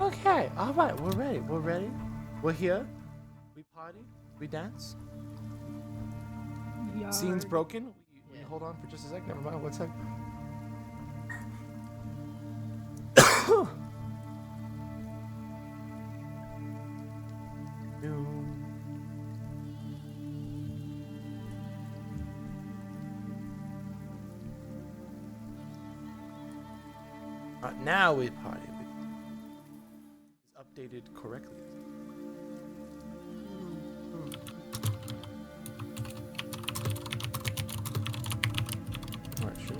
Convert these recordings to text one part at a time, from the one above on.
Okay, all right, we're ready. We're ready. We're here. We party. We dance. Yard. Scene's broken. We hold on for just a sec. Never mind. 1 sec. Now we party. It's updated correctly. Alright, sure.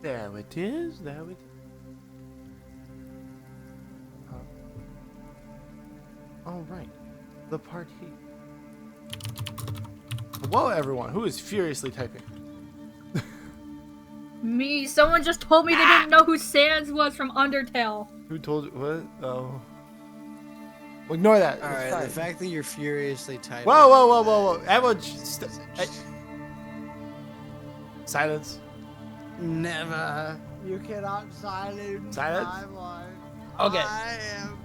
There it is. There it is. All right. The party. Hello, everyone. Who is furiously typing? Me. Someone just told me they didn't know who Sans was from Undertale. Who told you? What? Oh. Well, ignore that. All right. The fact that you're furiously typing. Whoa. Everyone, hey. Silence. Never. You cannot silence. Silence? My wife. Okay. I am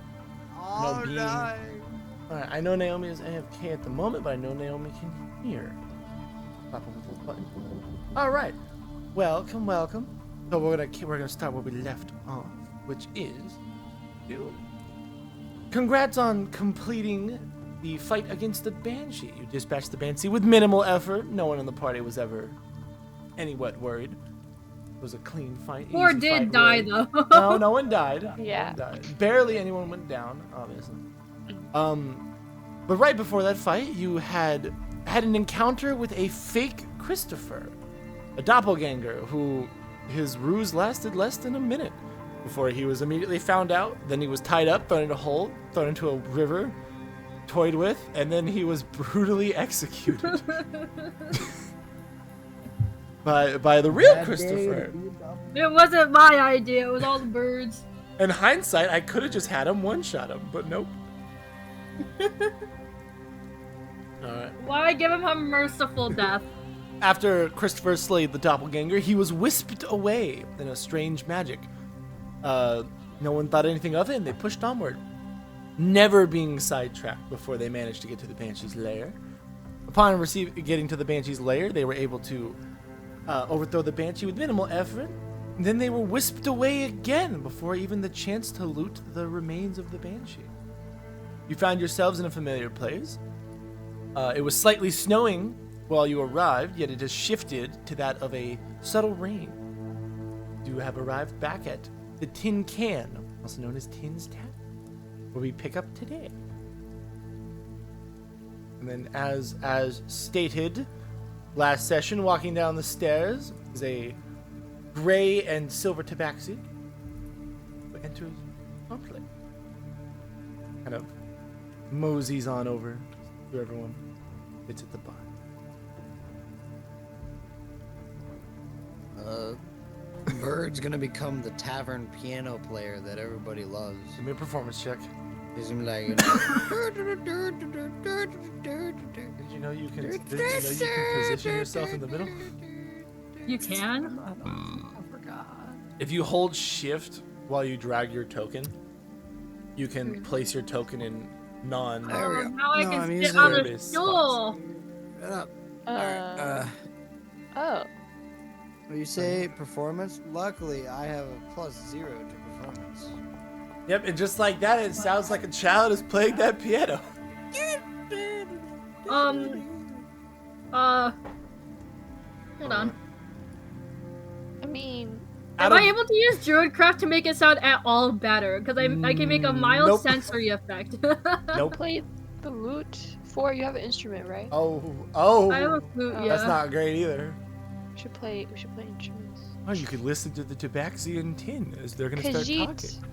all being. dying. Alright, I know Naomi is AFK at the moment, but I know Naomi can hear. Pop on the little button. Alright. Welcome. So we're gonna start where we left off, which is you. Congrats on completing the fight against the Banshee. You dispatched the Banshee with minimal effort. No one in the party was ever anywhat worried. It was a clean fight. Or easy did fight, die really. though. No one died. Yeah. No one died. Barely anyone went down, obviously. But right before that fight, you had an encounter with a fake Christopher, a doppelganger who his ruse lasted less than a minute before he was immediately found out. Then he was tied up, thrown in a hole, thrown into a river, toyed with, and then he was brutally executed. by the real Christopher. It wasn't my idea. It was all the birds. In hindsight, I could have just had him one-shot him, but nope. Alright. Why give him a merciful death? After Christopher slayed the doppelganger, he was whisked away in a strange magic. No one thought anything of it, and they pushed onward, never being sidetracked before they managed to get to the Banshee's lair. Upon getting to the Banshee's lair, they were able to overthrow the Banshee with minimal effort. And then they were whisked away again before even the chance to loot the remains of the Banshee. You found yourselves in a familiar place. It was slightly snowing while you arrived, yet it has shifted to that of a subtle rain. You have arrived back at the Tin Can, also known as Tin's Tavern, where we pick up today. And then as stated last session, walking down the stairs is a gray and silver tabaxi who enters promptly. Kind of moseys on over to everyone. It's at the bar. Bird's gonna become the tavern piano player that everybody loves. Give me a performance check. He's gonna be like, Did you know you can position yourself in the middle? You can? I forgot. If you hold shift while you drag your token, you can place your token in non. There we go. Now I No, can I'm sit using on it. a stool. Shut up. Oh. What do you say? Performance? Luckily, I have a +0 to performance. Yep, and just like that, it sounds like a child is playing that piano. Hold on. I mean, Am I able to use Druidcraft to make it sound at all better? Because I can make a mild Nope. sensory effect. Nope. play the lute. You have an instrument, right? Oh. I have a flute, yeah. That's not great either. We should play instruments. Oh, you could listen to the Tabaxi and Tin as they're gonna start talking.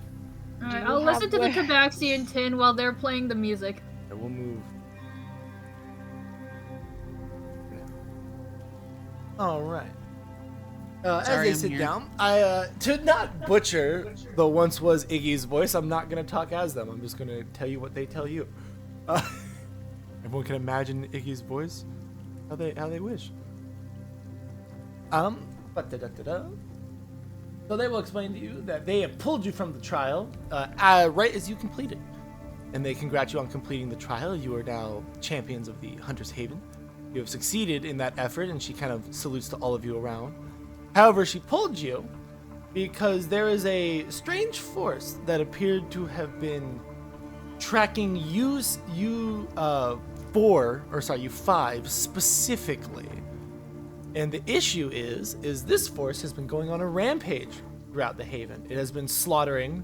Alright, you I'll listen have to the where- Tabaxian tin while they're playing the music. Yeah, we'll move. All right. As Sorry, they I'm sit here. down, to not butcher the once was Iggy's voice, I'm not gonna talk as them. I'm just gonna tell you what they tell you. Everyone can imagine Iggy's voice, how they wish. Ba-da-da-da-da. So they will explain to you that they have pulled you from the trial right as you completed, and they congratulate you on completing the trial. You are now champions of the Hunter's Haven. You have succeeded in that effort, and she kind of salutes to all of you around. However, she pulled you because there is a strange force that appeared to have been tracking you five specifically. And the issue is this force has been going on a rampage throughout the Haven. It has been slaughtering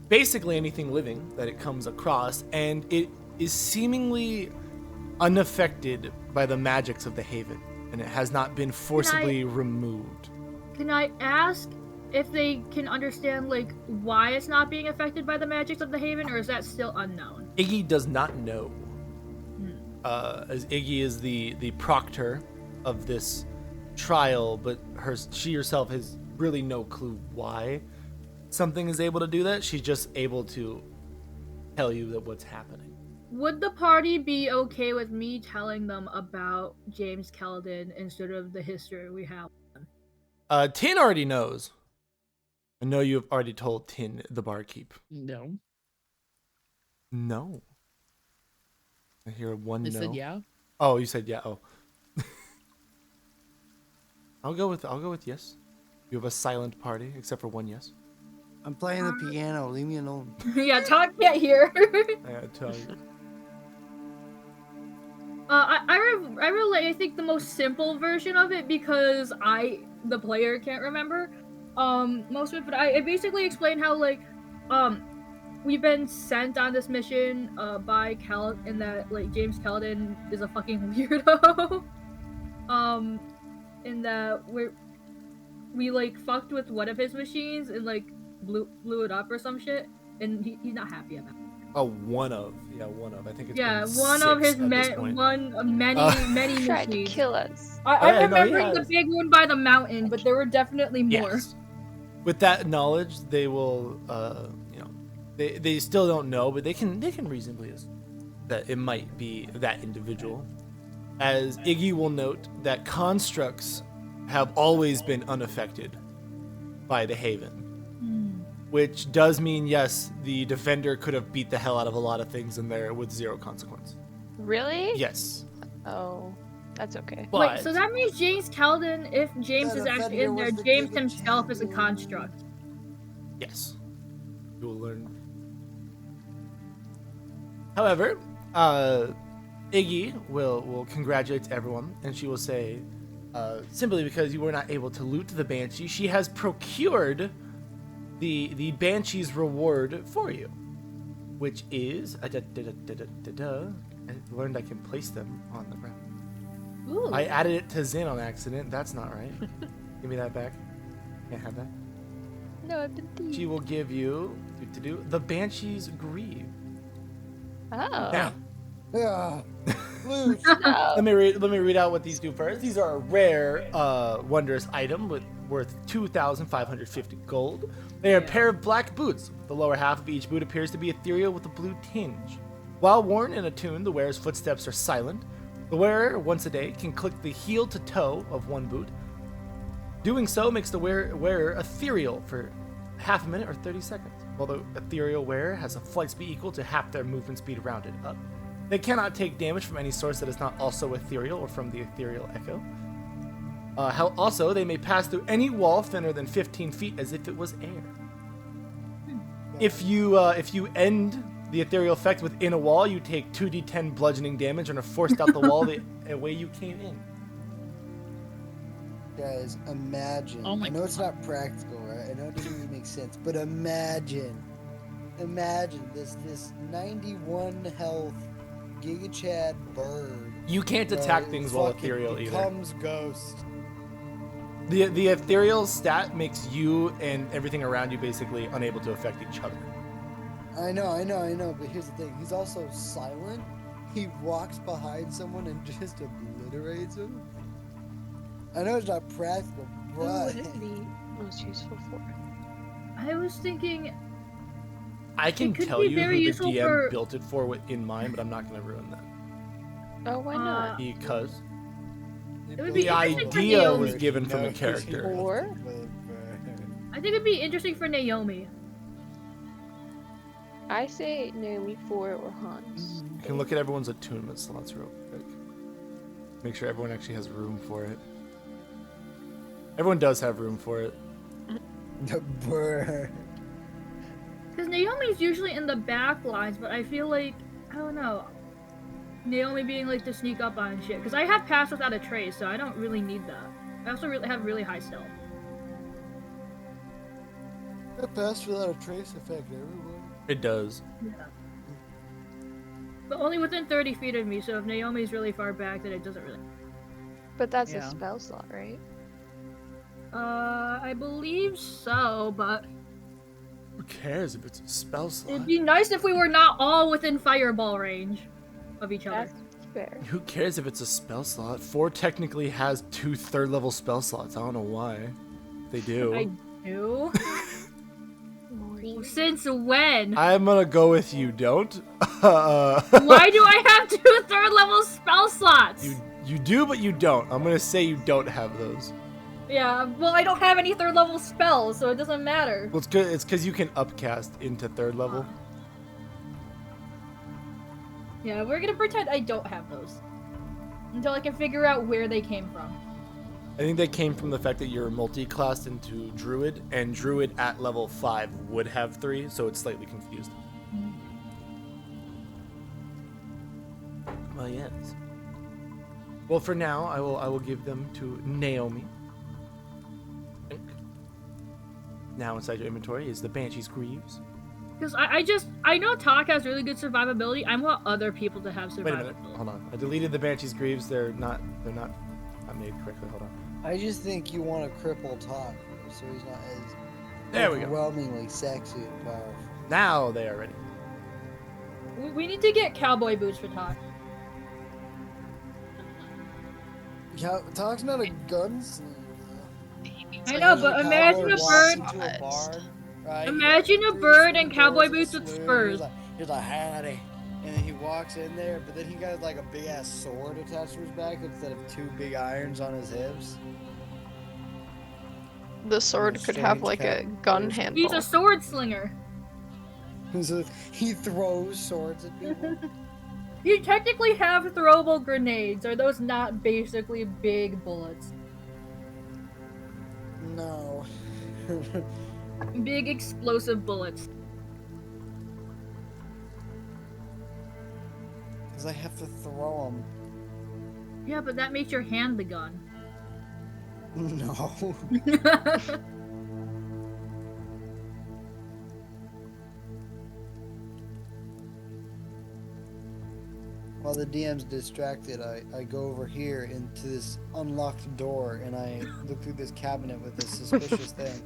basically anything living that it comes across, and it is seemingly unaffected by the magics of the Haven, and it has not been forcibly removed. Can I ask if they can understand, like, why it's not being affected by the magics of the Haven, or is that still unknown? Iggy does not know. As Iggy is the proctor of this trial, but she herself has really no clue why something is able to do that. She's just able to tell you that what's happening. Would the party be okay with me telling them about James Keldon instead of the history we have? Tin already knows. I know you have already told Tin, the barkeep. No. No. I hear one I no. said yeah. Oh, you said yeah. Oh. I'll go with yes. You have a silent party, except for one yes. I'm playing the piano. Leave me alone. Yeah, Todd can't hear. I gotta tell you. I relate, I think, the most simple version of it because the player, can't remember most of it, but I basically explained how, like, we've been sent on this mission by Kel, and that, like, James Keldon is a fucking weirdo. And that we like fucked with one of his machines and like blew it up or some shit, and he's not happy about it. Oh, one of. I think it's Yeah, been one of 6 his at this point. many Tried to machines. kill us. I'm Yeah, no, he remembering the has. big one by the mountain, but there were definitely more. Yes. With that knowledge, they will, they still don't know, but they can reasonably assume that it might be that individual. As Iggy will note that constructs have always been unaffected by the Haven, which does mean, yes, the defender could have beat the hell out of a lot of things in there with 0 consequence. Really? Yes. Oh, that's okay. But Wait, so that means James Keldon, if James That is actually in there, offender was the James Giga himself is a Champion. construct. yes, you will learn. However, Iggy will congratulate everyone, and she will say, simply because you were not able to loot the Banshee, she has procured the Banshee's reward for you, which is I learned I can place them on the ground. Ooh. I added it to Zin on accident. That's not right. Give me that back. Can't have that. No, I've been thieved. She will give you the Banshee's Greave. Oh. Now, Yeah. Loot. No. let me read out what these do first. These are a rare, wondrous item worth 2,550 gold. They are a pair of black boots. The lower half of each boot appears to be ethereal with a blue tinge. While worn and attuned, the wearer's footsteps are silent. The wearer, once a day, can click the heel to toe of one boot. Doing so makes the wearer ethereal for half a minute or 30 seconds, while the ethereal wearer has a flight speed equal to half their movement speed rounded up. They cannot take damage from any source that is not also ethereal or from the ethereal echo. Also, they may pass through any wall thinner than 15 feet as if it was air. If you end the ethereal effect within a wall, you take 2d10 bludgeoning damage and are forced out the wall the way you came in. Guys, imagine. Oh my I know it's not practical, right? I know it doesn't really make sense, but imagine this 91 health Giga Chad bird. You can't attack right, things while fucking ethereal either. becomes ghost. The ethereal stat makes you and everything around you basically unable to affect each other. I know, but here's the thing. He's also silent. He walks behind someone and just obliterates him. I know it's not practical, Who but would it be most useful for? I was thinking. I can It could tell be you who very the useful DM for- built it for in mind, but I'm not going to ruin that. Oh, why not? Because It would be the interesting for idea Naomi. was given from a character. Or? I think it'd be interesting for Naomi. I say Naomi 4 or Hans. You can look at everyone's attunement slots real quick. Make sure everyone actually has room for it. Everyone does have room for it. Because Naomi's usually in the back lines, but I feel like, I don't know, Naomi being like to sneak up on shit. Because I have pass without a trace, so I don't really need that. I also have really high stealth. That pass without a trace affect everyone. It does. Yeah. But only within 30 feet of me, so if Naomi's really far back, then it doesn't really. But that's Yeah. a spell slot, right? I believe so, but Who cares if it's a spell slot? it'd be nice if we were not all within fireball range of each other. That's fair. Who cares if it's a spell slot? 4 technically has 2 third-level spell slots. I don't know why. They do. I do? Since when? I'm gonna go with you don't. Why do I have 2 third-level spell slots? You do, but you don't. I'm gonna say you don't have those. Yeah, well, I don't have any third-level spells, so it doesn't matter. Well, it's good. It's because you can upcast into 3rd level. Yeah, we're gonna pretend I don't have those. Until I can figure out where they came from. I think they came from the fact that you're multi-classed into Druid, and Druid at level 5 would have 3, so it's slightly confused. Well, yes. Well, for now, I will give them to Naomi. Now inside your inventory is the Banshee's Greaves. Because I know Talk has really good survivability. I want other people to have survivability. Wait a minute, hold on. I deleted the Banshee's Greaves. They're not made correctly. Hold on. I just think you want to cripple Talk, so he's not as There we go. overwhelmingly sexy and powerful. Now they are ready. We need to get cowboy boots for Talk. Talk's not a gunslinger. I know, but imagine a bird. Imagine a bird and cowboy boots with spurs. He's like, howdy. And then he walks in there, but then he got like a big ass sword attached to his back instead of 2 big irons on his hips. The sword could have like a gun handle. He's a sword slinger. So he throws swords at people. You technically have throwable grenades. Are those not basically big bullets? No. Big explosive bullets. Because I have to throw them. Yeah, but that makes your hand the gun. No. While the DM's distracted, I go over here into this unlocked door and I look through this cabinet with this suspicious thing.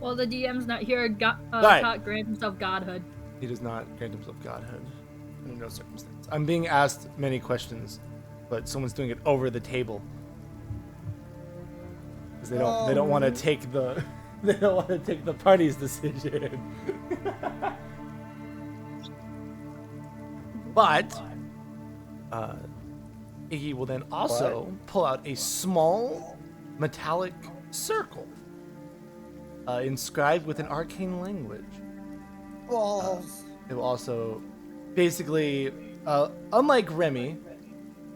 Well, the DM's not here. Right. Talk grants himself godhood. He does not grant himself godhood under no circumstance. I'm being asked many questions, but someone's doing it over the table because they don't want to take the party's decision. But Iggy will then also pull out a small metallic circle inscribed with an arcane language. Balls. It will also, basically, unlike Remy,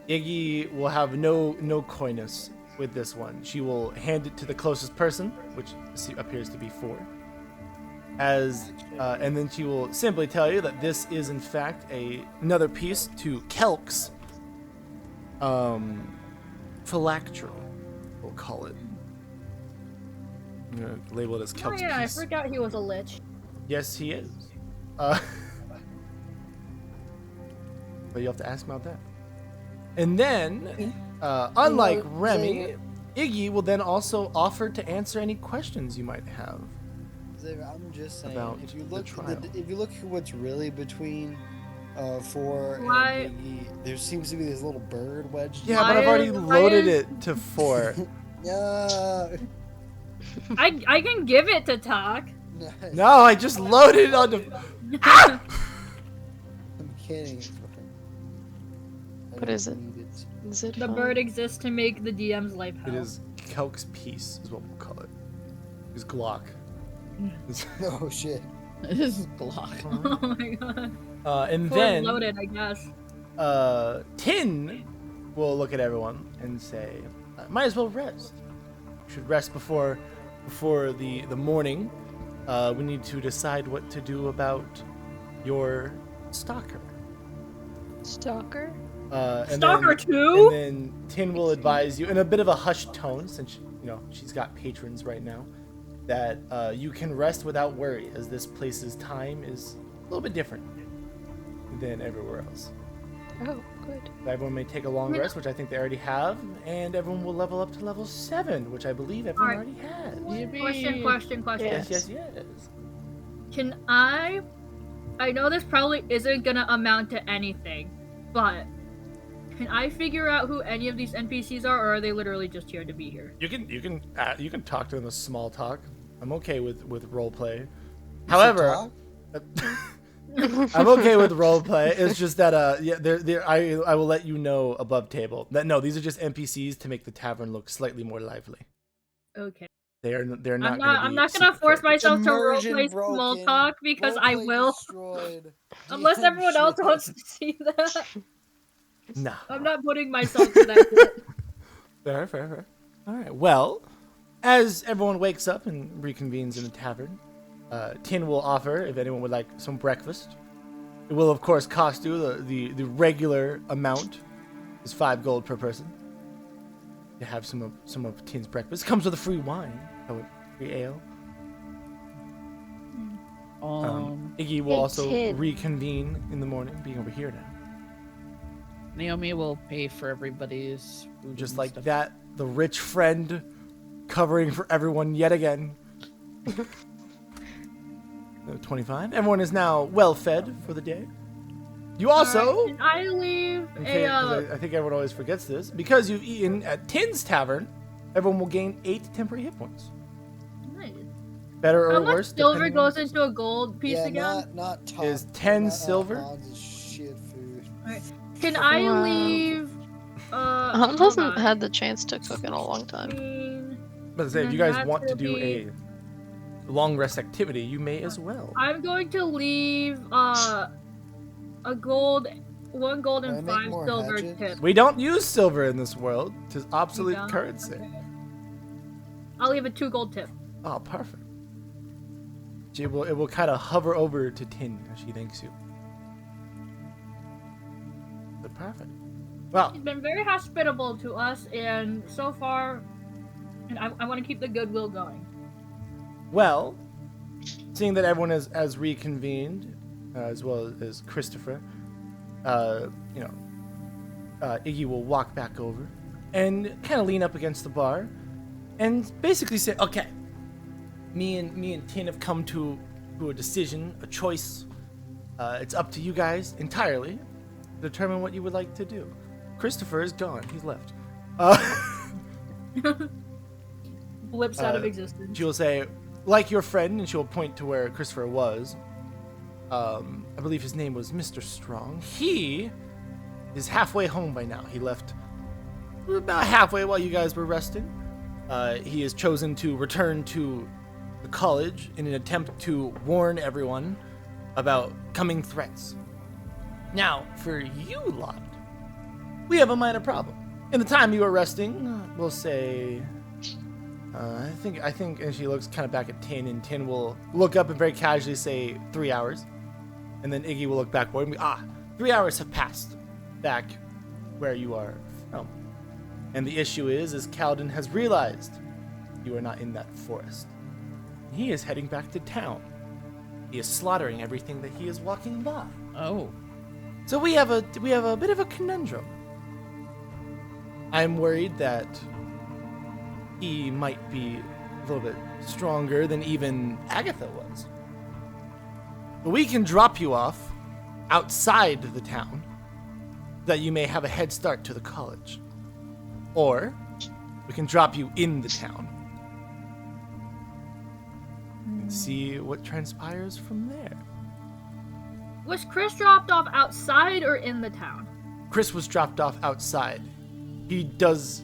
Iggy will have no coyness with this one. She will hand it to the closest person, which appears to be 4. And then she will simply tell you that this is in fact another piece to Kelk's phylactery, we'll call it. I'm gonna label it as Oh Kelk's yeah, I piece. forgot he was a lich. Yes, he is. But you have to ask him about that. And then, unlike Remy, Iggy will then also offer to answer any questions you might have. Xavier, I'm just saying, About if you the look, trial. if you look at what's really between 4 Why- and Iggy, there seems to be this little bird wedged. Yeah, but Why I've already is- why loaded is- it to 4. Yeah. I can give it to talk. Nice. No, I just loaded it onto. Ah! I'm kidding. It's fine. I What don't is it? need it. Is it The fun? bird exists to make the DM's life hell. It is Kelk's piece, is what we'll call it. His Glock. Oh shit. It is Glock. Oh my god. And Fully then loaded, I guess. Tin will look at everyone and say, "Might as well rest. You should rest before the morning. We need to decide what to do about your stalker." Stalker? And Stalker then, too? And then Tin will advise you in a bit of a hushed tone, since she's got patrons right now, that you can rest without worry, as this place's time is a little bit different than everywhere else. Oh, good. Everyone may take a long rest, which I think they already have, and everyone will level up to level 7, which I believe everyone Alright. already has. Yippee. Question. Yeah. Yes. Can I know this probably isn't gonna amount to anything, but can I figure out who any of these NPCs are, or are they literally just here to be here? You can talk to them with small talk. I'm okay with role play. However, I'm okay with role play. It's just that I will let you know above table that no, these are just NPCs to make the tavern look slightly more lively. Okay. They're not. I'm not gonna force myself to Immersion roleplay small broken. talk because I Roleplay will. destroyed. Unless DM everyone else shit. wants to see that. No. I'm not putting myself to that. Fair. All right. Well, as everyone wakes up and reconvenes in the tavern, Tin will offer if anyone would like some breakfast. It will, of course, cost you the regular amount is 5 gold per person. To have some of Tin's breakfast. Comes with a free wine, free ale. Iggy will Hey, also Tin. reconvene in the morning, being over here now. Naomi will pay for everybody's food. Just and like stuff. that, the rich friend covering for everyone yet again. 25. Everyone is now well fed for the day. You also, Can I leave okay, 'cause I think everyone always forgets this, because you've eaten at Tin's Tavern, everyone will gain 8 temporary hit points. Nice. Better or How much worse, silver depending goes on- into a gold piece Yeah, again? not top. Is 10 not, silver? Hans' shit food. Can I Wow. leave? Han hold hasn't on. had the chance to cook in a long time. But say, if And you guys that's want to gonna do be- a long rest activity, you may as well. I'm going to leave a gold, 1 gold Can I and make 5 more silver hatchets? tips. We don't use silver in this world. Tis You obsolete don't? currency. Okay. I'll leave a 2 gold tip. Oh, perfect. It will kind of hover over to Tin as she thanks you. But perfect. Well, He's been very hospitable to us, and so far, and I want to keep the goodwill going. well, seeing that everyone has reconvened, as well as Christopher, Iggy will walk back over and kind of lean up against the bar and basically say, "Okay, me and Tin have come to a decision, a choice. It's up to you guys entirely to determine what you would like to do." Christopher is gone. He's left. Blips out of Uh, existence. She will say, like your friend, and she will point to where Christopher was. I believe his name was Mr. Strong. He is halfway home by now. He left about halfway while you guys were resting. He has chosen to return to the college in an attempt to warn everyone about coming threats. Now, for you lot, we have a minor problem. In the time you were resting, we'll say, I think, and she looks kind of back at Tin, and Tin will look up and very casually say 3 hours. And then Iggy will look back and be, 3 hours have passed back where you are from. And the issue is Kaladin has realized you are not in that forest. He is heading back to town. He is slaughtering everything that he is walking by. Oh. So we have a bit of a conundrum. I'm worried that he might be a little bit stronger than even Agatha was. But we can drop you off outside the town, that you may have a head start to the college. Or we can drop you in the town and see what transpires from there. Was Chris dropped off outside or in the town? Chris was dropped off outside. He did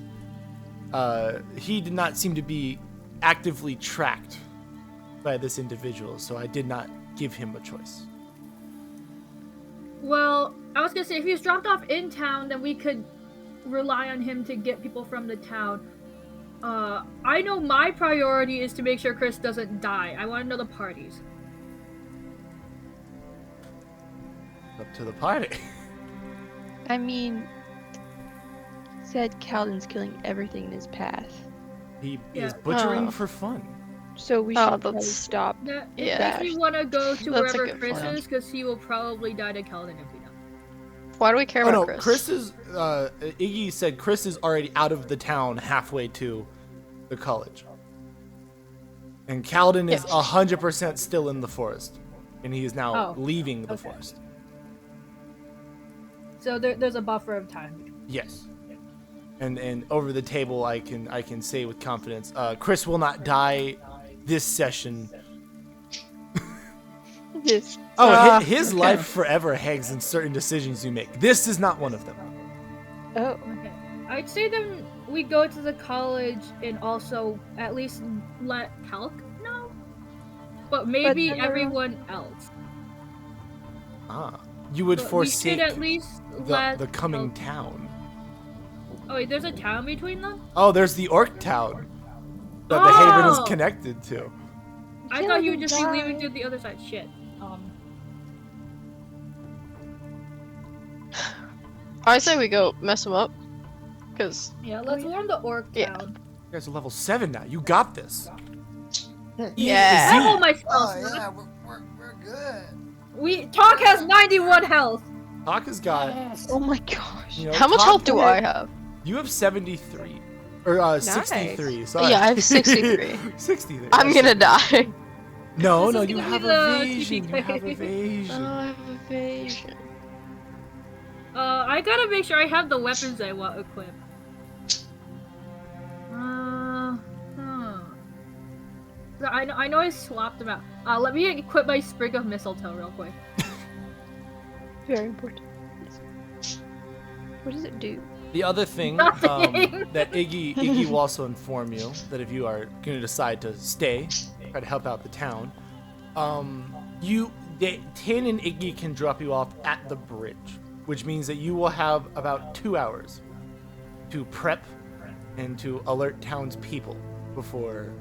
not seem to be actively tracked by this individual, so I did not give him a choice. Well, I was gonna say, if he was dropped off in town, then we could rely on him to get people from the town. I know my priority is to make sure Chris doesn't die. I want to know the parties. Up to the party. I mean, he said Calden's killing everything in his path. He Yeah. is butchering Oh. for fun. So we Oh, should probably that's- stop. That Yeah. makes me want to go to That's a wherever good Chris plan. is, because he will probably die to Keldon if we don't. Why do we care Oh about no, Chris? Iggy said Chris is already out of the town halfway to the college. And Calden is 100% still in the forest. And he is now Oh, leaving the okay. forest. So there's a buffer of time. Yes. And over the table I can say with confidence, Chris will not die this session. This. Oh, his okay. life forever hangs in certain decisions you make. This is not one of them. Oh. Okay. I'd say then we go to the college and also at least let Calc know. But maybe then everyone else. Ah. You would But we forsake should at least let the coming Calc- town. Oh wait, there's a town between them? Oh, there's the Orc Town that the Haven is Oh! connected to. I feel thought like you I'm would just be dying. leaving to the other side. Shit. I say we go mess him up. Cause Yeah, let's warn the orc Yeah. town. You guys are level 7 now. You got this. Yeah. I hold my spells. Oh yeah, we're good. Talk has 91 health. Taka's got, oh my gosh. you know, How much Taka- health do I have? You have 73. Or 63. Sorry. Yeah, I have 63. 63. I'm gonna die. No, This no, is you gonna have be the evasion. You have TPK. evasion. I have evasion. I gotta make sure I have the weapons I want equipped. So I know I swapped them out. Let me equip my sprig of mistletoe real quick. Very important. What does it do? The other thing Nothing. that Iggy will also inform you that if you are going to decide to stay, try to help out the town, Tin and Iggy can drop you off at the bridge, which means that you will have about 2 hours to prep and to alert townspeople before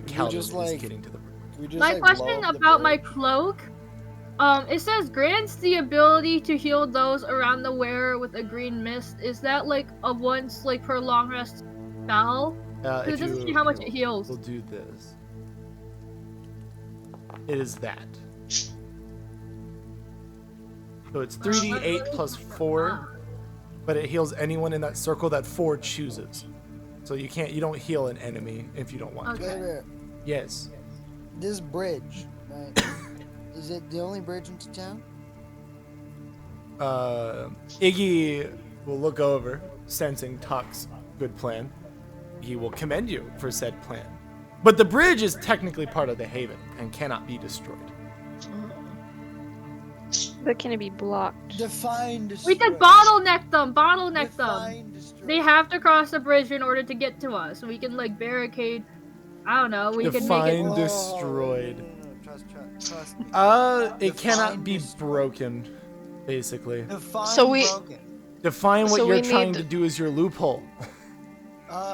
Calvin just, is like, getting to the bridge. We just, My like, question blow up the about my bridge. cloak. It says grants the ability to heal those around the wearer with a green mist. Is that like a once like per long rest spell? If It doesn't you- say how much it heals. We'll do this. It is that. So it's 3d8 plus 4, but it heals anyone in that circle that 4 chooses. So you don't heal an enemy if you don't want to. Okay. Wait. Yes. This bridge, right? Is it the only bridge into town? Iggy will look over, sensing Tuck's good plan. He will commend you for said plan. But the bridge is technically part of the Haven and cannot be destroyed. But can it be blocked? Define destroy. We could bottleneck them. Bottleneck them. Define destroy. They have to cross the bridge in order to get to us. We can like barricade. I don't know. We can make Define it. Whoa, destroyed. no. Trust me. It cannot Define be destroyed. broken, basically. Define So we- broken. Define what So you're we trying need- to do as your loophole.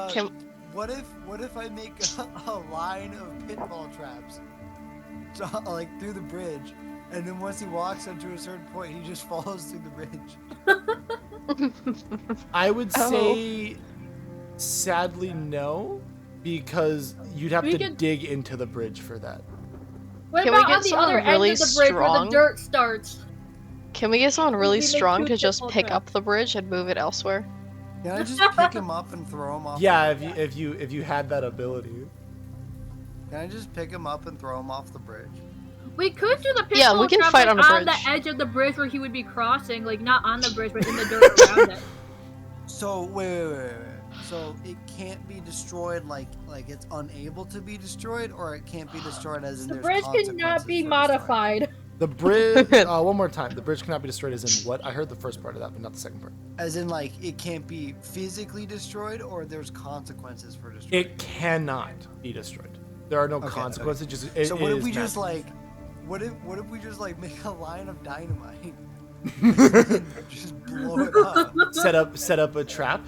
Can What if I make a line of pinball traps, so, like through the bridge, and then once he walks up to a certain point, he just falls through the bridge. I would Oh. say, sadly, no, because you'd have We to could- dig into the bridge for that. What Can we about get on the someone other really end of the bridge where strong? the dirt starts? we get someone really We make strong two to just triple pick traps. up the bridge and move it elsewhere? Can I just pick him up and throw him off? Yeah, the if you had that ability. Can I just pick him up and throw him off the bridge? We could do the pitfall Yeah, we can trap, fight like, on a on the bridge. edge of the bridge where he would be crossing, like not on the bridge, but in the dirt around it. So wait. So it can't be destroyed like it's unable to be destroyed, or it can't be destroyed as in The there's bridge cannot consequences be for modified. The bridge. One more time. The bridge cannot be destroyed. As in what? I heard the first part of that, but not the second part. destroying. As in like it can't be physically destroyed, or there's consequences for destroying. It cannot be destroyed. There are no Okay, consequences. okay. Just So what it if we is just magic. like, what if we just like make a line of dynamite, just blow it up? set up a trap?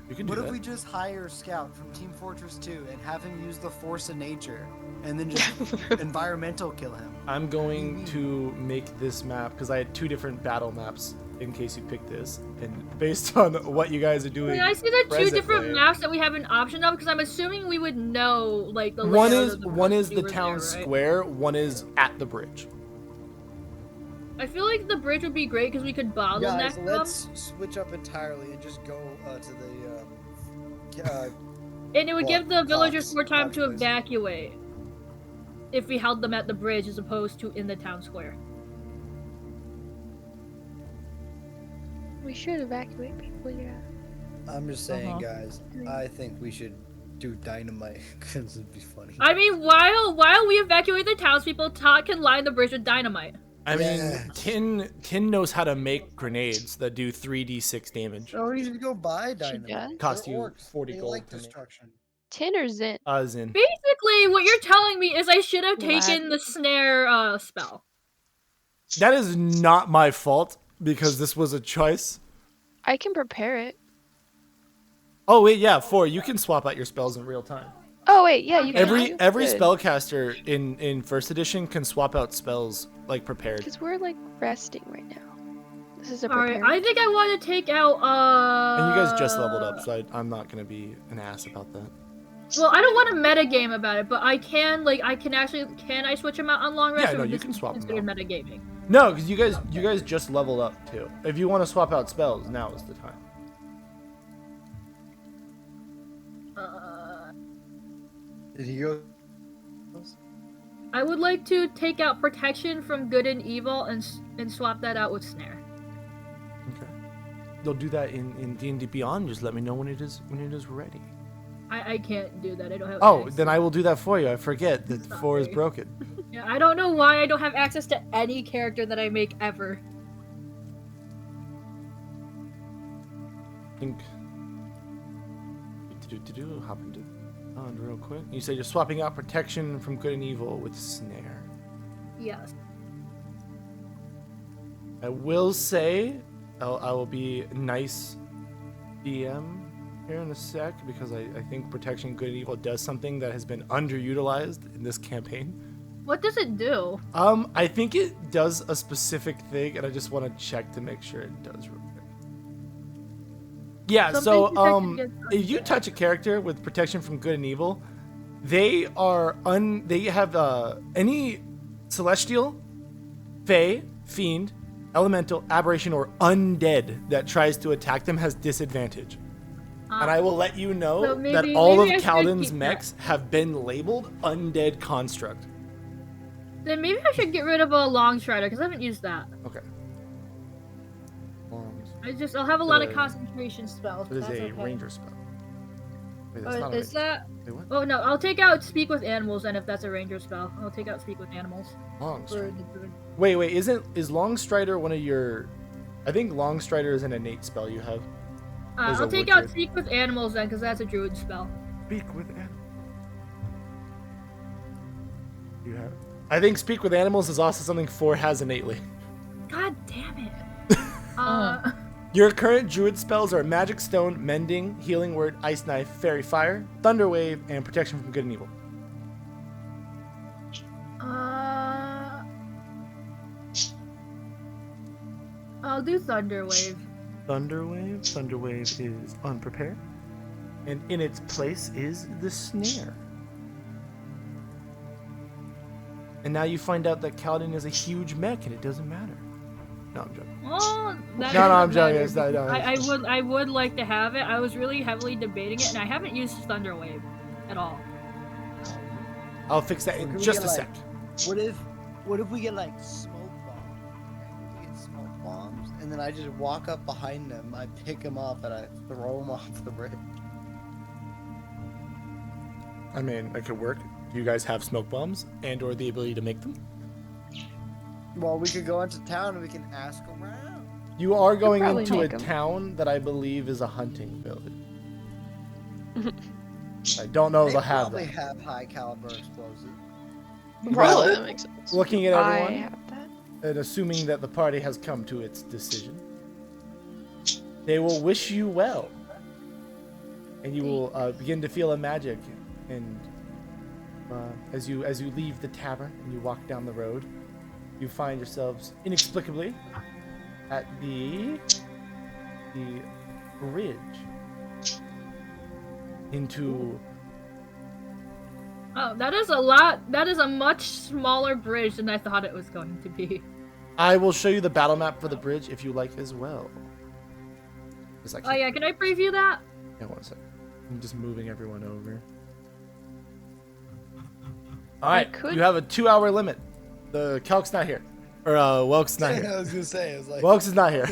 You can do What if that. we just hire Scout from Team Fortress 2 and have him use the force of nature, and then just environmental kill him? I'm going to make this map because I had 2 different battle maps in case you pick this, and based on what you guys are doing. Wait, I see the 2 different presently, maps that we have an option of, because I'm assuming we would know like the One layout is of the one bridge is if we the were town there, right? square. One is at the bridge. I feel like the bridge would be great because we could bottleneck Guys, them, let's switch up entirely and just go to the. and it would give the villagers more time Cox to place. evacuate if we held them at the bridge as opposed to in the town square. We should evacuate people, yeah. I'm just saying, Uh-huh. guys. I think we should do dynamite because it'd be funny. I mean, while we evacuate the townspeople, Todd can line the bridge with dynamite. I mean, Yes. Tin knows how to make grenades that do 3d6 damage. So you should go buy dynamite. does? Cost They're you orcs. 40 they gold like to make. destruction. Tin or Zin? Zin. Basically, what you're telling me is I should have taken What? the snare spell. That is not my fault because this was a choice. I can prepare it. Oh wait, yeah, 4. You can swap out your spells in real time. Oh wait, yeah, you can. Every spellcaster in first edition can swap out spells like prepared. Because we're like resting right now. This is a All right, prepare. I think I want to take out. And you guys just leveled up, so I'm not gonna be an ass about that. Well, I don't want to metagame about it, but I can actually can I switch them out on long rest? Yeah, no, or you this can is swap them considered out. metagaming. No, because you guys just leveled up too. If you want to swap out spells, now is the time. Did he go? I would like to take out protection from good and evil and swap that out with snare. Okay. They'll do that in D&D Beyond. Just let me know when it is ready. I can't do that. I don't have. Oh, access. then I will do that for you. I forget that 4 is Sorry. broken. Yeah, I don't know why I don't have access to any character that I make ever. I think. Hop into on real quick. You say you're swapping out protection from good and evil with snare. Yes. I will say, I will be nice DM here in a sec because I think protection good and evil does something that has been underutilized in this campaign. What does it do? I think it does a specific thing, and I just want to check to make sure it does real quick. Yeah, so Something protection gets if you touch a character with protection from good and evil, they are they have any celestial, fey, fiend, elemental, aberration, or undead that tries to attack them has disadvantage. And I will let you know So that maybe- all of maybe I should Calden's keep mechs have been labeled undead construct. Then maybe I should get rid of a long strider because I haven't used that. Okay. I'll have a lot of Uh, concentration spells. It is That's a okay. ranger spell. Wait, that's not a Is ranger. that? Wait, what? Oh no, I'll take out speak with animals then if that's a ranger spell. I'll take out speak with animals. Long For strider. the druid. Wait, is Long Strider one of your? I think Long Strider is an innate spell you have. There's a I'll take wood out druid. speak with animals then because that's a druid spell. Speak with animals. You have. I think speak with animals is also something 4 has innately. God damn it. Your current druid spells are Magic Stone, Mending, Healing Word, Ice Knife, Fairy Fire, Thunder Wave, and Protection from Good and Evil. I'll do thunder wave. Thunder Wave is unprepared. And in its place is the Snare. And now you find out that Kaladin is a huge mech and it doesn't matter. No, I'm joking. Well, that No, I'm doesn't joking. matter. It's not- no, it's- I would like to have it. I was really heavily debating it, and I haven't used Thunder Wave at all. I'll fix that Or in can we just get, a like- sec. What if we get like smoke bombs? We get smoke bombs, and then I just walk up behind them, I pick them up, and I throw them off the bridge. I mean, that could work. Do you guys have smoke bombs and/or the ability to make them? Well, we could go into town and we can ask around. You are going probably into a make 'em. town that I believe is a hunting village. I don't know if They they'll have probably that. have high caliber explosives. Probably that makes sense. Looking at I everyone have that. and assuming that the party has come to its decision, they will wish you well, and you will begin to feel a magic. And as you leave the tavern and you walk down the road, you find yourselves inexplicably at the bridge into. Oh, that is a lot. That is a much smaller bridge than I thought it was going to be. I will show you the battle map for the bridge if you like as well. Just like Oh yeah, can I preview that? yeah, one second. I'm just moving everyone over. All right, could- you have a 2-hour limit. The Kelk's not here, or Welk's not I here. was gonna say, it's like. Welk's is not here.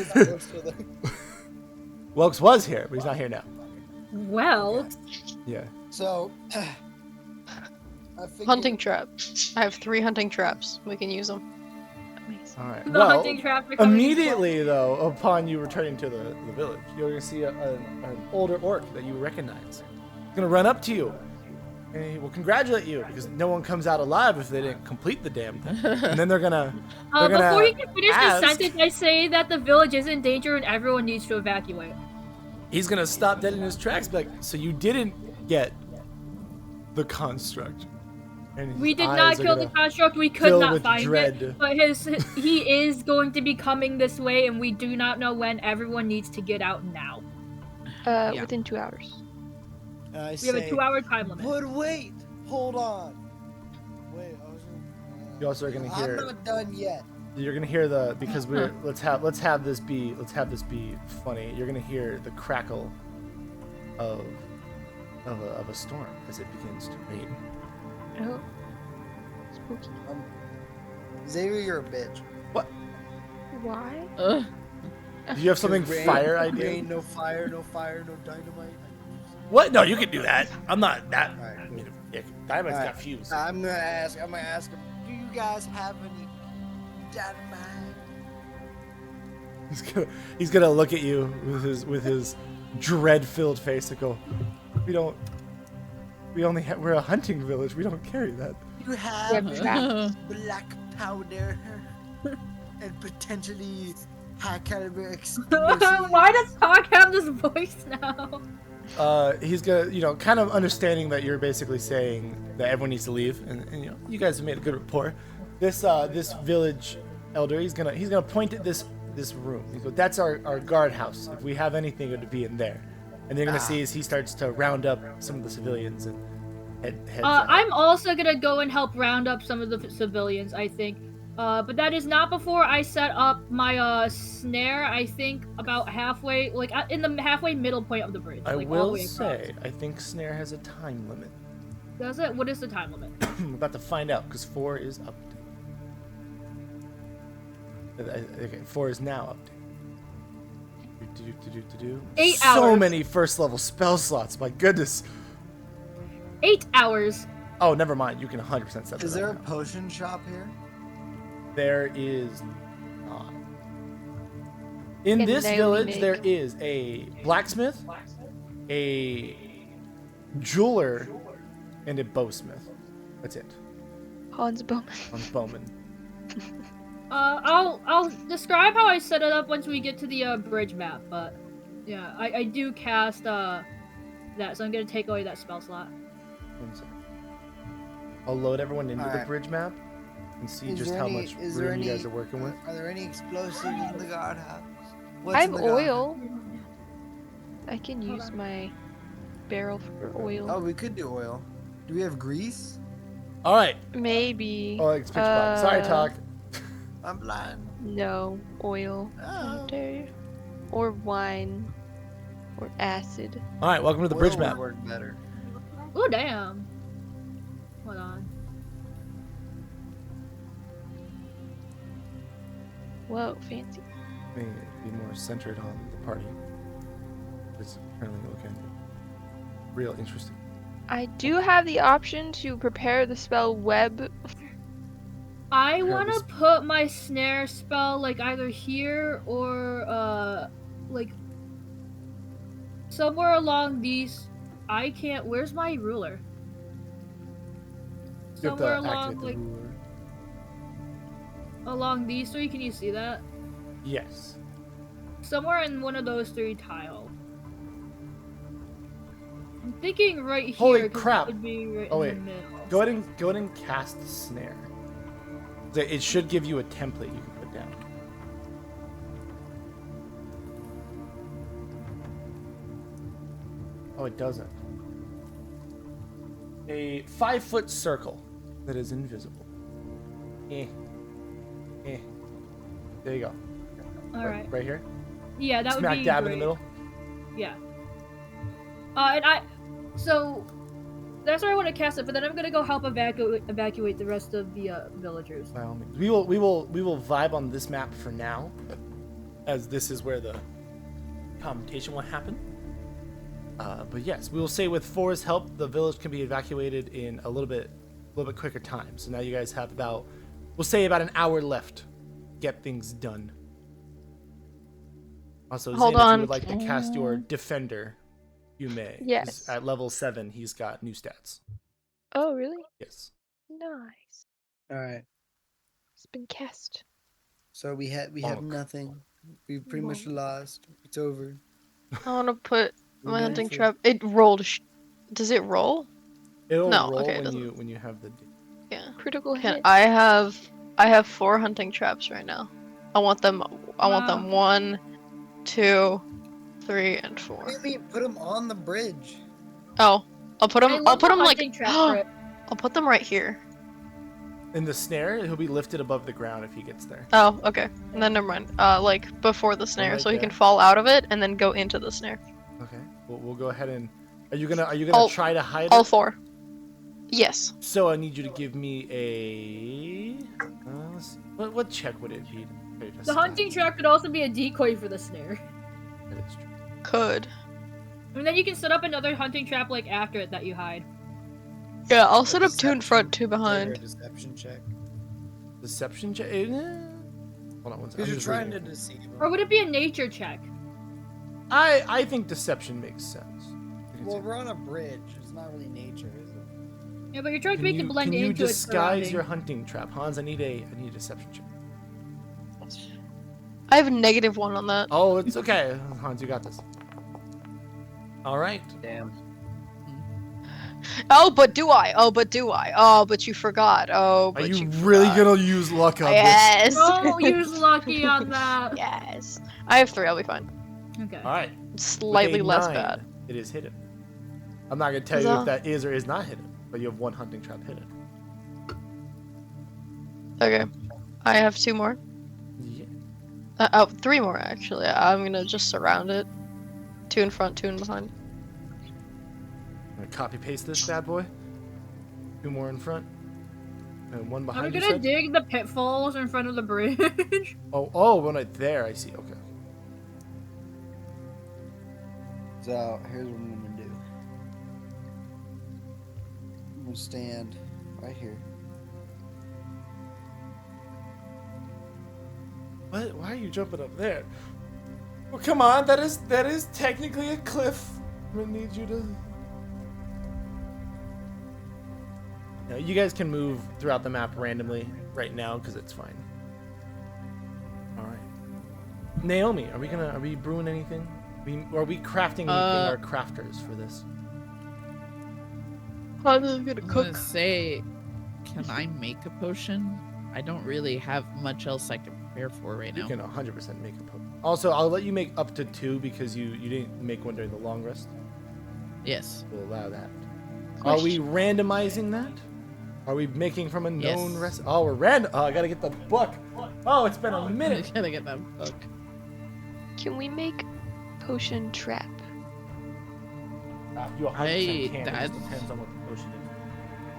Welk's was here, but he's not here now. Well, Yeah. So, I figured, Hunting trap. I have 3 hunting traps. We can use them. Amazing. All right. the Well, hunting trap becoming immediately though, upon you returning to the village, you're gonna see an older orc that you recognize. He's gonna run up to you, and he will congratulate you because no one comes out alive if they didn't complete the damn thing. And then they're gonna. They're gonna before you can finish ask- the sentence, I say that the village is in danger and everyone needs to evacuate. He's gonna stop dead in his tracks, be like, so you didn't get the construct. And his We did eyes not are kill the gonna construct. We could fill not with find dread. it. But he is going to be coming this way, and we do not know when. Everyone needs to get out now. Yeah. Within 2 hours. and I We have a say, 2-hour time limit. But wait, hold on. Wait, You also are gonna I'm hear. not done yet. You're gonna hear the because we're let's have this be funny. You're gonna hear the crackle of a storm as it begins to rain. Oh. Spooky. Xavier, you're a bitch. Why? Ugh. Do you have something Rain- fire idea? Rain, no fire, no dynamite. What? No, you can do that. I'm not that. Alright, I mean, yeah, Dynamite's Alright. got fuse. I'm gonna ask him. Do you guys have any dynamite? He's gonna look at you with his dread-filled face and go, we're a hunting village. We don't carry that. You We have have traps. black powder and potentially high caliber explosives. Why does Talk have this voice now? He's gonna, kind of understanding that you're basically saying that everyone needs to leave, and you guys have made a good rapport. This village elder, he's gonna point at this room. He goes, "That's our guardhouse. If we have anything, it would be in there." And they're gonna see as he starts to round up some of the civilians and heads out. I'm also gonna go and help round up some of the civilians, I think. But that is not before I set up my snare. I think about halfway, like in the halfway middle point of the bridge. I like, all the will way across. say, I think Snare has a time limit. Does it? What is the time limit? I'm about to find out because 4 is updated. Okay, 4 is now updated. 8 So hours. many first level spell slots. My goodness. 8 hours. Oh, never mind. You can 100% set that Is there a up now. potion shop here? There is not. In Can this Naomi village, make- there is a blacksmith, a jeweler, and a bowsmith. That's it. Hans Bowman. On Bowman. I'll describe how I set it up once we get to the bridge map. But yeah, I do cast that, so I'm gonna take away that spell slot. 1 second. I'll load everyone into the Alright. bridge map and see Is just there how any- much is there room you guys any- are working with. Are there any explosives in the guardhouse? What's I in have the guardhouse? oil. I can use my barrel for oil. Oh, we could do oil. Do we have grease? All right. Maybe. Oh, it's pitch black. Sorry, talk. I'm blind. No oil. Oh. How dare you? Or wine. Or acid. All right, welcome to the bridge Oil would map. work better. Oh damn. Hold on. Whoa, fancy. May be more centered on the party. It's apparently looking real interesting. I do have the option to prepare the spell web. I Prepare want to this- put my snare spell like either here or like somewhere along these. I can't. Where's my ruler? You have to Somewhere along activate the like ruler. along these three. Can you see that? Yes. Somewhere in one of those three tiles. I'm thinking right here. Holy 'cause crap. It would be right Oh, in wait. the middle. Go ahead and cast the snare. It should give you a template you can put down. Oh, it doesn't. A 5-foot circle that is invisible. Eh. Eh. There you go. All right. Right here. Yeah, that would Smack be dab great. in the middle. Yeah. So that's where I want to cast it, but then I'm gonna go help evacuate the rest of the villagers. By all means. We will vibe on this map for now, as this is where the commutation will happen. But yes, we will say with Four's help, the village can be evacuated in a little bit quicker time. So now you guys have we'll say about an hour left. To get things done. Also, Hold Zane, if you on. would like to cast your defender, you may. 'Cause Yes. At level 7, he's got new stats. Oh, really? Yes. Nice. All right. It's been cast. So we have Bonk. nothing. We've pretty much Bonk. lost. It's over. I want to put We're my ready hunting for- trap. It rolled. Does it roll? It'll No, roll okay, it when doesn't. you have the. Yeah. Critical Can hit. I have 4 hunting traps right now. I want them. I want them Wow. 1, 2, 3, and What 4. do you mean? Put them on the bridge. Oh, I'll put I them. love I'll put the them like. hunting trap for it. I'll put them right here. In the snare, he'll be lifted above the ground if he gets there. Oh, okay. And then never mind. Like before the snare, right so he can there. fall out of it and then go into the snare. Okay. We'll go ahead and. Are you gonna All- try to hide All it? 4. Yes. So I need you to give me a. What check would it be? The hunting trap could also be a decoy for the snare. That is true. Could. And then you can set up another hunting trap like after it that you hide. Yeah, I'll A set up 2 in front, 2 Is there a behind. deception check. Deception check. Hold on one second. Because you're trying to deceive them. Or would it be a nature check? I think deception makes sense. You can Well, say- we're on a bridge. It's not really nature, is it? Yeah, but you're trying to Can make you, it blend can you into its disguise your surrounding. hunting trap, Hans? I need a deception check. I have a -1 on that. Oh, it's okay, Hans. You got this. All right. Damn. Oh, but do I? Oh, but do I? Oh, but you forgot. Oh, Are but you you really forgot. gonna use luck on Yes. Don't use lucky on that. Yes. I have 3. I'll be fine. Okay. this? All right. With Slightly a less 9, bad. It is hidden. I'm not gonna tell you Huzzah. if that is or is not hidden, but you have 1 hunting trap hidden. Okay. I have 2 more. Yeah. 3 more actually. I'm gonna just surround it. 2 in front, 2 in behind. I'm gonna copy paste this bad boy. 2 more in front, and 1 Are we behind. You gonna said? dig the pitfalls in front of the bridge? Oh, one right there. I see. Okay. So here's what I'm gonna do. I'm gonna stand right here. What? Why are you jumping up there? Well, come on. That is technically a cliff. I'm gonna need you to. No, you guys can move throughout the map randomly right now because it's fine. All right. Naomi, are we brewing anything? Are we crafting anything? Our crafters for this. I'm gonna I'm cook. gonna say, can I make a potion? I don't really have much else I can prepare for right You now. can 100% make a potion. Also, I'll let you make up to 2 because you didn't make one during the long rest. Yes. We'll allow that. Are we randomizing that? Are we making from a known Yes. recipe? Oh, we're random. Oh, I gotta get the book. Oh, it's been a I'm minute. gonna get that book. Can we make potion trap? You 100% can. It just that's- depends on what the potion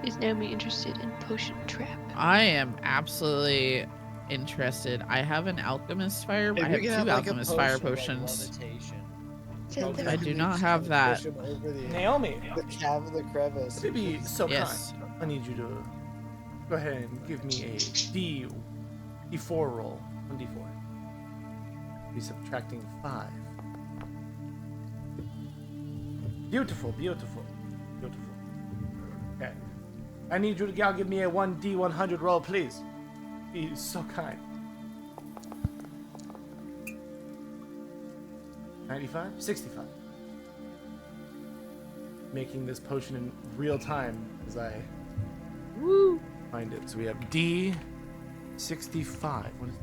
is. Is Naomi interested in potion trap? I am absolutely interested. I have an alchemist fire. If I we have can 2 have, like, a alchemist fire potion, like, potions. levitation. Send them. I do not have that. Push him over Naomi, the crevice. to be so Yes. kind, I need you to go ahead and give me a D4 roll. 1d4. Be subtracting 5. Beautiful, beautiful, beautiful. Okay. I need you to now give me a 1d100 roll, please. Be so kind. 95? 65. Making this potion in real time as I Woo! find it. So we have D65. What is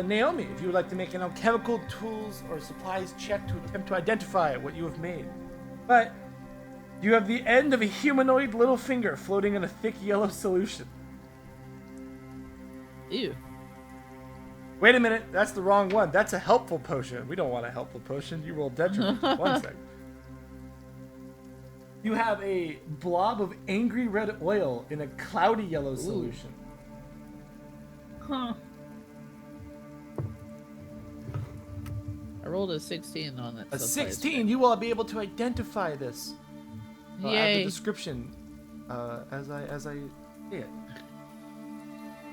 Naomi, if you would like to make an alchemical tools or supplies check to attempt to identify what you have made. But you have the end of a humanoid little finger floating in a thick yellow solution. Ew. Wait a minute, that's the wrong one. That's a helpful potion. We don't want a helpful potion. You rolled detriment. 1 second. You have a blob of angry red oil in a cloudy yellow solution. Huh. I rolled a 16 on that. A supplies 16, check. you will be able to identify this. I'll add the Yay. description as I see it.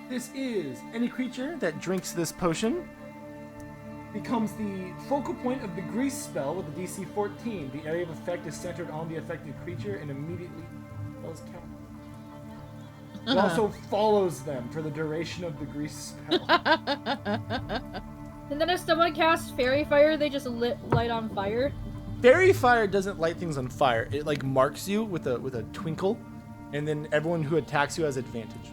This is any creature that drinks this potion becomes the focal point of the grease spell with a DC 14. The area of effect is centered on the affected creature and immediately spells count. It also follows them for the duration of the grease spell. And then if someone casts fairy fire, they just light on fire. Fairy fire doesn't light things on fire. It like marks you with a twinkle, and then everyone who attacks you has advantage.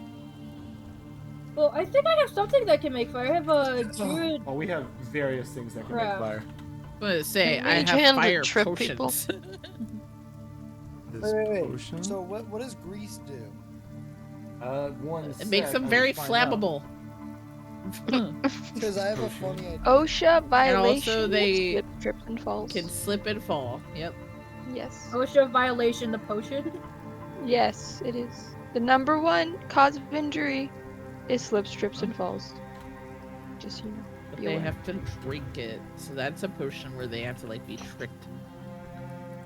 Well, I think I have something that can make fire. I have a druid. Oh, we have various things that can Crap. make fire. I'm gonna say I Mage have hand to fire trip potions. people. This Wait. potion. So what does grease do? One. It makes sec, them I will very find out. flammable. Because I have a funny idea. OSHA violation. also they slip, trips, and falls. Can slip and fall. Yep. Yes. OSHA violation, the potion. Yes, it is. The number 1 cause of injury is slips, trips, and falls. Just so you know. But Be they aware. have to drink it, so that's a potion where they have to like be tricked.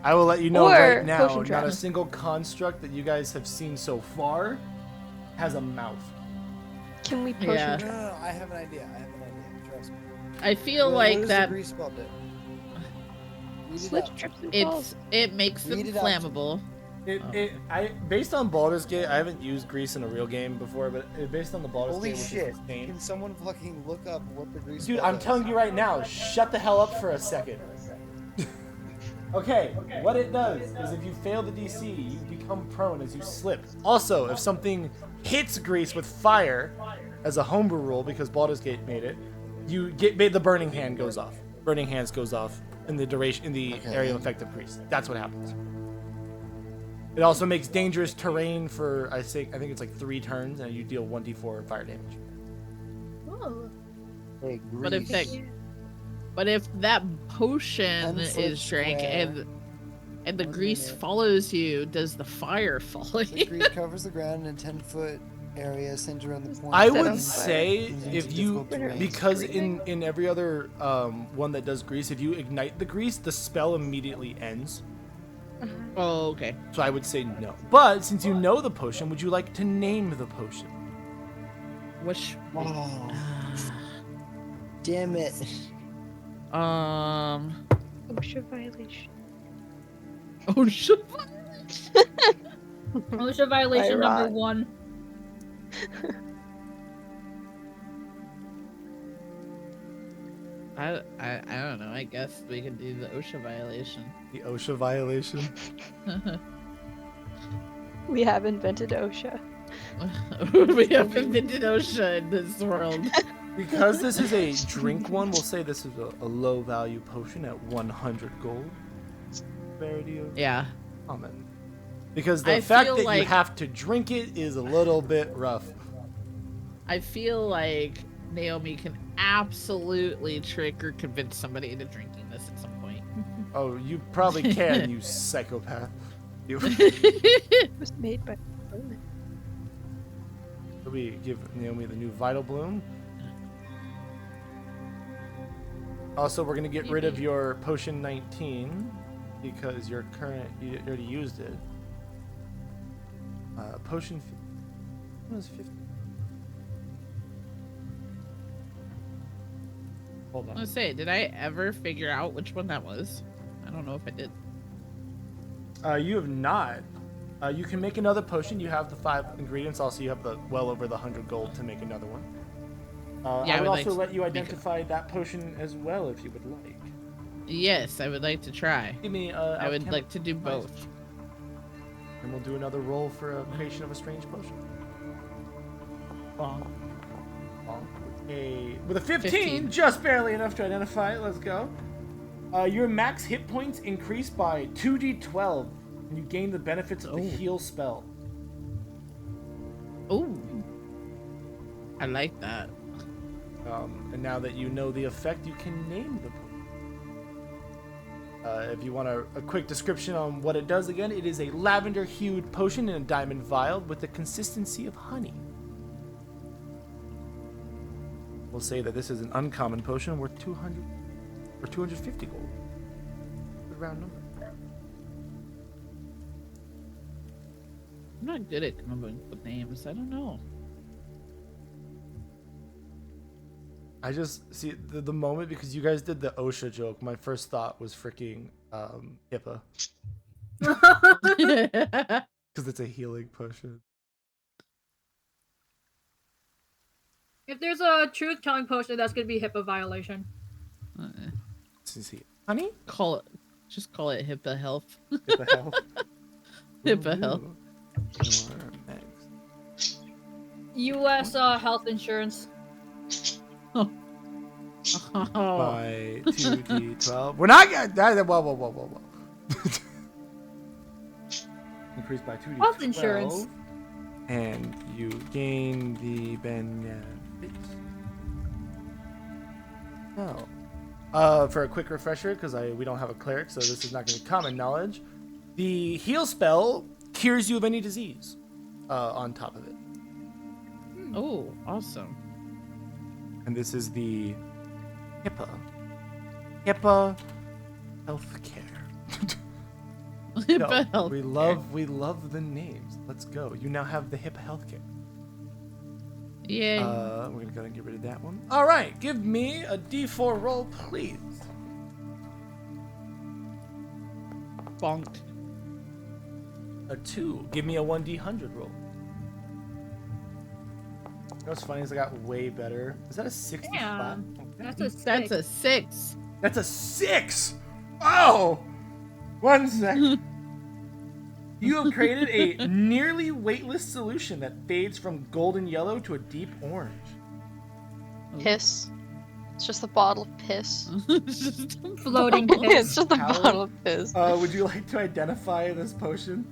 I will let you know Or right now. potion Not a trap. single construct that you guys have seen so far has a mouth. Can we potion Yeah. trap? No, I have an idea. Trust me. I feel What like does that the grease spell do? Read it Slips, out. trips, and falls. it makes them Read it out to me. flammable. Based on Baldur's Gate, I haven't used grease in a real game before, but based on the Baldur's Holy Gate, which shit! is the same. Can someone fucking look up what the grease Dude, spell I'm does? telling you right now, shut the hell up for a second. Okay, what it does is if you fail the DC, you become prone as you slip. Also, if something hits grease with fire, as a homebrew rule, because Baldur's Gate made it, you get the burning hand goes off. Burning hands goes off in the duration in the Okay. area of effective grease. That's what happens. It also makes dangerous terrain for I think it's like 3 turns, and you deal 1d4 fire damage. Oh. Hey, But if that, grease. but if that potion 10 foot is drank square. and the 1 grease minute. follows you, does the fire follow The you? grease covers the ground in a 10-foot area centered on the point. I Set on would fire. say Into if you difficult terrain. because in every other one that does grease, if you ignite the grease, the spell immediately ends. Oh, okay. So I would say no. But since you know the potion, would you like to name the potion? Which Oh, damn it! OSHA violation. oh shit. OSHA violation Right. number 1. I don't know. I guess we could do the OSHA violation. The OSHA violation. We have invented OSHA. We have invented OSHA in this world. Because this is a drink one, we'll say this is a low value potion at 100 gold. Severity of Yeah. common. Because the I fact feel that you like- have to drink it is a little bit rough. I feel like Naomi can absolutely trick or convince somebody into drinking this at some point. Oh, you probably can, you psychopath. You. It was made by. We give Naomi the new Vital Bloom. Also, we're gonna get rid of your potion 19 because your current you already used it. Potion. What was 50? Hold I on. was gonna say, did I ever figure out which one that was? I don't know if I did. You have not. You can make another potion. You have the 5 ingredients. Also, you have the well over the 100 gold to make another one. Yeah, I would I would also like let you to make identify that potion as well if you would like. Yes, I would like to try. Give me. I would like to do both. And we'll do another roll for a creation of a strange potion. Bonk. With a 15, 15. just barely enough to identify it. Let's go. Your max hit points increase by 2d12, and you gain the benefits of the heal spell. Ooh. I like that. And now that you know the effect, you can name the potion. If you want a quick description on what it does again, it is a lavender-hued potion in a diamond vial with the consistency of honey. We'll say that this is an uncommon potion worth 200 or 250 gold. Good round number. I'm not good at coming up with names. I don't know. I just see the moment because you guys did the OSHA joke. My first thought was freaking HIPAA because it's a healing potion. If there's a truth-telling potion, that's gonna be HIPAA violation. Let's see. Honey? Just call it HIPAA health. HIPAA health. HIPAA health. Next. U.S. Health insurance. Oh. By 2d12. We're not gonna. Whoa. Increased by 2d12. Health insurance. And you gain the benefits. Oh. For a quick refresher, because we don't have a cleric, so this is not going to be common knowledge. The heal spell cures you of any disease. On top of it. Oh, awesome. And this is the HIPAA healthcare. HIPAA health. We love the names. Let's go. You now have the HIPAA healthcare. Yay. We're gonna go and get rid of that one. All right, give me a D4 roll, please. Bonked. A 2. Give me a 1d100 roll. You know what's funny is I got way better. Is that a 60 Yeah, flat? that's a 6. That's a 6. That's a 6! Oh! 1 sec. You have created a nearly weightless solution that fades from golden yellow to a deep orange. Piss. It's just a bottle of piss. floating It's piss. just a How- bottle of piss. Would you like to identify this potion?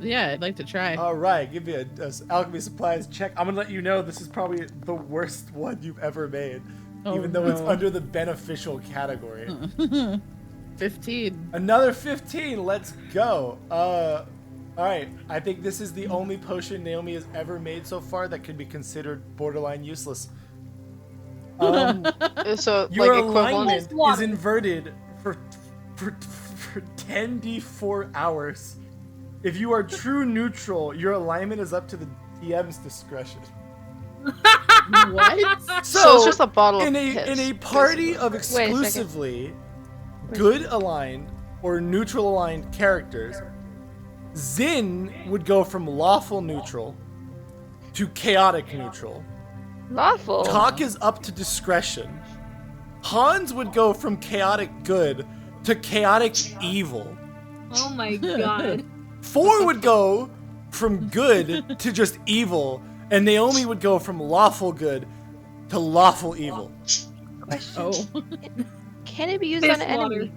Yeah, I'd like to try. All right, give me a alchemy supplies check. I'm gonna let you know this is probably the worst one you've ever made, even though it's under the beneficial category. 15. Another 15. Let's go. All right. I think this is the only potion Naomi has ever made so far that could be considered borderline useless. So, Your like, equivalent. alignment is inverted for 10d4 hours. If you are true neutral, your alignment is up to the DM's discretion. What? So it's just a bottle of in a piss, in a party basically. of Wait a second. exclusively good aligned or neutral aligned characters, Zin would go from lawful neutral to chaotic neutral. Lawful. Talk is up to discretion. Hans would go from chaotic good to chaotic evil. Oh my god. 4 would go from good to just evil, and Naomi would go from lawful good to lawful evil. Question. Oh. Can it be used Piss on an water. enemy?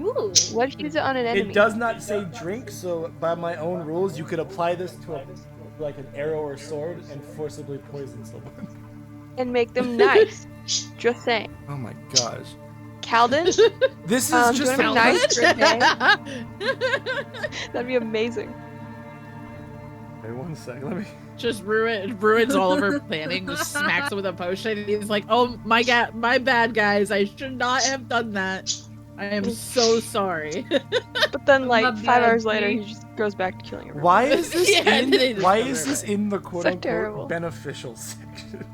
Ooh. What if you use it on an enemy? It does not say drink, so by my own rules, you could apply this to a like an arrow or sword and forcibly poison someone. And make them nice. Just saying. Oh my gosh. Calden, This is do you just wanna the be nice for a day? Calvin? That'd be amazing. Wait 1 second. Let me. Just ruins all of her planning. Just smacks him with a potion. And he's like, "Oh my god, my bad, guys. I should not have done that. I am so sorry." But then, like, My 5 bad, hours later, G. he just goes back to killing everyone. Why is this Yeah, and they in? just Why cover is this it. in the quote So unquote terrible. beneficial section?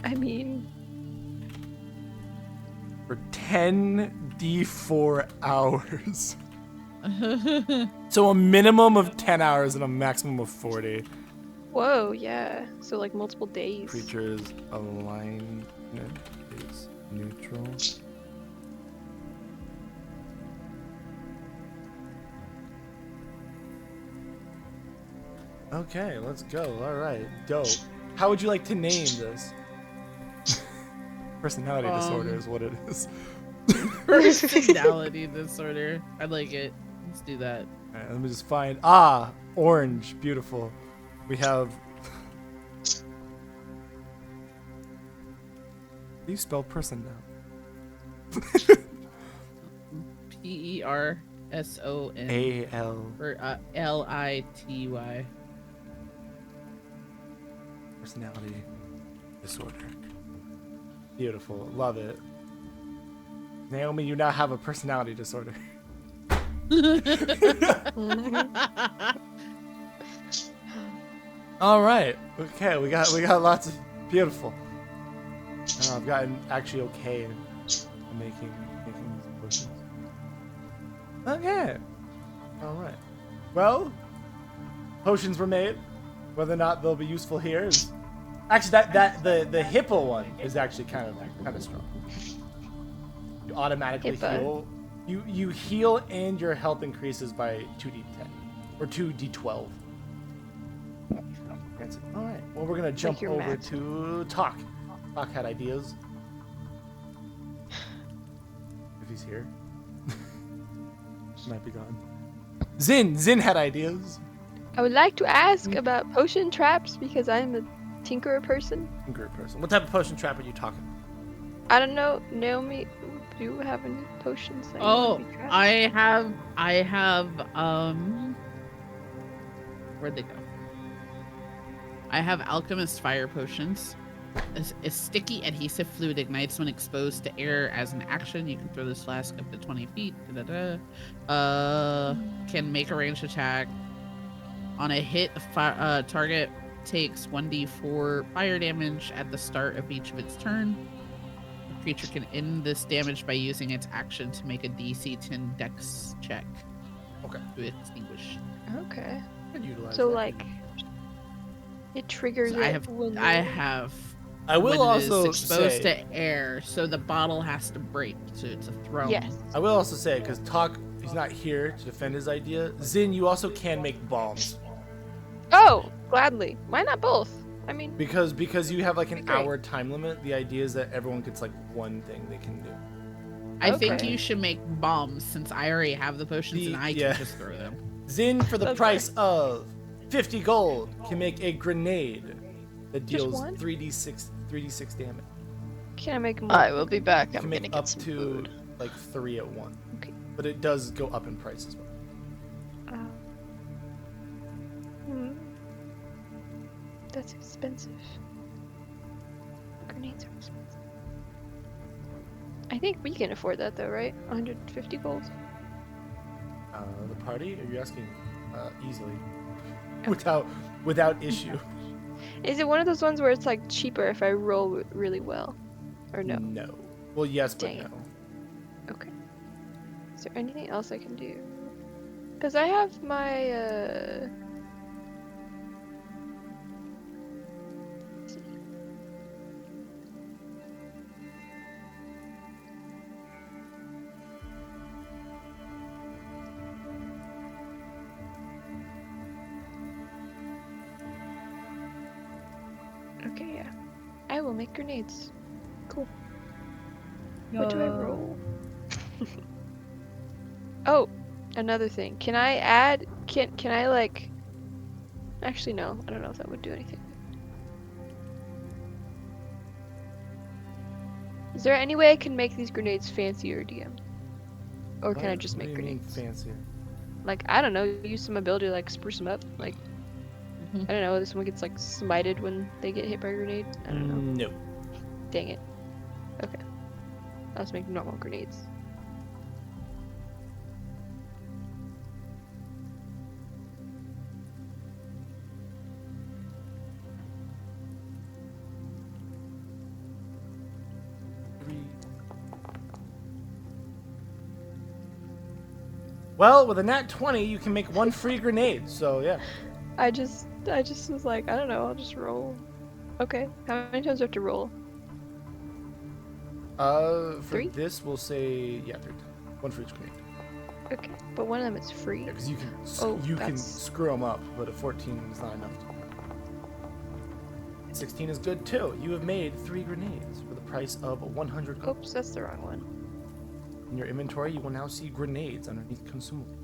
I mean, For 10 d4 hours. So a minimum of 10 hours and a maximum of 40. whoa, yeah. So, like, multiple days. Creature's alignment is neutral. Okay, let's go. All right, dope. How would you like to name this? Personality disorder is what it is. Personality disorder. I like it. Let's do that. All right, let me just find. Orange, beautiful. We have. How do you spell person now? Person. A-L. Or Lity. Personality disorder. Beautiful. Love it. Naomi, you now have a personality disorder. All right. Okay, we got lots of beautiful. I've gotten actually okay at making these potions. Okay. All right. Well, potions were made. Whether or not they'll be useful here is actually the hippo one is actually kind of strong. You automatically Hippo. heal. You heal and your health increases by 2d10 or 2d12. That's it. All right. Well, we're gonna jump your over max. to Talk. Talk had ideas. If he's here, might be gone. Zin had ideas. I would like to ask about potion traps because I'm a tinkerer person. Great person. What type of potion trap are you talking? I don't know, Naomi, do you have any potions that you Oh, want to be trapped? I have where'd they go? I have alchemist fire potions. A sticky adhesive fluid ignites when exposed to air as an action. You can throw this flask up to 20 feet. Can make a ranged attack. On a hit, target takes 1d4 fire damage at the start of each of its turn. The creature can end this damage by using its action to make a DC 10 Dex check. Okay. To extinguish. Okay. Could utilize So, that. like, it triggers So it I have when I you're- have I will when it is also exposed say. to air, so the bottle has to break to throw. Yes. I will also say, because Talk, he's not here to defend his idea. Zin, you also can make bombs Oh, gladly. Why not both? I mean, because you have like an Great. hour time limit. The idea is that everyone gets like one thing they can do. I think Okay. you should make bombs since I already have the potions and I yeah. can just throw them. Zin, for the Okay. price of 50 gold, can make a grenade that Just deals one? 3d6 damage. can I make more? I will be back. You I'm can gonna make get up some to food. like 3 at once. Okay. But it does go up in price as well. Hmm. That's expensive. Grenades are expensive. I think we can afford that though, right? 150 gold. The party? Are you asking? Easily. Okay. Without issue. Is it one of those ones where it's like cheaper if I roll really well? Or no? No. Well, yes, but Dang it. no. Okay. Is there anything else I can do? Because I have my, let's see. Okay, yeah. I will make grenades. Cool. What do I roll? Oh, Another thing. Can I add? Can I like? Actually, no. I don't know if that would do anything. Is there any way I can make these grenades fancier, DM? Or can I just What make do you mean grenades? fancier? Like, I don't know, use some ability to like spruce them up. Like, Mhm. I don't know, this one gets like smited when they get hit by a grenade. I don't know. No. Dang it. Okay. I'll just make normal grenades. Well, with a nat 20, you can make one free grenade. So yeah. I just was like, I don't know, I'll just roll. Okay. How many times do I have to roll? For 3? this, we'll say 3 times. One for each grenade. Okay. But one of them is free. Yeah, because you can Oh, you can that's- screw them up, but a 14 is not enough. 16 is good too. You have made 3 grenades for the price of 100 gold. Oops, that's the wrong one. In your inventory, you will now see grenades underneath consumables.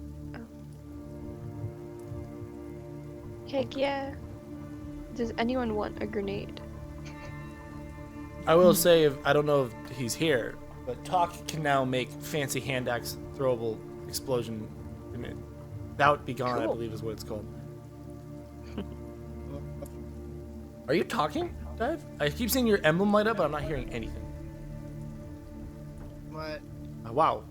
Heck yeah. Does anyone want a grenade? I will say, I don't know if he's here, but Talk can now make fancy hand axe throwable explosion grenade. Thou Be Gone, I Cool. believe is what it's called. Are you talking, Dive? I keep seeing your emblem light up, but I'm not hearing anything. What? Wow.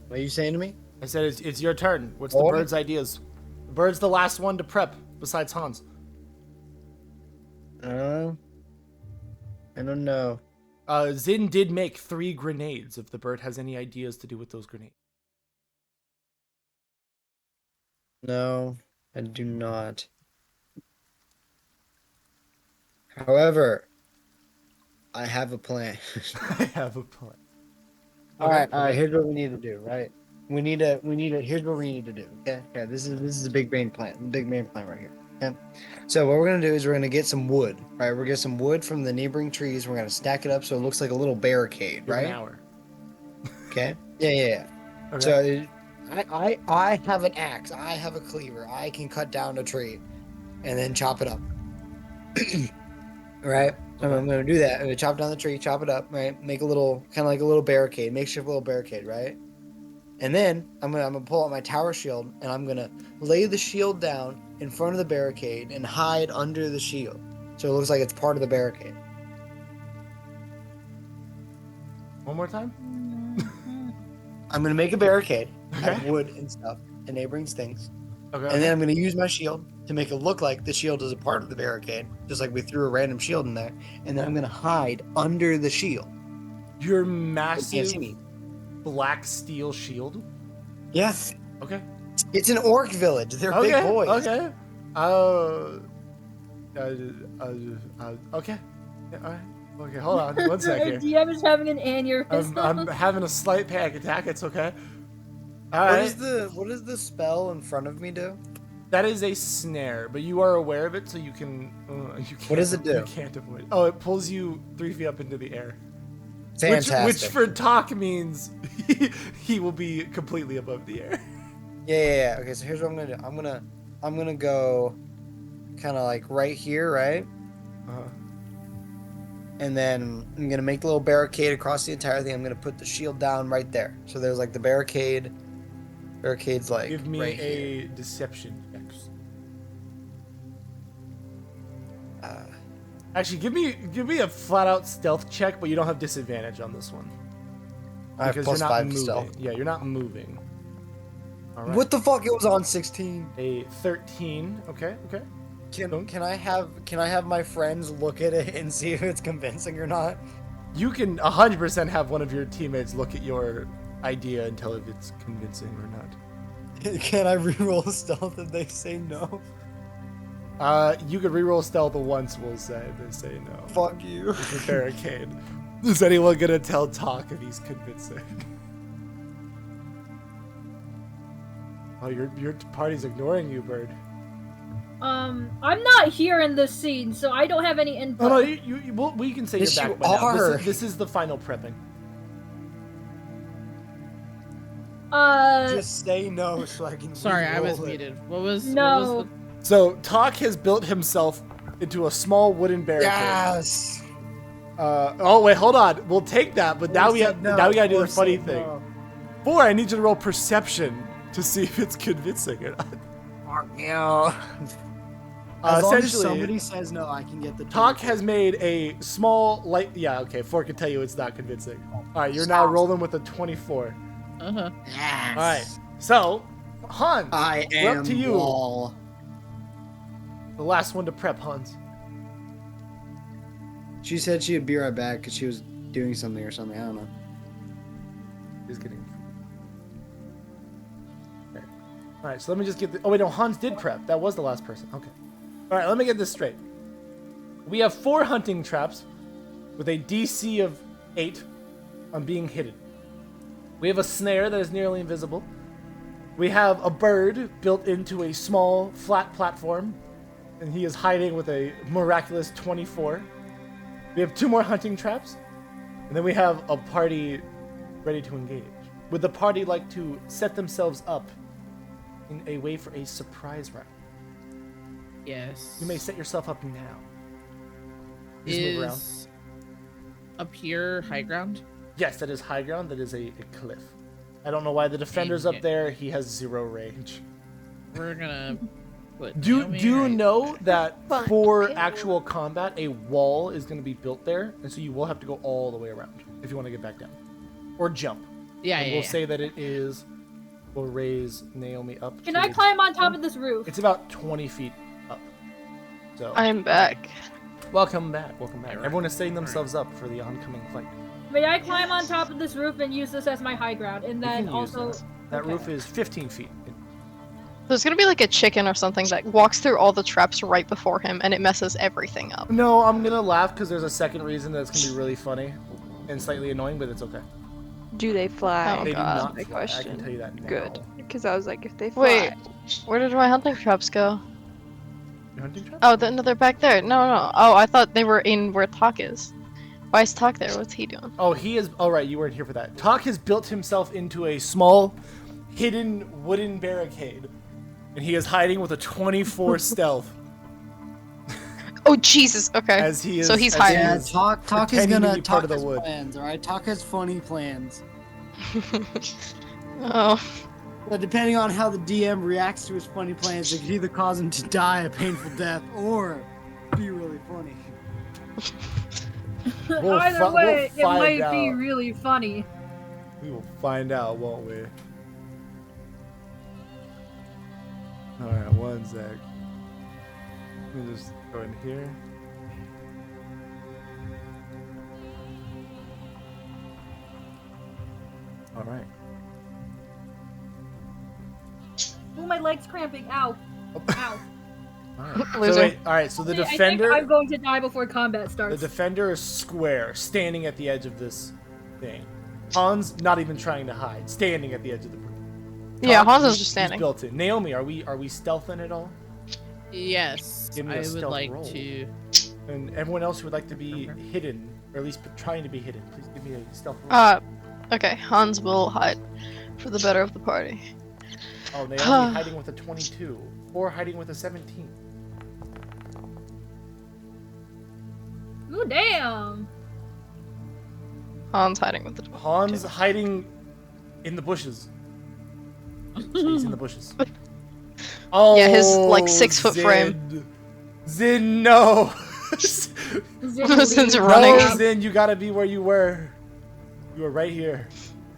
What are you saying to me? I said it's your turn. What's the What? bird's ideas? The bird's the last one to prep, besides Hans. I don't know. Zin did make 3 grenades, if the bird has any ideas to do with those grenades. No, I do not. However, I have a plan. I have a plan. All right. Here's what we need to do. Right, we need to. Here's what we need to do. Okay. Yeah. This is a big brain plan. Big brain plan right here. Okay. So what we're gonna do is we're gonna get some wood. Right. We're gonna get some wood from the neighboring trees. We're gonna stack it up so it looks like a little barricade. You have Right. an hour. Okay. Yeah. Okay. So I have an axe. I have a cleaver. I can cut down a tree, and then chop it up. Right. I'm gonna do that. I'm gonna chop down the tree, chop it up, right? Make a little, kind of like a little barricade, makeshift little barricade, right? And then I'm gonna pull out my tower shield, and I'm gonna lay the shield down in front of the barricade and hide under the shield, so it looks like it's part of the barricade. One more time? I'm gonna make a barricade out of Okay. wood and stuff and neighboring things, Okay. and then I'm gonna use my shield to make it look like the shield is a part of the barricade, just like we threw a random shield in there. And then I'm gonna hide under the shield. Your You can't see massive me. black steel shield? Yeah, Okay. it's an orc village. They're Okay. big boys. Okay. Okay. Yeah, all right. Okay, hold on. One sec here. DM is having an aneurysm. I'm having a slight panic attack. It's okay. All What right. does the spell in front of me do? That is a snare, but you are aware of it, so you can. You can't, What does it do? You can't avoid. Oh, it pulls you 3 feet up into the air. Fantastic. Which for Talk means he will be completely above the air. Yeah. Okay, so here's what I'm gonna do. I'm gonna go kind of like right here, right? Uh-huh. And then I'm gonna make the little barricade across the entire thing. I'm gonna put the shield down right there. So there's like the barricade. Barricade's like Give me right a here. deception check. Uh, Actually, give me a flat out stealth check, but you don't have disadvantage on this one I have because plus you're not 5 moving. stealth. Yeah, you're not moving. All right. What the fuck? It was on 16. A 13. Okay. Okay. Can I have my friends look at it and see if it's convincing or not? You can 100% have one of your teammates look at your idea and tell if it's convincing or not. Can I reroll stealth if they say no? You could reroll stealth once. We'll say if they say no. Fuck you. It's a barricade. Is anyone gonna tell Talk if he's convincing? Oh, your party's ignoring you, Bird. I'm not here in this scene, so I don't have any input. Oh no, well, we can say Yes, you're you back by now. are. This is the final prepping. Just say no so I can. Sorry, I was re-roll it. muted. What was no. So Talk has built himself into a small wooden barricade. Yes. Oh wait, hold on. We'll take that, but now Or we said no, now we gotta do or the funny said thing. no. 4, I need you to roll perception to see if it's convincing or not. Fuck you. As long as Essentially, somebody says no, I can get the. Talk has made a small light. Yeah, okay. 4 can tell you it's not convincing. All right, you're now rolling with a 24. Uh-huh. Yes. All right. So, Hans, I we're am up to you. Wall. The last one to prep, Hans. She said she'd be right back because she was doing something or something. I don't know. He's getting. Okay. All right. So let me just get the. Oh wait, no. Hans did prep. That was the last person. Okay. All right. Let me get this straight. We have 4 hunting traps with a DC of 8 on being hidden. We have a snare that is nearly invisible. We have a bird built into a small, flat platform, and he is hiding with a miraculous 24. We have 2 more hunting traps, and then we have a party ready to engage. Would the party like to set themselves up in a way for a surprise round? Yes. You may set yourself up now. Just move around. Is up here high ground? Yes, that is high ground. That is a cliff. I don't know why the defender's Dang up it. there. He has 0 range. We're gonna put Do Naomi you right- know that Fine, for okay. actual combat, a wall is going to be built there, and so you will have to go all the way around if you want to get back down, or jump. Yeah, And yeah, we'll yeah. say that it is. We'll raise Naomi up. Can to I a- climb on top of this roof? It's about 20 feet up. So I'm back. welcome back. Welcome back. Everyone is setting themselves up for the oncoming fight. May I climb on top of this roof and use this as my high ground? And You then can use also. this. That okay. roof is 15 feet. There's gonna be like a chicken or something that walks through all the traps right before him, and it messes everything up. No, I'm gonna laugh because there's a second reason that's gonna be really funny and slightly annoying, but it's okay. Do they fly? Oh, They God. do not My fly. I question. can tell you that now. Good. Because I was like, if they fly. Wait, where did my hunting traps go? Your hunting trap? Oh, no, they're back there. No. Oh, I thought they were in where Talk is. Why is Talk there? What's he doing? Oh, he is. All right, you weren't here for that. Talk has built himself into a small, hidden wooden barricade, and he is hiding with a 24 stealth. Oh, Jesus. Okay. As he is. So he's as he hiding. Yeah, is talk is pretending to gonna be part talk of the his wood. plans. All right, talk has funny plans. Oh. But depending on how the DM reacts to his funny plans, it could either cause him to die a painful death or be really funny. We'll Either way, we'll it might find be out. really funny. We will find out, won't we? All right, one sec. Let me just go in here. All right. Oh, my leg's cramping. Ow. Ow. All right. So Loser. wait, all right. So the I think defender. I'm going to die before combat The starts. defender is square, standing at the edge of this thing. Hans not even trying to hide, standing at the edge of the room. Yeah, Talk, Hans is he's- just he's standing. built in. Naomi, are we stealthing at all? Yes, Give me a I would stealth like roll. to. And everyone else who would like to be Okay. hidden, or at least trying to be hidden, please give me a stealth roll. Okay, Hans will hide for the better of the party. Oh, Naomi hiding with a 22, or hiding with a 17. Ooh, damn. Hans hiding with the Hans hiding in the bushes. He's in the bushes. Oh, Yeah, his, like, 6-foot frame. Zin. Zin, no. Zin's No, running. No, Zin, you gotta be where you were. You were right here.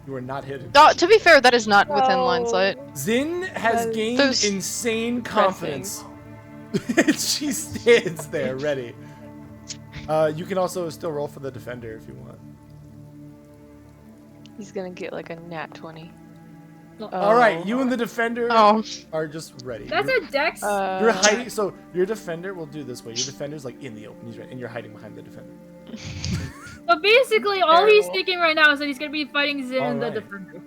You were not hidden. To be fair, that is not within line sight. Zin has That's gained There's- insane confidence. She stands there ready. You can also still roll for the defender if you want. He's gonna get like a nat 20. All right, you and the defender Oh, are just ready. That's You're- a dex. You're hiding. So your defender will do this way. Your defender's like in the open. He's right, and you're hiding behind the defender. But basically, all he's Terrible. thinking right now is that he's gonna be fighting Zin, the Alright. defender.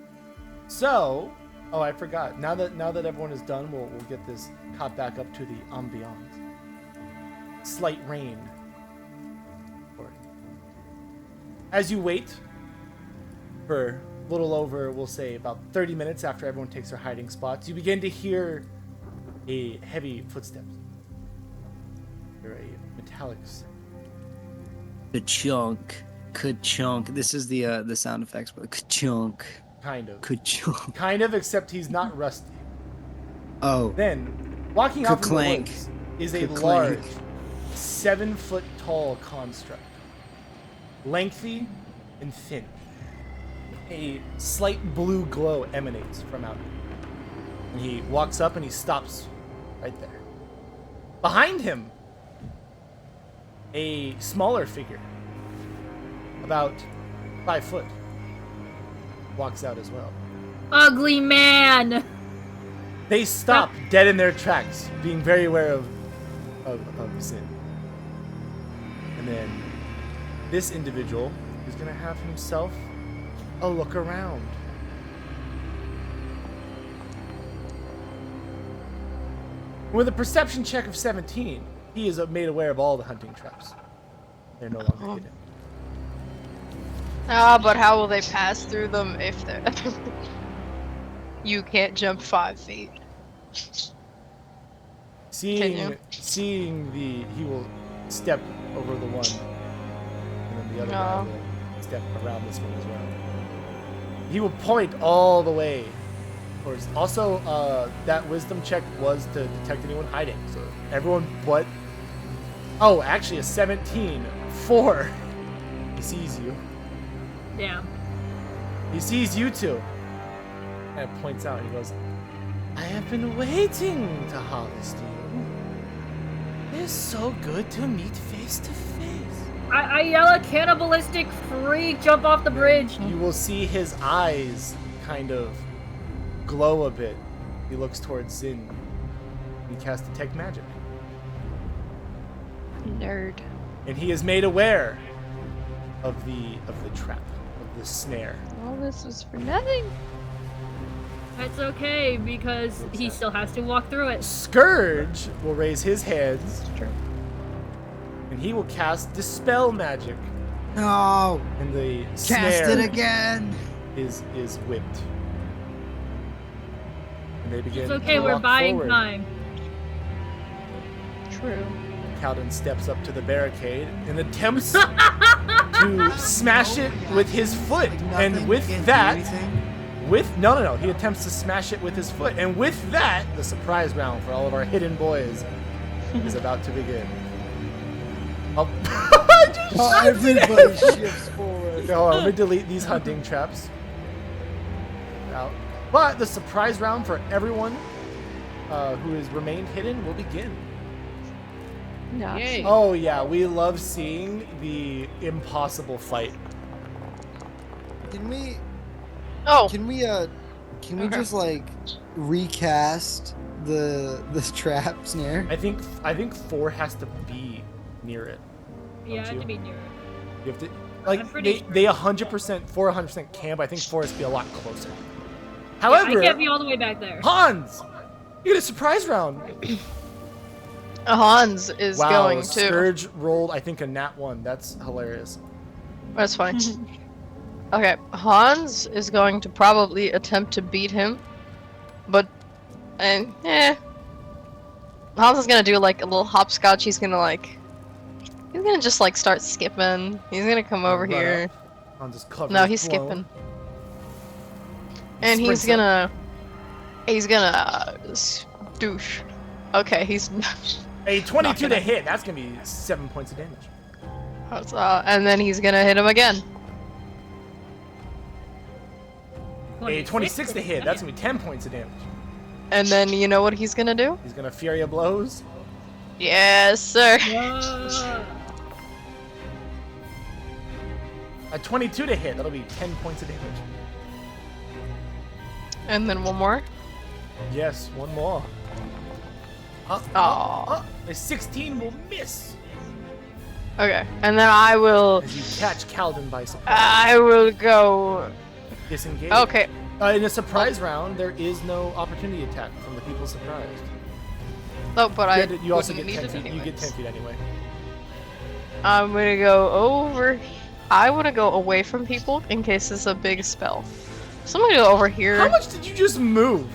So, oh, I forgot. Now that everyone is done, we'll get this caught back up to the ambiance. Slight rain. As you wait for little over, we'll say, about 30 minutes after everyone takes their hiding spots, you begin to hear a heavy footsteps. Hear a metallic sound. Ka-chunk. Ka-chunk. This is the sound effects, but ka-chunk. Kind of. Ka-chunk. Kind of, except he's not rusty. Oh. Then, walking out from the Ka-clank. woods is a Ka-clank. large, 7-foot-tall construct. Lengthy and thin. A slight blue glow emanates from out. And he walks up and he stops right there. Behind him, a smaller figure, about 5 foot, walks out as well. Ugly man. They stop dead in their tracks, being very aware of sin. And then this individual is gonna have himself a look around. With a perception check of 17, he is made aware of all the hunting traps. They're no longer hidden. Ah, but how will they pass through them if they're... You can't jump 5 feet. Seeing he will step over the one, and then the other guy will step around this one as well. He will point all the way towards. Also, that wisdom check was to detect anyone hiding. So everyone but. Oh, actually, a 17. 4. He sees you. Damn. He sees you two. And points out. He goes, "I have been waiting to harvest you. It's so good to meet face to face." I yell a cannibalistic freak, jump off the bridge. You will see his eyes kind of glow a bit. He looks towards Zin. He casts Detect Magic. Nerd. And he is made aware of the trap, of the snare. All this was for nothing. That's okay, because he still has to walk through it. Scourge will raise his hands. True. And he will cast Dispel Magic. No! And the Cast snare it again! is whipped. And they begin It's okay, to we're walk buying forward. time. True. Calden steps up to the barricade and attempts to smash it with his foot. Like And nothing, with can't do that, anything? no, he attempts to smash it with his foot. And with that, the surprise round for all of our hidden boys is about to begin. Oh, I just shot it. Everybody shifts forward. Okay, hold on, let me delete these hunting traps. Out. But the surprise round for everyone who has remained hidden will begin. Nah. Yay. Oh yeah, we love seeing the impossible fight. Can we Oh, just like recast the trap snare? I think 4 has to be near it. Yeah, I Don't have you? to be near it. You have to I'm like pretty they sure. 100% 100% can, but I think 4 has to be a lot closer. Yeah, However, I can't be all the way back there. Hans, you get a surprise round. Hans is Wow, going to. Scourge rolled I think a nat 1. That's hilarious. That's fine. Okay, Hans is going to probably attempt to beat him, but Hans is gonna do like a little hopscotch. He's gonna just like start skipping. He's gonna come over Run here. up. Hans is covered. No, with he's blown. skipping, and he's Sprints up. gonna douche. Okay, he's A 22 gonna- to hit. That's gonna be 7 points of damage. and then he's gonna hit him again. A 26 to hit. That's gonna be 10 points of damage. And then you know what he's gonna do? He's gonna Fury of Blows. Yes, sir. Whoa. A 22 to hit. That'll be 10 points of damage. And then one more. Yes, one more. Aw. A 16 will miss Okay, and then I will. as you catch Calden by surprise. I will go. Disengage. Okay. In a surprise round, there is no opportunity attack from the people surprised. No, but I. You also wouldn't get need 10 it feet. You get 10 anyways. feet anyway. I'm gonna go over. I want to go away from people in case it's a big spell. Someone go over here. How much did you just move?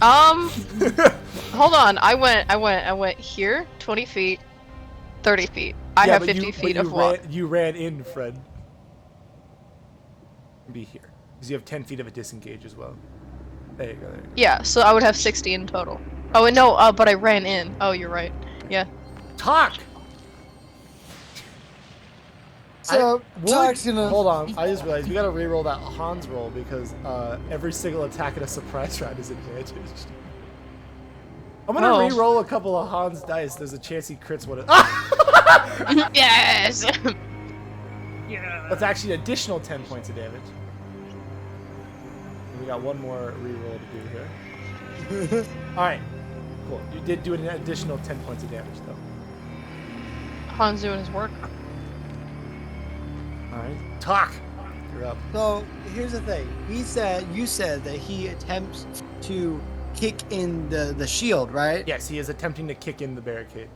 Hold on. I went here, 20 feet, 30 feet. I Yeah, have but 50 you, feet but of walk. you ran in, Fred. Be here. Because you have 10 feet of a disengage as well. There you go, there you go. Yeah, so I would have 60 in total. Oh, and no, but I ran in. Oh, you're right. Yeah. Talk! So, Talk's gonna... Hold on, I just realized we gotta re-roll that Hans roll because every single attack in a surprise round is advantaged. I'm gonna Oh. re-roll a couple of Hans dice. There's a chance he crits one of Yes! That's actually an additional 10 points of damage. We got one more re-roll to do here. Alright, cool. You did do an additional 10 points of damage though. Han's doing his work. Alright, talk! You're up. So, here's the thing. You said that he attempts to kick in the shield, right? Yes, he is attempting to kick in the barricade.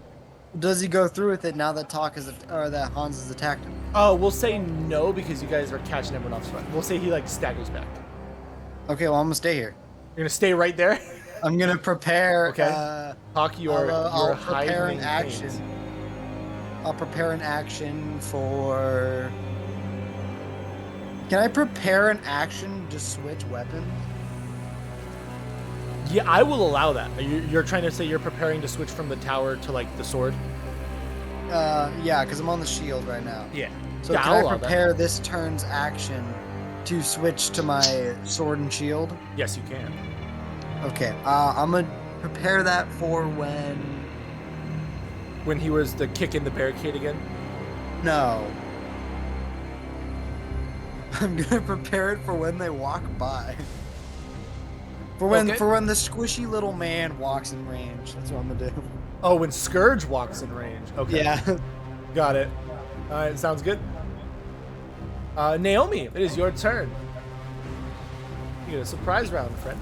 Does he go through with it now that that Hans has attacked him? Oh, we'll say no because you guys are catching everyone off front. We'll say he like staggers back. Okay, well I'm gonna stay here. You're gonna stay right there? I'm gonna prepare. Okay. Talk your I'll high prepare an maintains. action. I'll prepare an action for. Can I prepare an action to switch weapons? Yeah, I will allow that. You're trying to say you're preparing to switch from the tower to like the sword? Yeah, because I'm on the shield right now. Yeah. So yeah, can I'll I allow prepare this turn's action to switch to my sword and shield? that. Yes, you can. Okay, I'm gonna prepare that for When he was the kick in the barricade again? No. I'm gonna prepare it for when they walk by. For when the squishy little man walks in range. That's what I'm gonna do. Oh, when Scourge walks in range. Okay. Yeah. Got it. Alright, sounds good. Naomi, it is your turn. You get a surprise round, friend.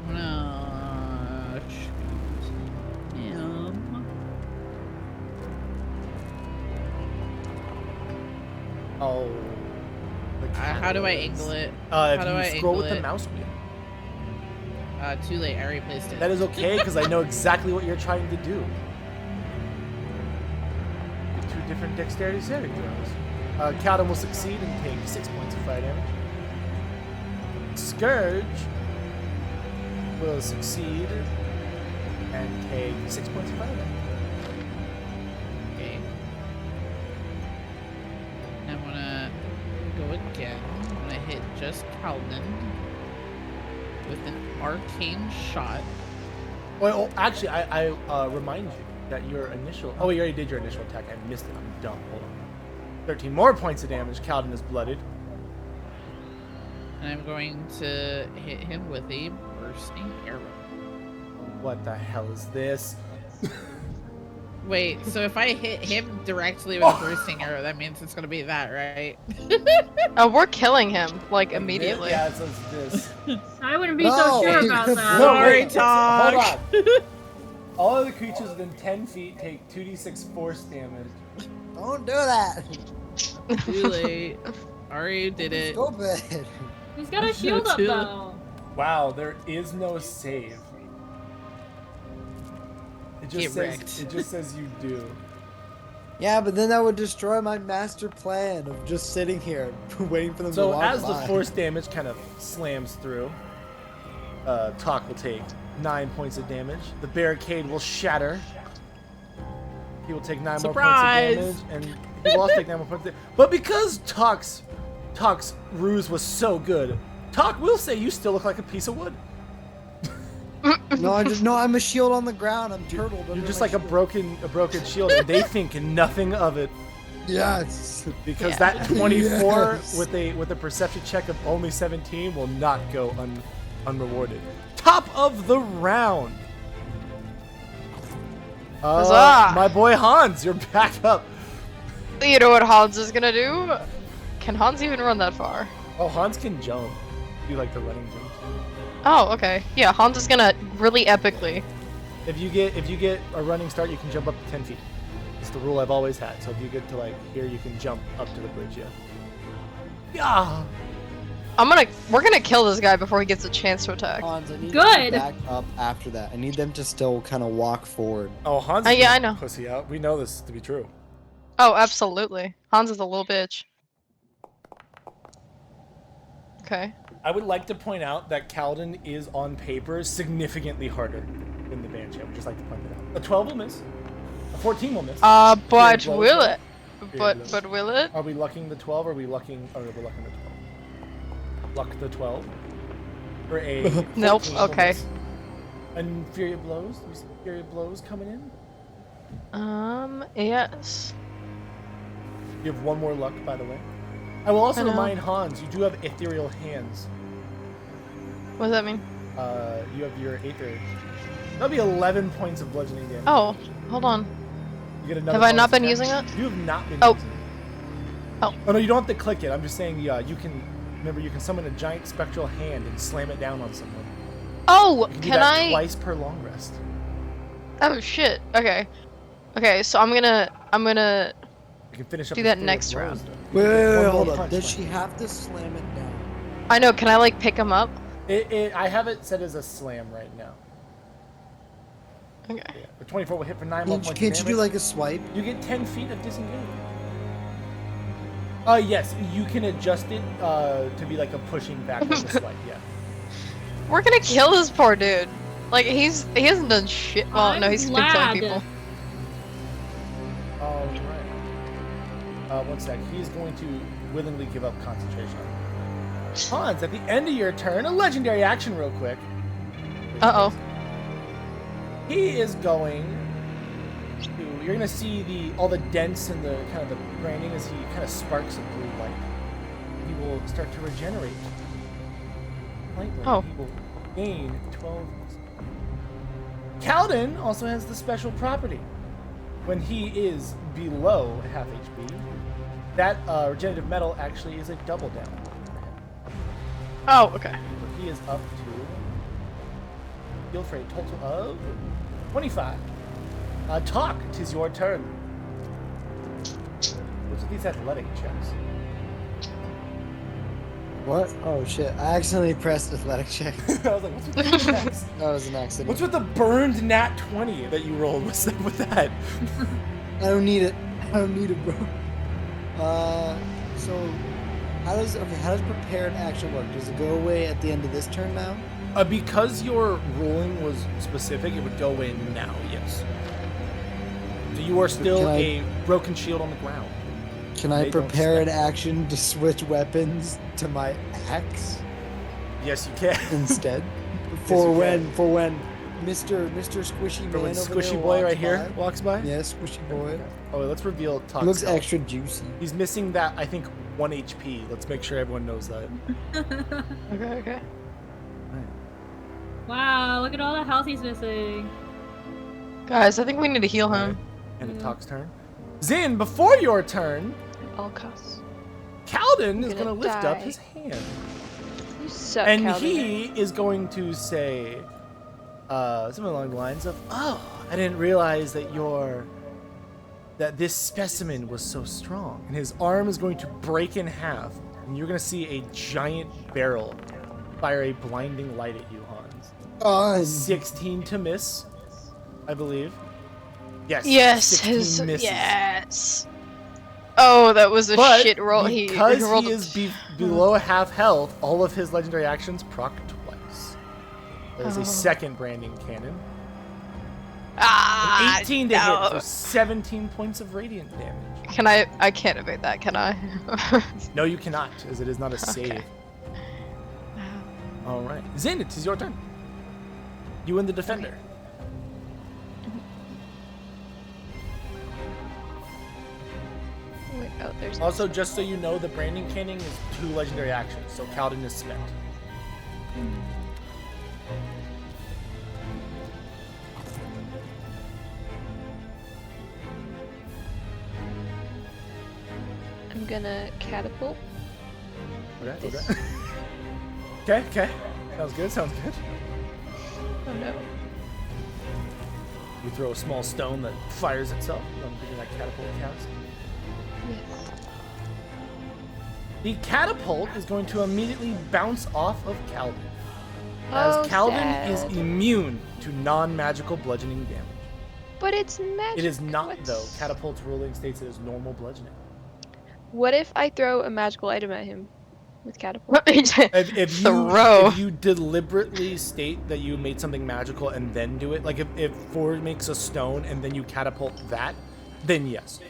I'm gonna choose him. Oh. How do I angle it? If How do you I scroll angle with the it? mouse wheel. Too late. I already placed it. That is okay, because I know exactly what you're trying to do. The two different dexterity saving throws. Cowden will succeed and take 6 points of fire damage. Scourge will succeed and take 6 points of fire damage. Okay. I'm gonna go again. I'm gonna hit just Calvin with an arcane shot. Well, actually, I remind you that your initial... Oh, you already did your initial attack. I missed it. I'm dumb. Hold on. 13 more points of damage. Cowden is blooded. And I'm going to hit him with a bursting arrow. What the hell is this? Wait, so if I hit him directly with a bursting arrow, that means it's gonna be that, right? Oh, we're killing him, like, immediately. Yeah, it's this. I wouldn't be No. so sure about that. No, Sorry, wait, Talk. Hold on. All of the creatures within 10 feet take 2d6 force damage. Don't do that. Too late. Ari did it. Stupid. He's got a shield up Too- though. Wow, there is no save. It Get just says wrecked. it just says you do. Yeah, but then that would destroy my master plan of just sitting here waiting for them to So walk as by. the force damage kind of slams through, Talk will take 9 points of damage. The barricade will shatter. He will take 9 Surprise! more points of damage, and he will also take 9 more points of damage. But because Talk's ruse was so good, Talk will say you still look like a piece of wood. No, I'm a shield on the ground. I'm turtled. You're under just my like a shield. broken shield, and they think nothing of it Yes. because Yeah. that 24 Yes. with a perception check of only 17 will not go unrewarded. Top of the round. Huzzah! My boy Hans, you're back up. You know what Hans is gonna do? Can Hans even run that far? Oh, Hans can jump. You like the running jump. Oh, okay. Yeah, Hans is gonna really epically. If you get a running start, you can jump up to 10 feet. It's the rule I've always had. So if you get to like here, you can jump up to the bridge. Yeah. Yeah. We're gonna kill this guy before he gets a chance to attack. Hans, I need Good. you to back up after that. I need them to still kind of walk forward. Oh, Hans. Yeah, I know. Pussy out. We know this to be true. Oh, absolutely. Hans is a little bitch. Okay. I would like to point out that Kaladin is on paper significantly harder than the Banshee. I would just like to point that out. A 12 will miss. A 14 will miss. But blows, will right? it? But will it? Are we lucking the 12 or are we lucking? Oh, we're lucking the 12. Luck the 12. For a. Nope, 14 will okay. miss. And Fury of Blows? Do we see Fury of Blows coming in? Yes. You have one more luck, by the way. I will also I know. remind Hans, you do have ethereal hands. What does that mean? You have your Aether. That'll be 11 points of bludgeoning damage. Oh, hold on. You get another Have I not bonus been attack. using it? You have not been Oh. using it. Oh. Oh no, you don't have to click it. I'm just saying, yeah, you can. Remember, you can summon a giant spectral hand and slam it down on someone. Oh, You can do can that I? twice per long rest. Oh shit. Okay. Okay, so I'm gonna You can finish up do the that Fury of next Blows, round. though. Wait, One more hold up. punch, Does Mike. she have to slam it down? I know. Can I like pick him up? I have it set as a slam right now. Okay. Yeah. The 24 will hit for 9 more points of Can't you damage. do like a swipe? You get 10 feet of disengage. Yes, you can adjust it to be like a pushing back with a swipe, yeah. We're gonna kill this poor dude. Like he hasn't done shit. Well, no, I'm he's been killing glad. people. Alright. One sec. He's going to willingly give up concentration. Hans, at the end of your turn, a legendary action real quick. Uh oh. He is going to. You're gonna see all the dents and the kind of the branding as he kind of sparks a blue light. He will start to regenerate. Lightly. Oh. He will gain 12. Kaladin also has the special property. When he is below half HP, that regenerative metal actually is a double down for him. Oh, okay. So he is up to heal for a total of 25. Talk, 'tis your turn. What's with these athletic checks? What? Oh shit! I accidentally pressed athletic check. I was like, what's with these checks? That was an accident. What's with the burned nat 20 that you rolled? What's up with that? I don't need it. I don't need it, bro. So how does prepared action work? Does it go away at the end of this turn now? Because your ruling was specific, it would go in now, yes. So you are still Can I- a broken shield on the ground. Can I They don't prepare an stack. action to switch weapons to my axe Yes, you can. instead? you For can. when Mr. Squishy Man For when over Squishy there Boy walks right here by? walks by? Yeah, Squishy Boy. Oh, wait, let's reveal Talk's He looks health. extra juicy. He's missing that, I think, 1 HP. Let's make sure everyone knows that. Okay. Wow, look at all the health he's missing. Guys, I think we need to heal him. And it Talk's turn. Zin, before your turn, At all costs. Kaladin is gonna going to lift up die. his hand. You suck, And Calvin. he is going to say something along the lines of, "Oh, I didn't realize that this specimen was so strong." And his arm is going to break in half, and you're going to see a giant barrel fire a blinding light at you, Hans. 16 to miss, I believe. Yes. Yes, 16 misses. yes. Oh, that was a But shit roll. He because rolled he a- is below half health, all of his legendary actions proc twice. There's Oh. a second branding cannon. Ah, 18 to no. hit for 17 points of radiant damage. Can I can't evade that, can I? No, you cannot, as it is not a save. Okay. All right, Zin, it is your turn. You and the defender. Wait, oh, there's Also, just so you know, the branding cannon is 2 legendary actions, so Kaladin is spent. I'm gonna catapult. Okay. This. Okay. Sounds good. Oh no. You throw a small stone that fires itself. I'm thinking that catapult cast. Yes. The catapult is going to immediately bounce off of Calvin, Oh, as Calvin is sad. immune to non-magical bludgeoning damage. But it's magic. It is not, What's- though. Catapult's ruling states it is normal bludgeoning. What if I throw a magical item at him with catapult? If you deliberately state that you made something magical and then do it, like if Ford makes a stone and then you catapult that, then yes.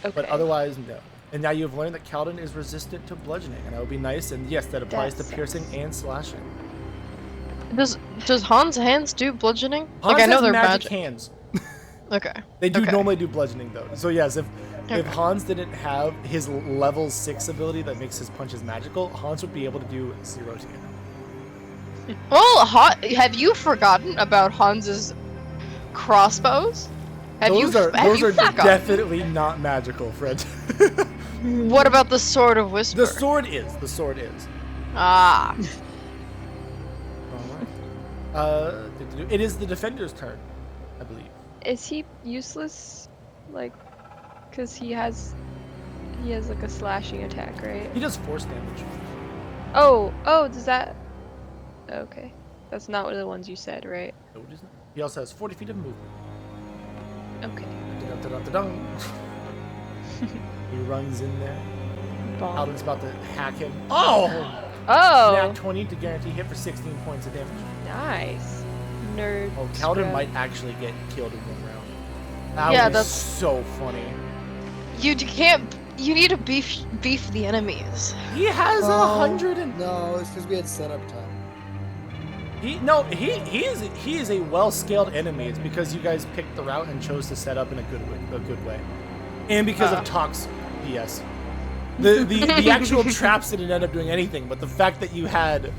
Okay. But otherwise, no. And now you've learned that Calden is resistant to bludgeoning, and that would be nice. And yes, that applies That to piercing sucks. and slashing. Does Han's hands do bludgeoning? Hans Like I know has they're magic magic. hands. Okay. They do Okay. normally do bludgeoning though. So yes, if Okay. Hans didn't have his level 6 ability that makes his punches magical, Hans would be able to do 0 to you. Well, have you forgotten about Hans's crossbows? Those are forgotten? definitely not magical, Fred. What about the Sword of Whisper? The sword is. The sword is. Ah. Alright. It is the defender's turn, I believe. Is he useless? Like, cause he has like a slashing attack, right? He does force damage. Oh, does that? Okay, that's not one of the ones you said, right? No, it isn't. He also has 40 feet of movement. Okay. Dun-dun-dun-dun-dun. He runs in there. Bomb. Alden's about to hack him. Oh! Oh, Nat 20 to guarantee hit for 16 points of damage. nice. Nerd. Oh, Calden scrub. might actually get killed in one round. That Yeah, was that's- so funny. You can't. You need to beef the enemies. He has Oh, 100 and No, it's because we had setup time. he is a well-scaled enemy. It's because you guys picked the route and chose to set up in a good way, and because of Talk's BS. The actual traps didn't end up doing anything, but the fact that you had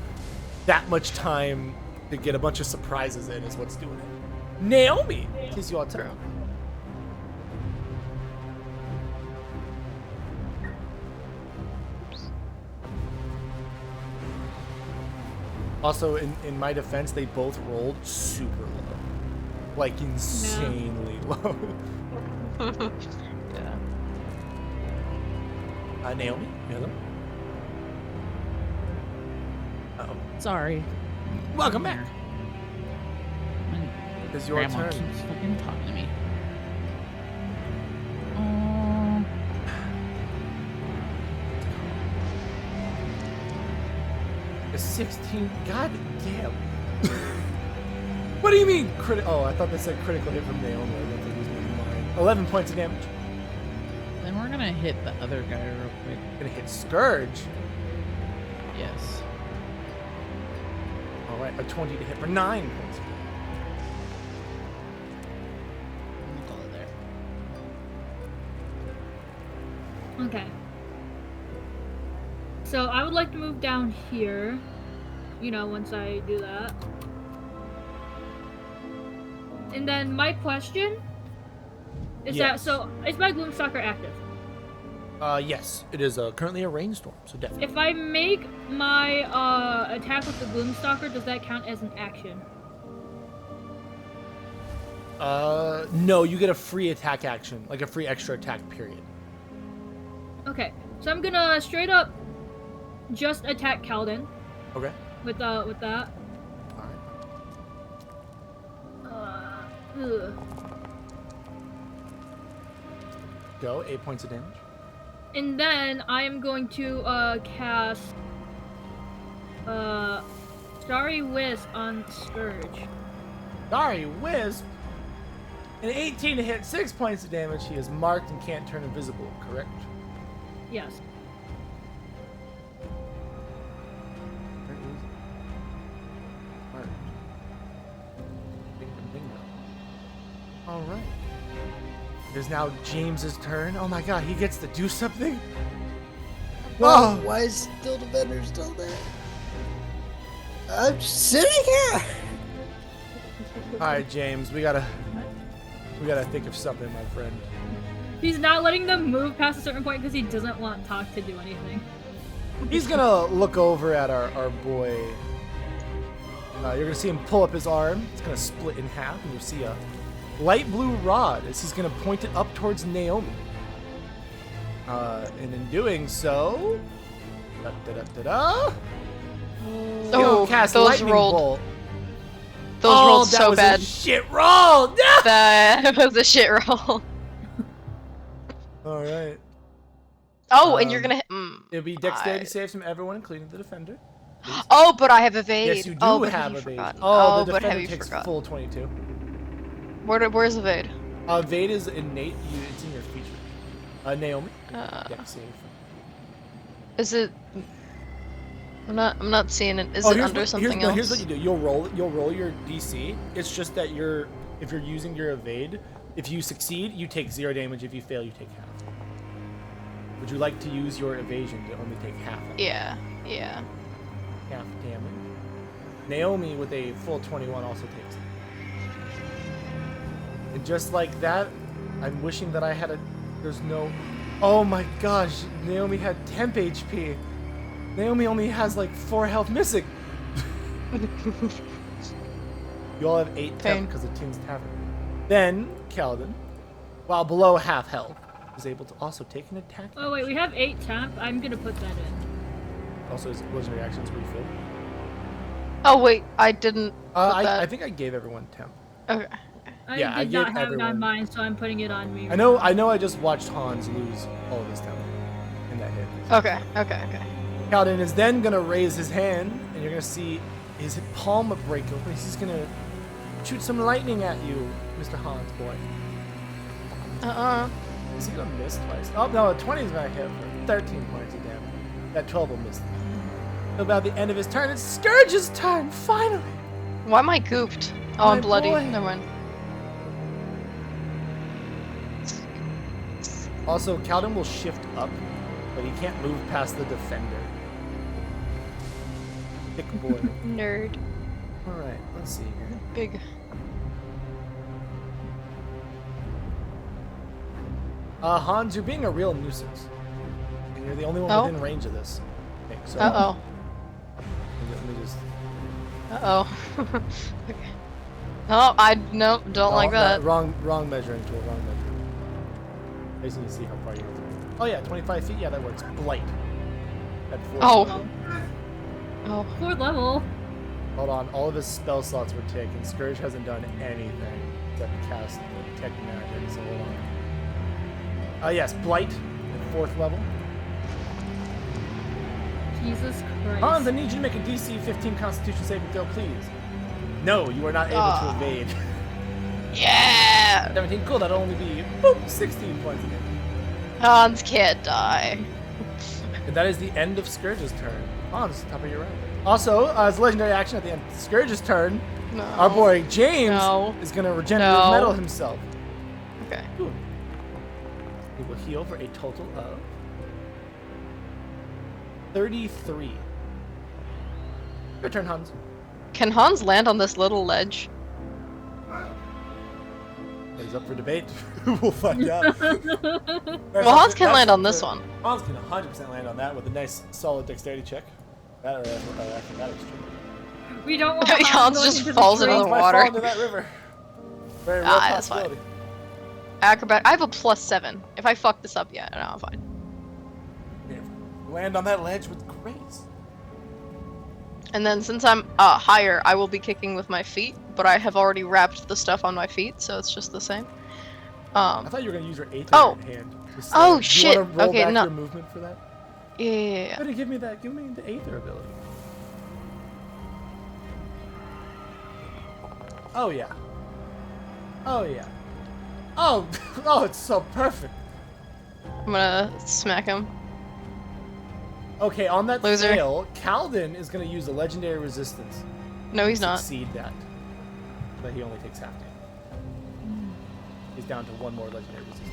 that much time to get a bunch of surprises in is what's doing it. Naomi, it is your turn. Also, in my defense, they both rolled super low. Like, insanely low. Yeah. Naomi, you have them? Uh-oh. Sorry. Welcome back. My It's your grandma turn. keeps fucking talking to me. A 16. God damn. What do you mean? Oh, I thought that said critical hit from Naomi. I don't think it was mine. 11 points of damage. Then we're gonna hit the other guy real quick. Gonna hit Scourge. Yes. All right, a 20 to hit for 9 points. We'll call it there. Okay. So I would like to move down here. You know, once I do that. And then my question is Yes. so is my Gloomstalker active? Yes, it is currently a rainstorm, so definitely. If I make my attack with the Gloomstalker, does that count as an action? No, you get a free attack action, like a free extra attack period. Okay, so I'm gonna straight up just attack Calden Okay. with that. All right. Ugh. Go. 8 points of damage. And then I am going to cast Starry Wisp on Scourge. Sorry, Wisp. An 18 to hit, 6 points of damage. He is marked and can't turn invisible, correct? Yes. Where is it? Marked. Bingo, bingo. All right. It is now James's turn. Oh my god, he gets to do something? Whoa, why is still the vendor still there? I'm just sitting here. All right, James, we gotta think of something, my friend. He's not letting them move past a certain point because he doesn't want Talk to do anything. He's gonna look over at our boy. You're gonna see him pull up his arm. It's gonna split in half, and you see a light blue rod as he's gonna point it up towards Naomi. And in doing so, Da-da-da-da-da. Oh, Cast those lightning rolled. bolt. Those Oh, rolled that so was bad. A shit roll. Yeah. That was a shit roll. All right. Oh, and you're gonna hit. It'll be dexterity saves from everyone, including the defender. Please. Oh, but I have evade. Yes, you do oh, but have you evade. forgotten. Oh, the but have defender you takes forgotten? full 22. Where's evade? Evade is innate. It's in your feature. Naomi. Dex save. Is it? I'm not seeing it. Is Oh, it under something else? Here's what you do. You'll roll your DC. It's just that if you're using your evade, if you succeed, you take 0 damage. If you fail, you take half. Would you like to use your evasion to only take half? Yeah. Half damage. Naomi with a full 21 also takes. And just like that, I'm wishing that I had a. There's no. Oh my gosh, Naomi had temp HP. Naomi only has like 4 health missing. You all have 8 temp because of Tim's Tavern. Then, Kaladin, while below half health, is able to also take an attack. Oh wait, we have 8 temp. I'm gonna put that in. Also, his legendary actions refilled. Oh wait, I didn't. I think I gave everyone temp. Okay. I Yeah, I did gave not have it everyone- on mine, so I'm putting it on me. I know. I just watched Hans lose all of his temp in that hit. Okay. Kaladin is then gonna raise his hand, and you're gonna see his palm break open. He's just gonna shoot some lightning at you, Mr. Hans boy. Is he gonna miss twice? Oh no, a 20 is gonna hit for 13 points of damage. That 12 will miss. So about the end of his turn, it's Scourge's turn, finally! Why am I gooped? Oh, My I'm bloody. boy. Never mind. Also, Kaladin will shift up, but he can't move past the defender. Thick boy. Nerd. Alright, let's see here. Big. Hans, you're being a real nuisance. And you're the only one within range of this. Okay, so Uh let me just... oh. Okay. Oh, no, don't like that. Wrong measuring tool, wrong measuring. I just need to see how far you're through. Oh yeah, 25 feet, yeah, that works. Blight. At 4. Oh. Oh. 4th level. Hold on, all of his spell slots were taken. Scourge hasn't done anything except cast the tech magic, so hold on. Yes, Blight at 4th level. Jesus Christ. Hans, I need you to make a DC 15 Constitution saving throw, please. No, you are not able to evade. Yeah! 17, cool, that'll only be, boop, 16 points of damage. Hans can't die. And that is the end of Scourge's turn. Hans, top of your round. Also, as a legendary action at the end of Scourge's turn, No. our boy James No. is going to regenerate No. metal himself. Okay. Ooh. He will heal for a total of 33. Your turn, Hans. Can Hans land on this little ledge? That is up for debate. We'll find out. Well, Hans can land on this one. Hans can 100% land on that with a nice, solid dexterity check. That or acrobatics check. We don't want Hans going just into falls the into tree. the water. Fall into that river. Very real that's fine. possibility. Acrobat. I have a +7. If I fuck this up yet, no, I'm fine. Yeah. Land on that ledge with grace. And then since I'm higher, I will be kicking with my feet, but I have already wrapped the stuff on my feet, so it's just the same. I thought you were gonna use your 8th hand. Just, Oh, do you shit. wanna roll Okay, back no. your movement for that? Yeah. Better give me that. Give me the 8th ability. Oh yeah. Oh yeah. Oh, oh, it's so perfect. I'm gonna smack him. Okay, on that Loser. fail, Kaladin is gonna use a legendary resistance. No, he's not. Succeed that, but he only takes half damage. He's down to 1 more legendary resistance.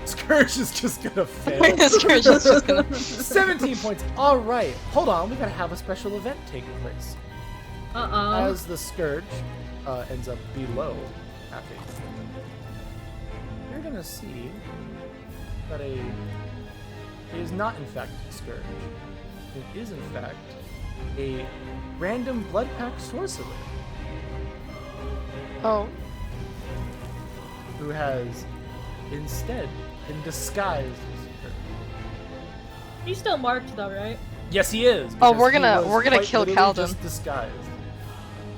Scourge is just gonna fail. Scourge is just gonna. 17 points. All right, hold on. We gotta have a special event taking place. As the Scourge ends up below half HP, you're gonna see that it is not in fact a Scourge. It is in fact a random blood pact sorcerer Oh. who has instead been disguised as a Scourge. He's still marked though, right? Yes, he is. Oh, because we're he gonna- was we're gonna quite kill literally Kaladin. Just disguised.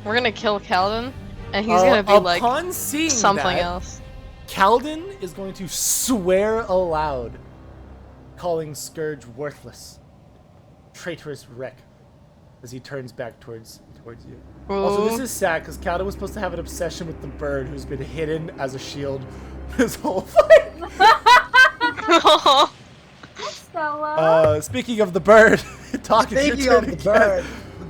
We're gonna kill Kaladin, and he's gonna be like upon seeing something that, else. Kaladin is going to swear aloud, calling Scourge worthless, traitorous wreck, as he turns back towards you. Also, this Ooh. is sad because Kaladin was supposed to have an obsession with the bird who's been hidden as a shield this whole fight. Stella. Speaking of the bird, talking Speaking your of turn the again.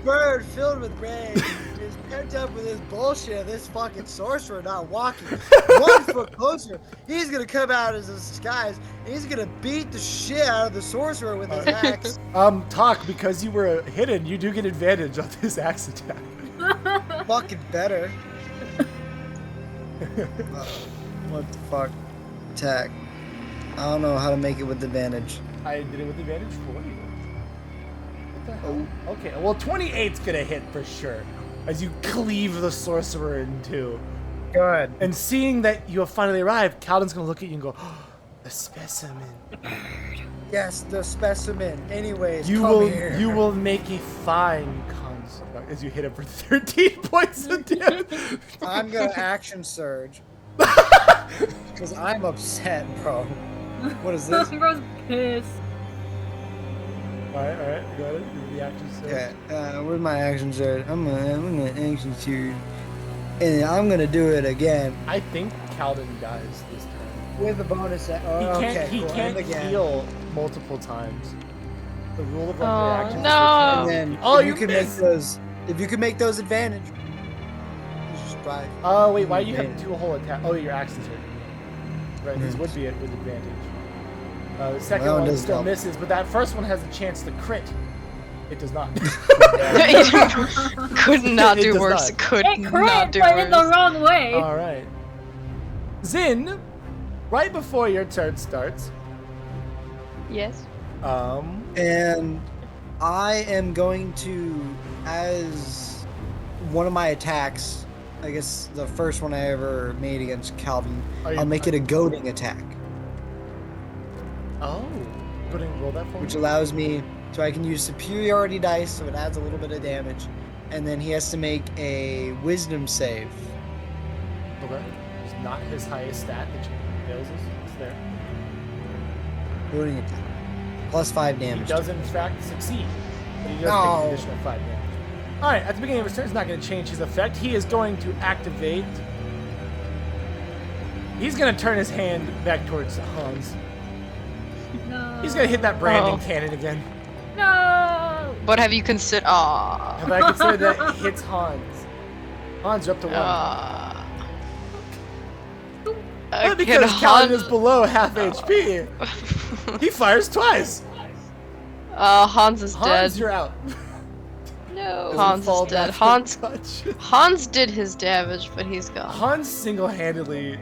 bird filled with rage is pent up with this bullshit of this fucking sorcerer not walking 1 foot closer. He's gonna come out as a disguise and he's gonna beat the shit out of the sorcerer with his axe. Talk, because you were hidden, you do get advantage on this axe attack. Fucking better. What the fuck? Attack. I don't know how to make it with advantage. I did it with advantage for you. What the hell? Okay, well 28's gonna hit for sure. As you cleave the sorcerer in two. Good. And seeing that you have finally arrived, Kaladin's gonna look at you and go, oh, the specimen. Yes, the specimen. Anyways, You come will here. you will make a fine construct as you hit him for 13 points of damage. I'm gonna action surge. Because I'm upset, bro. What is this? Bro's pissed. Alright, go ahead. Do the action surge. Okay, where's my action surge? I'm gonna action surge. And I'm gonna do it again. I think Kaladin dies this time. With a bonus. He Cool. can't And again. heal multiple times. The rule of like Oh, reactions. no. And then Oh, if you you can missed. make those. If you can make those advantage. You just drive. Oh wait, why do you have two whole attack? Oh, your actions are. Right, this would be it with advantage. The second Well, it one does still help. misses, but that first one has a chance to crit. It does not. Could not It do does worse. not. Could It not crit, do but in the worse. wrong way. All right. Zin, right before your turn starts, Yes. And I am going to, as one of my attacks, I guess the first one I ever made against Calvin, Are you- I'll make it a goading attack, oh, go ahead and roll that for me. which allows me, so I can use superiority dice, so it adds a little bit of damage, and then he has to make a wisdom save. Okay. It's not his highest stat that fails us. It's there. Goading attack. Plus 5 He damage. does in fact succeed, but he does take No. an additional 5 damage. All right, at the beginning of his turn, it's not going to change his effect. He is going to activate. He's going to turn his hand back towards Hans. No. He's going to hit that branding Oh. cannon again. No. But have you considered? Ah. Have I considered that it hits Hans? Hans, you're up to 1. But because Kaladin is below half HP, he fires twice. Hans is Hans, dead. you're out. No. As we Hans fall is dead. back to Hans- touch. Hans did his damage, but he's gone. Hans single-handedly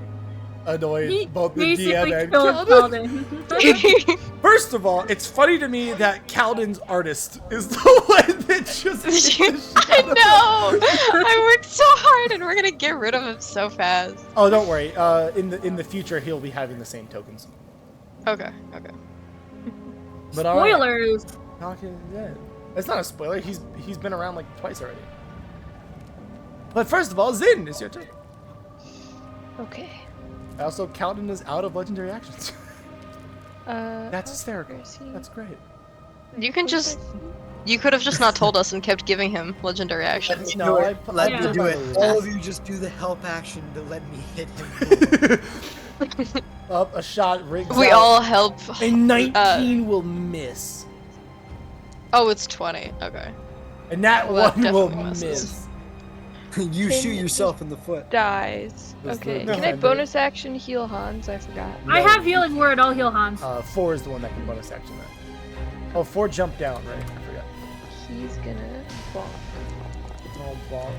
annoyed He both the basically DM and killed Kaladin. Kaladin. First of all, it's funny to me that Kaladin's artist is the one that just. I know. I worked so hard, and we're gonna get rid of him so fast. Oh, don't worry. In the future, he'll be having the same tokens. Okay. Okay. But all right. Spoilers. Falcon is dead. It's not a spoiler. He's been around like twice already. But first of all, Zin, it's your turn. Okay. Also, Kaladin is out of legendary actions. That's oh, hysterical. where is he? That's great. You can just. You could have just not told us and kept giving him legendary actions. No, I Let Yeah. me do it. I- All of you just do the help action to let me hit him. Up a shot rings We out. all help. A 19 will miss. Oh, it's 20. Okay. And that Well, that one will definitely miss. misses. You Can shoot you- yourself in the foot. Dies. Was the Okay. Can I defender. bonus action heal Hans? I forgot. I have healing word. I'll heal Hans. 4 is the one that can bonus action that. Oh, 4 jump down, right? I forgot. He's gonna bonk. Oh, bonk.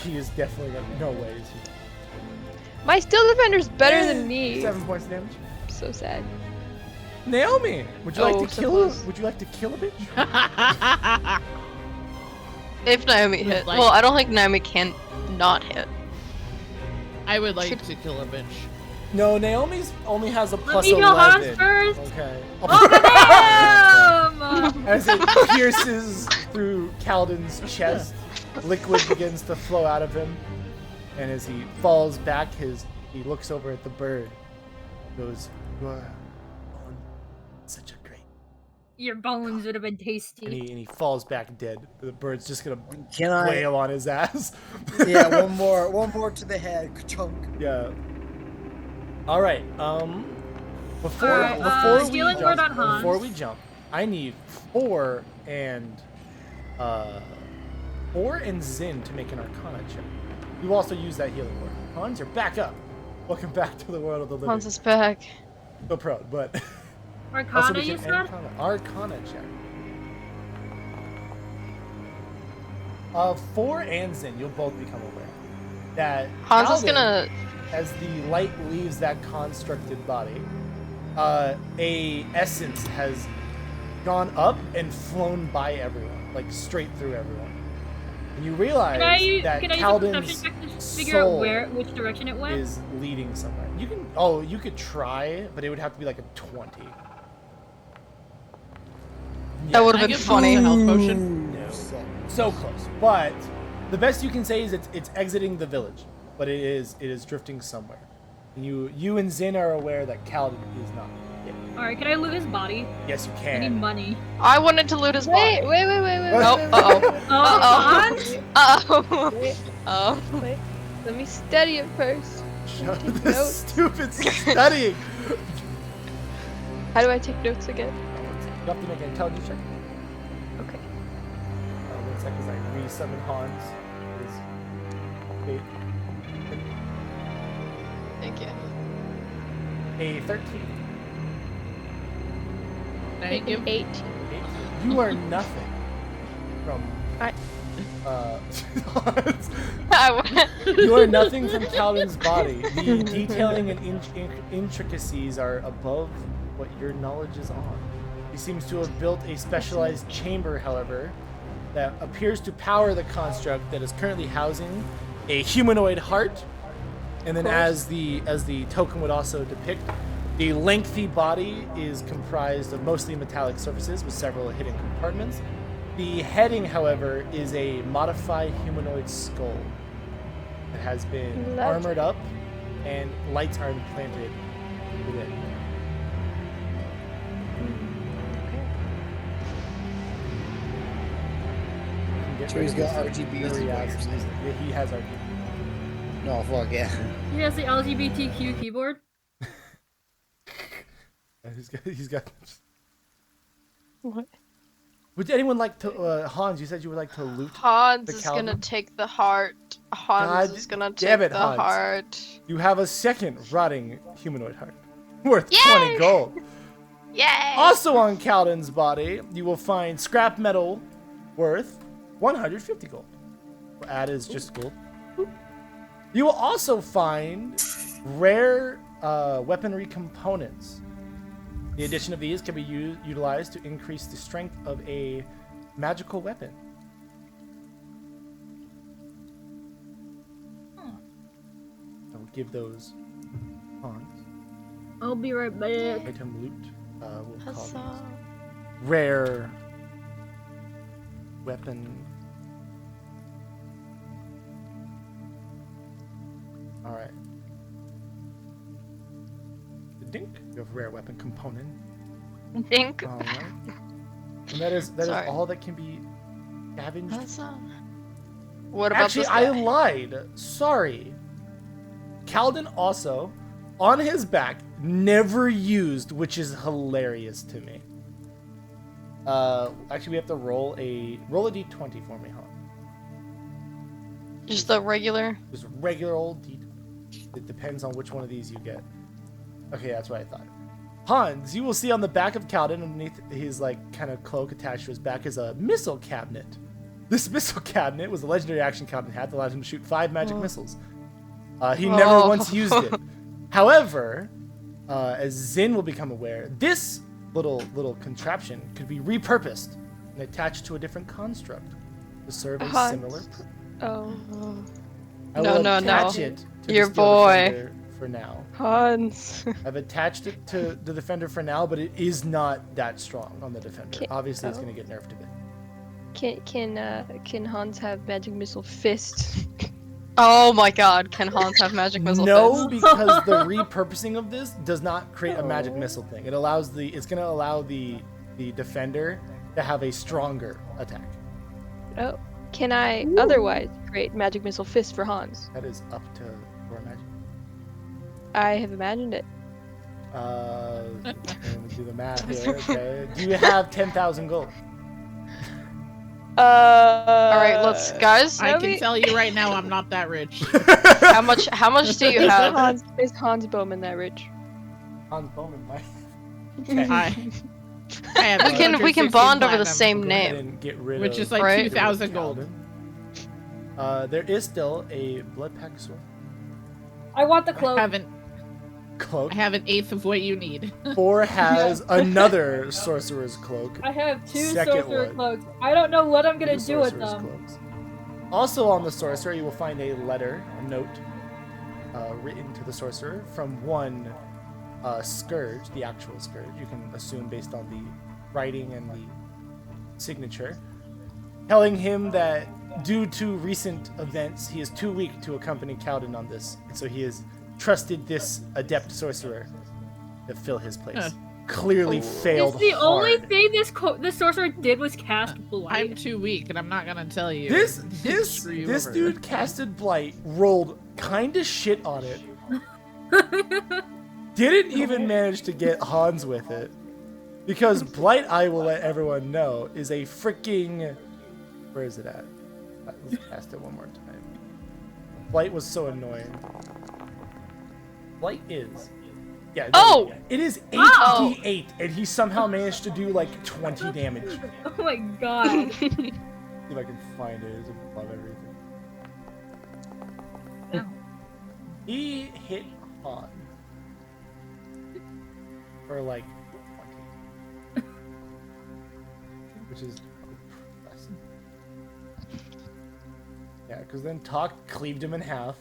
He is definitely gonna. No way is he. My steel defender's better than me. 7 points of damage. So sad. Naomi, would you like Oh, to so kill? close. Would you like to kill a bitch? If Naomi Would hit. like- Well, I don't think Naomi can not hit. I would like to kill a bitch. No, Naomi's only has a Let plus me heal Hans 11. first. Okay. Oh, damn! As it pierces through Kaladin's chest, liquid begins to flow out of him. And as he falls back, he looks over at the bird. Goes, "You are on such a great..." Your bones would have been tasty. And he falls back dead. The bird's just gonna Can I? wail on his ass. Yeah, one more to the head. Chunk. Yeah. All right. Before Alright, healing word on Hans. before we jump, I need 4 and Zin to make an Arcana check. You also use that healing word. Hans, you're back up. Welcome back to the world of the living. Hans is back. So proud, but also Arcana, make you an said? Arcana check. 4 and Zin, you'll both become aware that Hans is Kaladin, gonna. as the light leaves that constructed body, a essence has gone up and flown by everyone, like straight through everyone. And you realize that Can I use a Kaladin's perception check to figure out soul which direction it went? is leading somewhere. You could try, but it would have to be like a 20. That would Can I have been give Hans funny. a health potion? No. So close. But the best you can say is it's exiting the village, but it is drifting somewhere. And you and Zin are aware that Kaladin is not. Yeah. Alright, can I loot his body? Yes, you I need can. money. I wanted to loot his body. Wait. Oh, wait. uh-oh. Oh, Hans? Uh-oh. Wait, Oh. wait. Let me study it first. Shut Take this notes. stupid studying. How do I take notes again? You have to make an intelligence check. Okay. 1 second, as I re-summon Hans. His Thank you. a 13. Thank you. 8. You are nothing from. I- Hans. You are nothing from Kaladin's body. The detailing and intricacies are above what your knowledge is on. He seems to have built a specialized chamber, however, that appears to power the construct that is currently housing a humanoid heart. And then as the token would also depict, the lengthy body is comprised of mostly metallic surfaces with several hidden compartments. The heading, however, is a modified humanoid skull that has been Love. armored up and lights are implanted within. You can get So rid he's of got this RGB is what very you're ass- saying. Yeah, he has RGB. No, fuck yeah. He has the LGBTQ keyboard. He's got. What? Would anyone like to, Hans? You said you would like to loot. Hans The is gonna Calvin? take the heart. Hans God is gonna damn take it, the Hans. heart. You have a second rotting humanoid heart, worth Yay! 20 gold. Yay! Also on Kaladin's body, you will find scrap metal worth 150 gold. Add is just gold. You will also find rare weaponry components. The addition of these can be utilized to increase the strength of a magical weapon. I will give those Hans. I'll be right back. Item loot. We'll call Huzzah. these rare weapon. All right. The dink. You have rare weapon component. Think. All right. And that is Sorry. all that can be scavenged. Huzzah. What about Actually, this I guy? lied. Sorry. Kaladin also, on his back, never used, which is hilarious to me. Actually, we have to roll a d20 for me, huh? Just the regular. Just regular old d20. It depends on which one of these you get. Okay, that's what I thought. Hans, you will see on the back of Kaladin, underneath his kind of cloak attached to his back, is a missile cabinet. This missile cabinet was a legendary action Kaladin had that allowed him to shoot 5 magic missiles. He never once used it. However, as Zin will become aware, this little contraption could be repurposed and attached to a different construct to serve a Hans. similar purpose. Oh. I No, will no, attach no. it to Your the Steel boy. Defender for now. Hans. I've attached it to the defender for now, but it is not that strong on the defender. Obviously, it's going to get nerfed a bit. Can Hans have magic missile fist? Oh my god, can Hans have magic missile No, fist? because the repurposing of this does not create a magic missile thing. It allows it's going to allow the defender to have a stronger attack. Oh, can I otherwise create magic missile fist for Hans? That is up to your imagination. I have imagined it. Let me do the math here. Okay. Do you have 10,000 gold? Alright, let's guys. I can tell you right now, I'm not that rich. How much do you have? Is Hans Bowman that rich? Hans Bowman, might. I have We can 216 bond over the platinum, same Go ahead name. and get rid which of is like Right. 2,000 gold. There is still a blood pack sword I want the I cloak. cloak. have an eighth of what you need. 4 has another sorcerer's cloak. I have 2 Second sorcerer one. cloaks. I don't know what I'm gonna 2 do with sorcerer's them. cloaks. Also on the sorcerer, you will find a letter, a note, written to the sorcerer from one scourge, the actual scourge. You can assume based on the writing and the signature, telling him that due to recent events, he is too weak to accompany Cowden on this, and so he has trusted this adept sorcerer to fill his place. Clearly failed It's the only hard. thing this sorcerer did was cast I'm blight. too weak, and I'm not gonna tell you. This Screw you this over. dude casted Blight, rolled kinda shit on it, didn't even manage to get Hans with it. Because Blight, I will let everyone know, is a freaking... Where is it at? Let's cast it one more time. Blight was so annoying. Blight is... Yeah, Oh! it is Oh! 8d8, and he somehow managed to do like 20 damage. Oh my god. See if I can find it. It's above everything. Ow. He hit Hans for like 20. Which is impressive. Yeah, because then Talk cleaved him in half.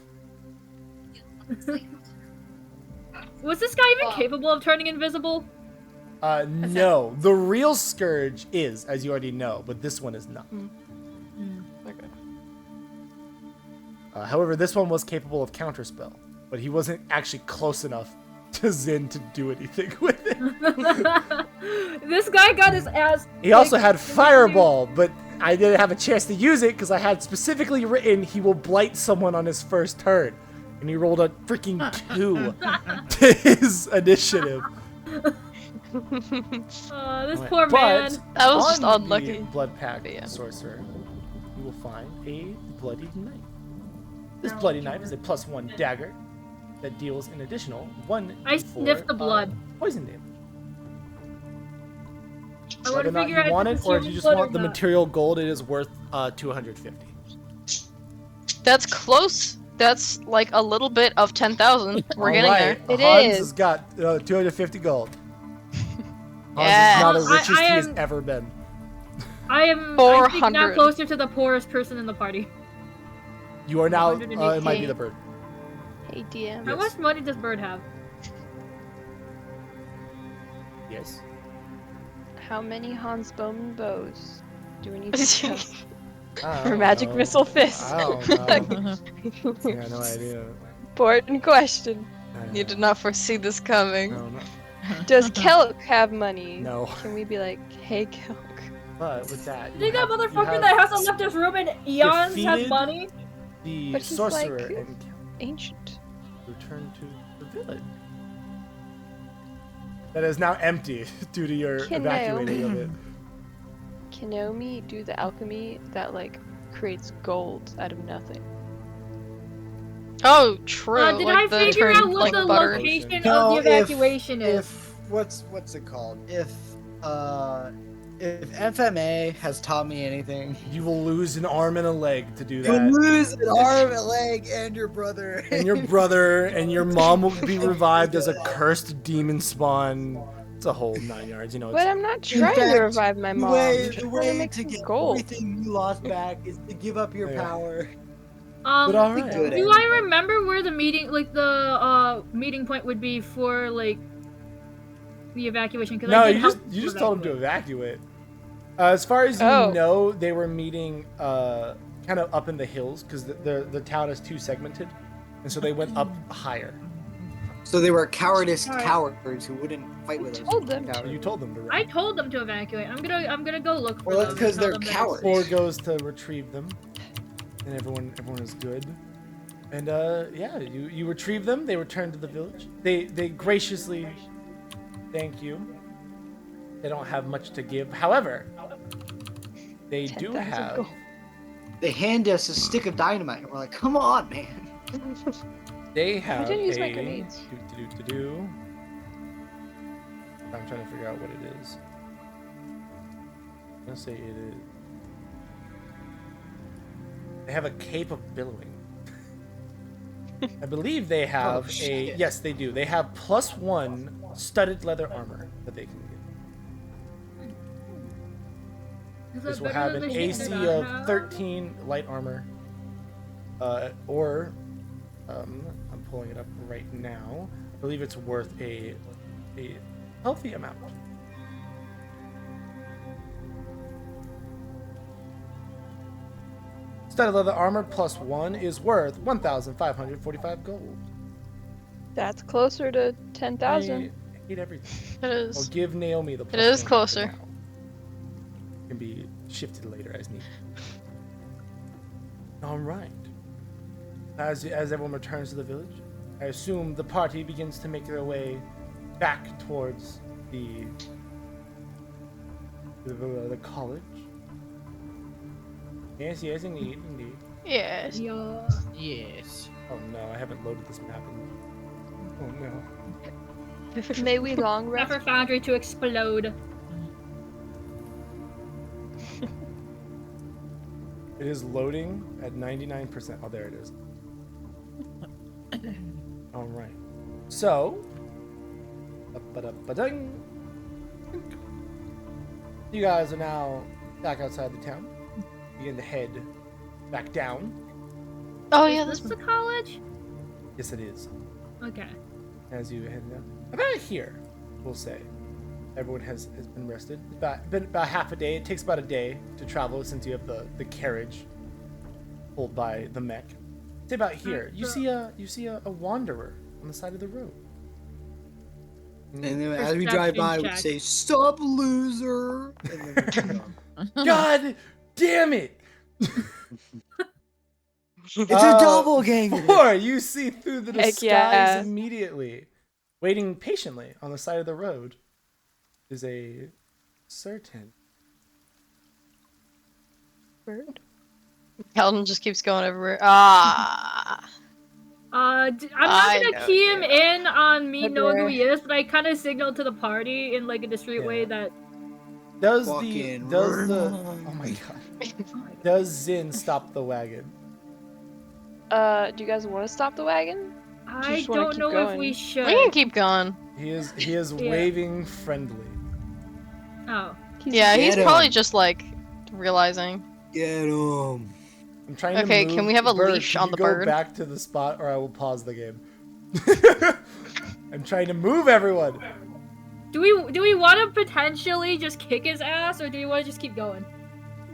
Was this guy even capable of turning invisible? No. The real Scourge is, as you already know, but this one is not. Okay. However, this one was capable of counterspell, but he wasn't actually close enough to Zin to do anything with it. This guy got his ass. He also had Fireball, but I didn't have a chance to use it because I had specifically written he will blight someone on his first turn. And he rolled a freaking 2 to his initiative. This poor But man. That was just on unlucky. the Blood Pack Yeah. Sorcerer, you will find a Bloodied Knife. This Bloody Knife is a +1 dagger that deals an additional 1 I sniffed the blood. Poison damage. I Whether want or to not figure you out if want it's it, or if you human just blood want or the not. material gold, it is worth 250. That's close. That's like a little bit of 10,000. We're getting there. It Hans is. has got 250 gold. Hans Yeah. is now the I richest he has am- ever been. I think now 400. closer to the poorest person in the party. You are now, 180. it might be the bird. Hey DM. How much money does Bird have? Yes. How many Hans Bowman bows do we need to have I for don't magic know. missile fist? I don't know. I got no idea. Important question. You did not foresee this coming. I don't know. Does Kelk have money? No. Can we be like, hey Kelk? But with that, You think that have- you motherfucker have that hasn't left his room in eons has defeated money? the But he's sorcerer like- and Ancient. return to the village. That is now empty due to your Can evacuating of it. Can Naomi do the alchemy that like creates gold out of nothing? Oh, true. Did like I the figure turn, out what like the butter. location No, of the evacuation is? What's it called? If FMA has taught me anything, You will lose an arm and a leg to do you that. lose an arm, a leg, and your brother. And your brother and your mom will be revived as a cursed demon spawn. It's a whole 9 yards, you know. But It's, I'm not trying fact, to revive my mom. I'm just the trying way make to some get gold. everything you lost back is to give up your Yeah. power. but alright. good Do I remember where the meeting, like the meeting point would be for like the evacuation. Because No, I did you help just told him to evacuate. evacuate. As far as you Oh. know, they were meeting kind of up in the hills because the town is too segmented, and so they went up higher. So they were cowardice Alright. cowards who wouldn't fight with us. told them Cowards. You told them to run. I told them to evacuate. I'm gonna go look for Well, that's them. 'cause and tell they're them that it's cowards. safe. Four goes to retrieve them, and everyone is good. And yeah, you retrieve them. They return to the village. They graciously thank you. They don't have much to give. However, they do 10,000 have. gold. They hand us a stick of dynamite. We're like, come on, man. They have didn't use my a. grenades. Do. I'm trying to figure out what it is. I'm gonna say it is. They have a cape of billowing. I believe they have a. shit. Yes, they do. They have +1 studded leather armor that they can get. Is This that will better have than an the shit AC that I of have? 13 light armor, or I'm pulling it up right now. I believe it's worth a healthy amount. Studded leather armor +1 is worth 1,545 gold. That's closer to 10,000. I hate everything. It I'll is. give Naomi the +1 is for closer. now. Can be shifted later as needed. All right. As everyone returns to the village, I assume the party begins to make their way back towards the college. Yes, indeed. Yes. Yeah. Yes. Oh no, I haven't loaded this map in. Oh no. May we long Not rest. for Foundry to explode. It is loading at 99%. Oh, there it is. All right. So, ba-da-ba-ding. You guys are now back outside the town. Begin to head back down. Oh yeah, Is this this the college? Yes, it is. Okay. As you head down, about here, we'll say. Everyone has been rested. Been about half a day. It takes about a day to travel since you have the carriage pulled by the mech. Say about here. You see a wanderer on the side of the road. And then as we drive by, we say, "Stop, loser!" And then we keep on. God damn it! It's a doppelganger. 4, you see through the Heck disguise yeah. immediately. Waiting patiently on the side of the road is a certain. Bird. Calvin just keeps going everywhere. Ah. I'm not I gonna know key him you. in on me knowing who Okay. he is, but I kind of signaled to the party in like a discreet way Yeah. that. Does Fucking the run. oh my god. Does Zin stop the wagon? Do you guys want to stop the wagon? I just wanna don't keep know if going. we should. We can keep going. He is Yeah. waving friendly. Oh. Yeah, he's Get probably him. just like realizing. Get him. I'm trying to Okay, move. can we have a Bird, leash can on you the go bird? back to the spot or I will pause the game. I'm trying to move everyone. Do we want to potentially just kick his ass, or do we want to just keep going?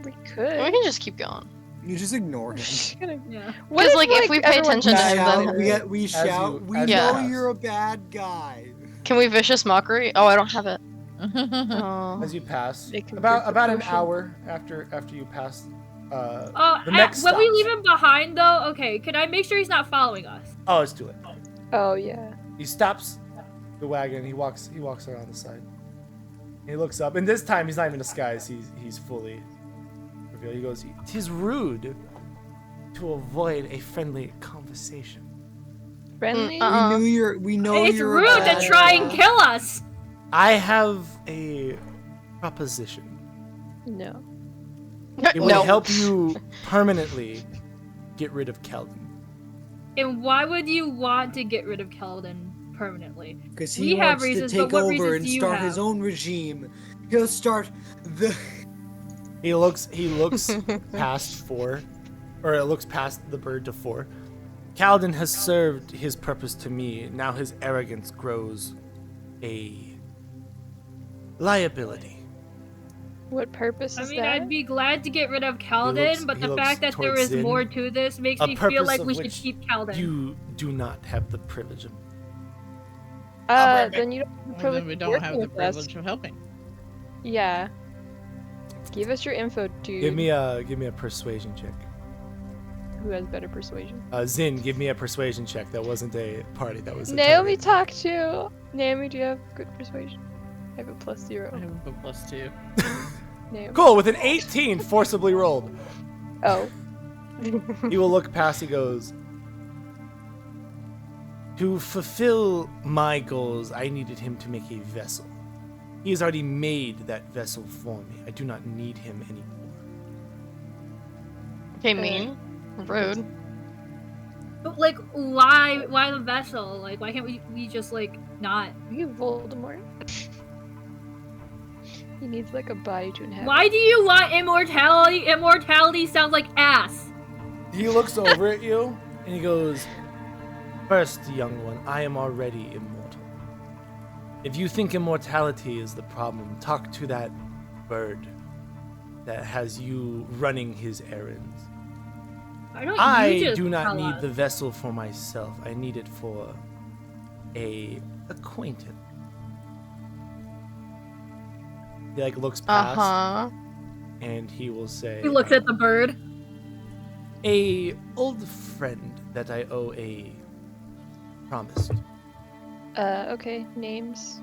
We We could. can just keep going. You just ignore him. Yeah. What Because like if we pay everyone attention to We him, shout. then We you- shout. We as know you pass. you're a bad guy. can we vicious mockery? Oh, I don't have it. Oh. As you pass, They can about drink the an potion. hour after you pass, the When next we stops. leave him behind, though, okay, can I make sure he's not following us? Oh, it's too late. Oh yeah. He stops the wagon. He walks around the side. He looks up, and this time he's not even disguised. He's fully revealed. He goes, "'Tis rude to avoid a friendly conversation." Friendly. We know It's you're a rude to bad try and guy. kill us. I have a proposition. No. It would No. help you permanently get rid of Keldon. And why would you want to get rid of Keldon permanently? Because We he have wants reasons, to but take what over reasons and do you start his have? own regime. He'll start the. He looks past 4, or it looks past the bird to 4. Kaladin has served his purpose to me. Now his arrogance grows a liability. What purpose I is mean, that? I'd be glad to get rid of looks- Kaladin, but he the looks fact that there towards is Zin. more to this makes A me feel purpose like of we should which keep Kaladin. You do not have the privilege of. Then you don't have the Well, privilege then we of don't working have the with us. privilege of helping. Yeah. Give us your info, dude. Give me a persuasion check. Who has better persuasion? Zin, give me a persuasion check. That wasn't a party. That was a Naomi target. talk to. Naomi, do you have good persuasion? I have a +0. I have a +2. Naomi. Cool. With an 18, forcibly rolled. Oh. He will look past. He goes. To fulfill my goals, I needed him to make a vessel. He has already made that vessel for me. I do not need him anymore. Okay, mean. Rude. But like, why the vessel? Like, why can't we just like not? Are you Voldemort? He needs like a body to inhabit. Why do you want immortality? Immortality sounds like ass. He looks over at you and he goes, First, young one, I am already immortal. If you think immortality is the problem, talk to that bird that has you running his errands. Why don't I you just do not tell need us? the vessel for myself. I need it for a acquaintance. He like looks past and he will say, He looks at the bird. a old friend that I owe a promise. Okay. Names.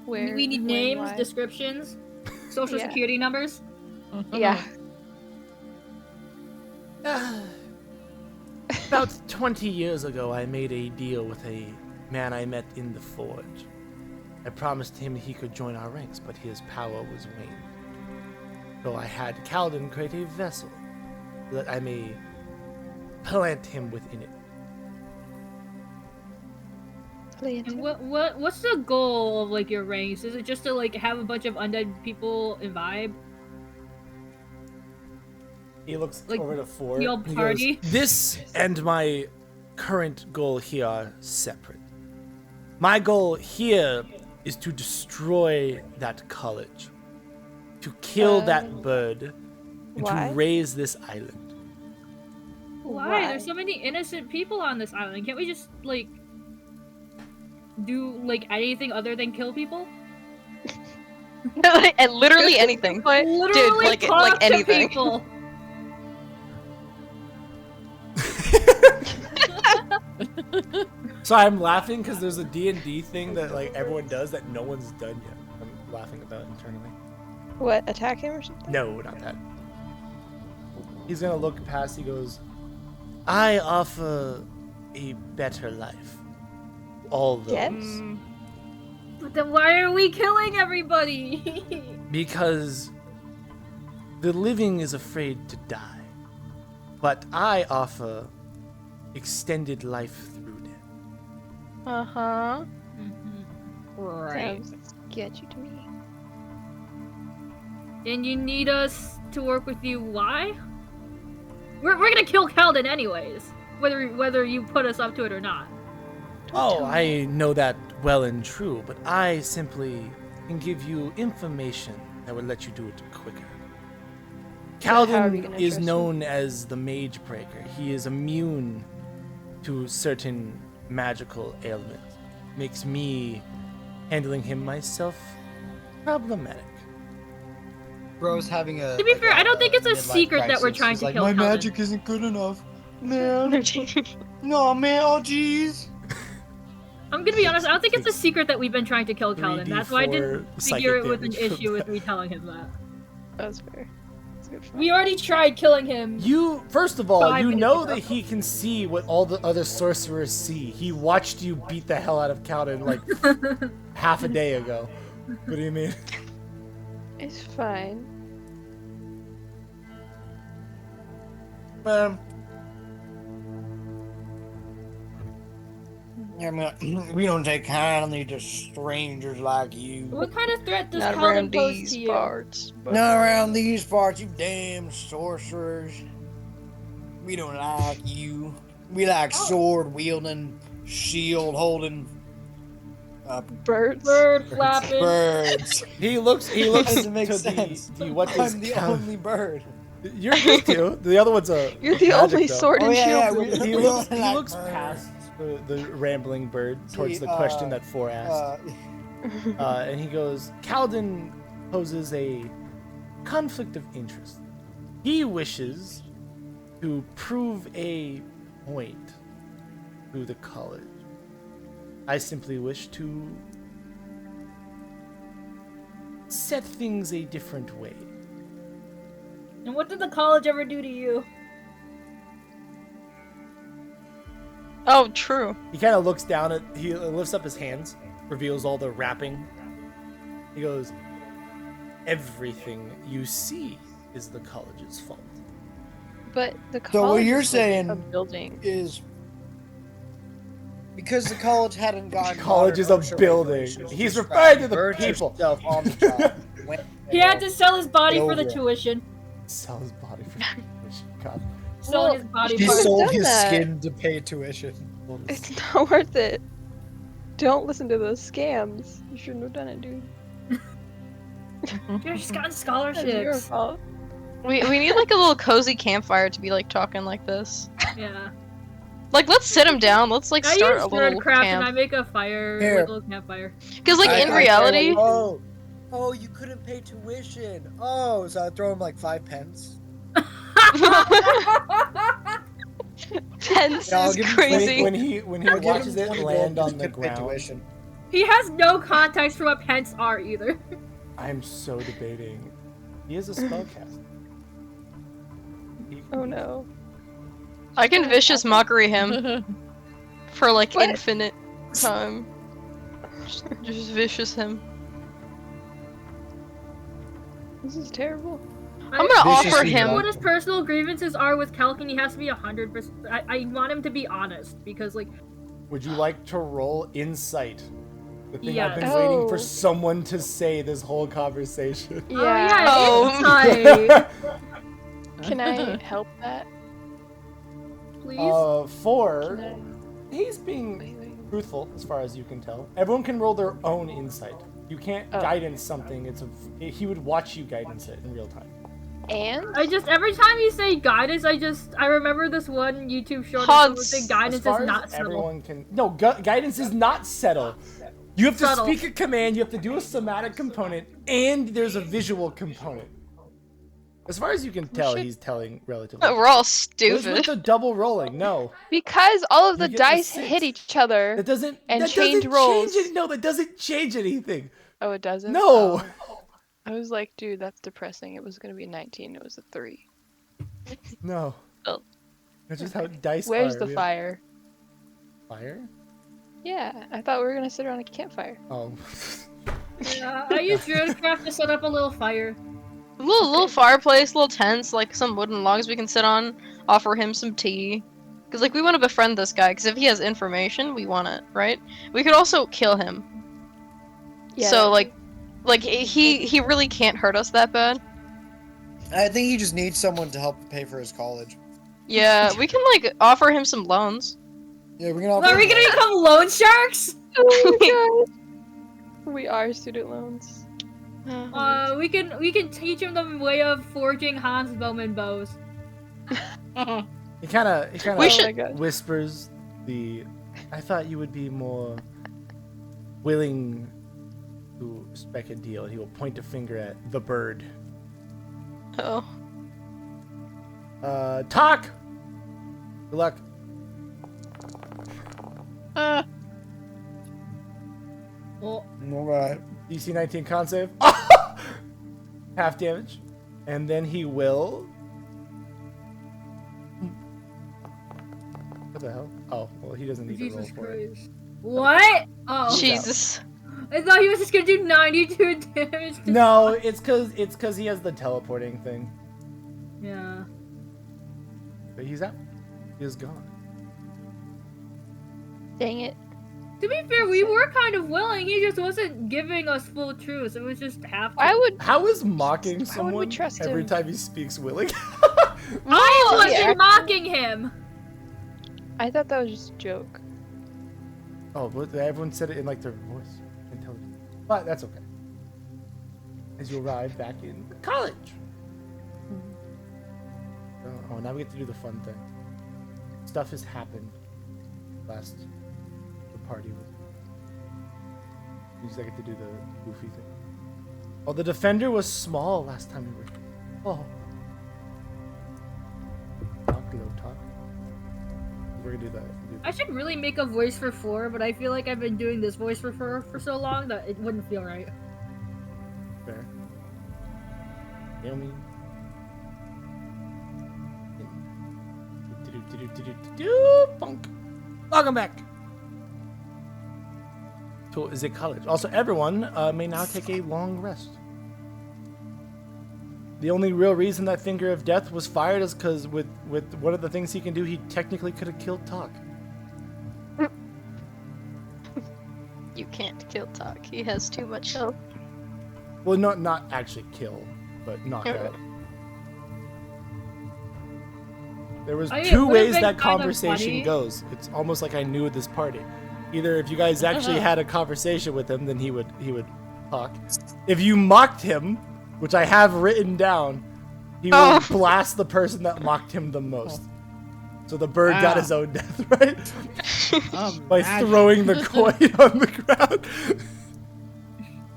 Where? We need when, names, why? descriptions, social Yeah. security numbers. Yeah. About 20 years ago, I made a deal with a man I met in the forge. I promised him he could join our ranks, but his power was waned. So I had Kaladin create a vessel so that I may plant him within it. And what's the goal of like your ranks? Is it just to like have a bunch of undead people and vibe? He looks Like, over to Ford. the old party? This and my current goal here are separate. My goal here is to destroy that college, to kill that bird, and why? to raise this island. Why? There's so many innocent people on this island. Can't we just like do like anything other than kill people? And literally anything. Literally Dude, like talk to anything. people. So I'm laughing because there's a D&D thing that like everyone does that no one's done yet. I'm laughing about internally. What? Attack him or something? No, not that. He's gonna look past. He goes, I offer a better life. All those. Yes. But then why are we killing everybody? Because the living is afraid to die. But I offer extended life through death. Uh-huh. Right. Sounds sketchy to me. And you need us to work with you. Why? We're gonna kill Kaladin anyways, whether you put us up to it or not. Oh, I know that well and true, but I simply can give you information that would let you do it quicker. how are we Kaladin gonna is trust you? known as the Mage Breaker. He is immune to certain magical ailments. Makes me handling him myself problematic. Bro's having a. To be like fair, I don't think it's a midlife secret that we're crisis. trying He's to like, kill my Kaladin." magic isn't good enough, man. No, man. Oh, jeez. I'm gonna be honest, I don't think it's a secret that we've been trying to kill Kaladin. That's why I 3d4 didn't psychic figure it was an damage from issue with that. me telling him that. That's fair. That's good fun. We already tried killing him. You, first of all, 5 you minutes know ago. that he can see what all the other sorcerers see. He watched you beat the hell out of Kaladin like half a day ago. What do you mean? It's fine. We don't take kindly to strangers like you. What kind of threat does Not Kaladin around pose these to you? parts. But Not around these parts, you damn sorcerers. We don't like you. We like sword wielding, shield holding, Birds. Bird flapping. birds. He looks to Doesn't make the sense. what is I'm the count- only bird. You're good too. The other one's a You're the magic, only though. sword Oh, and yeah, shield. we- wielder. He we looks only like looks birds. past the rambling bird towards See, the question that Four asked. And he goes, Calden poses a conflict of interest. He wishes to prove a point to the college. I simply wish to set things a different way. And what did the college ever do to you? Oh, true. He kind of looks down he lifts up his hands, reveals all the wrapping. He goes, everything you see is the college's fault. But the college So what you're is like saying a building. is because the college hadn't gotten College is a modern OSHA building. regulations, He's just referring to the immerse people. yourself on the job. He had to sell his body Get for the over it. tuition. Sell his body for tuition. God. Selling Well, his body He Could've parts. sold done his that. skin to pay tuition. It's not worth it. Don't listen to those scams. You shouldn't have done it, dude. You're just gotten That's your scholarships. fault. We need like a little cozy campfire to be like talking like this. Yeah. Like, let's sit him down. Let's like I start use a little Nerdcraft and I camp. make a fire, Here. like a little campfire. Because like in reality, Oh, you couldn't pay tuition. Oh, so I throw him like 5 pence. Pence Yeah, I'll is give him crazy. When he I'll give watches him it 20 land gold on just the to pay ground, tuition. He has no context for what pence are either. I'm so debating. He is a spellcaster. Oh no. I can vicious mockery him for like What? infinite time. Just vicious him. This is terrible. I'm gonna Vicious offer evil. him. What his personal grievances are with Kelkin, he has to be 100%. I want him to be honest because, like, Would you like to roll insight? The thing I've been Yes. waiting for Oh. someone to say this whole conversation. Yeah. Oh. insight, Can I help that? please. Can Four, I? he's being Wait. truthful as far as you can tell. Everyone can roll their own insight. You can't Oh. guidance something. He would watch you guidance it in real time. And Every time you say guidance, I remember this one YouTube short of Hans. someone saying guidance As far is not as subtle. everyone can guidance is not settle. You have to Subtle. speak a command, you have to do a somatic component, and there's a visual component. As far as you can tell, should- he's telling relatively. We're all What's with stupid. the double rolling? No, because all of You the get the dice 6. hit each other. that doesn't. And that change doesn't rolls. Change it. No, that doesn't change anything. Oh, it doesn't? No. Oh. I was like, dude, that's depressing. It was gonna be 19. It was a 3. No. Oh. That's just how dice Where's are. the We have fire? Fire? Yeah, I thought we were gonna sit around a campfire. Oh. Yeah, I use Druidcraft to set up a little fire. A little fireplace, little tents, like some wooden logs we can sit on. Offer him some tea. Because like we want to befriend this guy. Because if he has information, we want it, right? We could also kill him. Yeah. So like he really can't hurt us that bad. I think he just needs someone to help pay for his college. Yeah, we can like offer him some loans. Yeah, we're gonna. Are we gonna become loan sharks? Oh my god. We are student loans. We can teach him the way of forging Hans Bowman bows. He kind of We Oh should- my god. whispers I thought you would be more willing to strike a deal. He will point a finger at the bird. Oh. Talk! Good luck. Well, Alright. DC 19 con save. Half damage. And then he will... What the hell? Oh, well, he doesn't need to roll Jesus for it. Christ. What? Oh, Jesus. I thought he was just gonna do 92 damage. To No, it's cause he has the teleporting thing. Yeah. But he's out. He is gone. Dang it. To be fair, we were kind of willing. He just wasn't giving us full truth. It was just half. I would. How is mocking Why would we someone trust every him? time he speaks willing? I wasn't yeah. mocking him. I thought that was just a joke. Oh, but everyone said it in like their voice. Intelligent. But that's okay. As you arrive back in college. Oh, now we get to do the fun thing. Stuff has happened. Last the party was. You just get to do the goofy thing. Oh, the defender was small last time we were. Oh. Talk, low talk. We're gonna do that. I should really make a voice for 4, but I feel like I've been doing this voice for 4 for so long that it wouldn't feel right. Fair. Naomi. Bunk. Welcome back. So is it college? Also, everyone may now take a long rest. The only real reason that Finger of Death was fired is because with one of the things he can do, he technically could have killed Talk. You can't kill Talk. He has too much health. Well, not actually kill, but knock out. There was I mean, it two would've ways been that kind of conversation funny. goes. It's almost like I knew this party. Either if you guys actually had a conversation with him, then he would talk. If you mocked him, which I have written down, he would blast the person that mocked him the most. So the bird got his own death, right? By throwing the coin on the ground.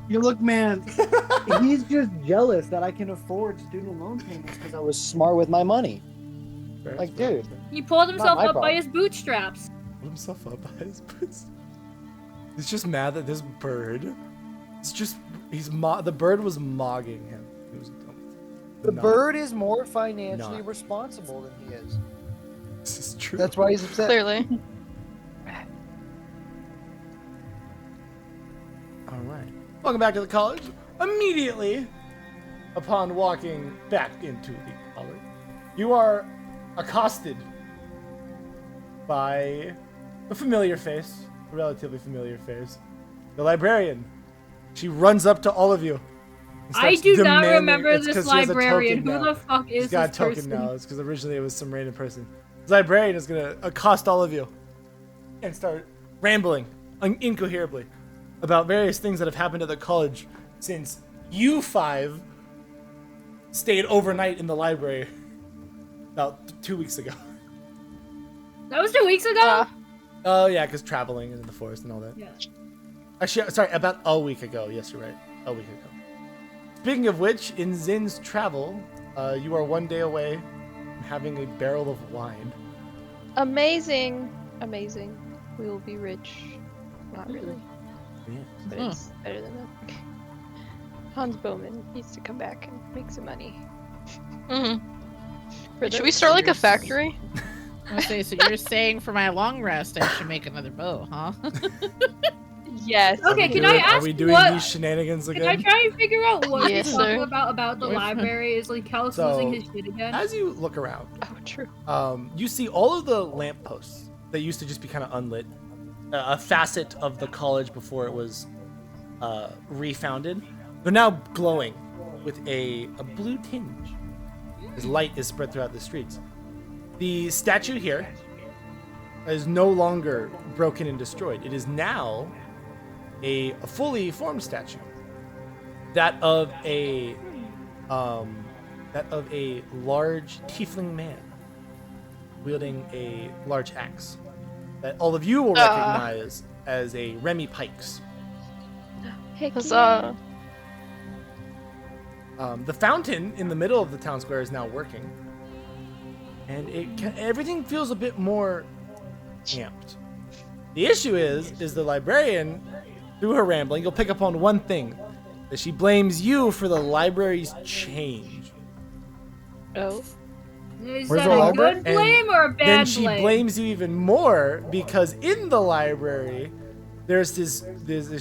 You look, man. He's just jealous that I can afford student loan payments because I was smart with my money. Like, dude. He pulled himself my up by problem. his bootstraps. Pulled himself up by his boots. He's just mad that this bird. It's just the bird was mogging him. It was The not- bird is more financially not. responsible than he is. This is true. That's why he's upset. Clearly. All right. Welcome back to the college. Immediately upon walking back into the college, you are accosted by a familiar face, a relatively familiar face, the librarian. She runs up to all of you. and I starts do not demanding- remember it's this 'cause she has a librarian. token Who now. the fuck is She's got a this token person? now. It's because originally it was some random person. The librarian is gonna accost all of you and start rambling incoherently about various things that have happened at the college since you 5 stayed overnight in the library about 2 weeks ago. That was 2 weeks ago? Oh yeah, because traveling in the forest and all that. Yeah. Actually, sorry, about a week ago. Yes, you're right. A week ago. Speaking of which, in Zin's travel, you are 1 day away from having a barrel of wine. Amazing. Amazing. We will be rich. Not really. Yeah. But it's better than that. Hans Bowman needs to come back and make some money. Mhm. For Should the we start like a readers. factory? I was gonna say, so you're saying for my long rest, I should make another boat, huh? Yes. Okay, can I Are ask we doing what? these shenanigans Can I again? try and figure out what Yes, he's sir. talking about the Yes. library? Is like Cal's So, losing his shit again? As you look around, Oh, true. you see all of the lampposts that used to just be kind of unlit, a facet of the college before it was refounded. They're now glowing with a blue tinge as light is spread throughout the streets. The statue here is no longer broken and destroyed. It is now a fully formed statue, that of a large tiefling man wielding a large axe that all of you will recognize as a Remy Pikes. Heck Huzzah. The fountain in the middle of the town square is now working, and everything feels a bit more amped. The issue is the librarian, through her rambling, you'll pick up on one thing, that she blames you for the library's change. Oh. Is Where's that the a library? good blame or a bad Then she blame? blames you even more because in the library, there's this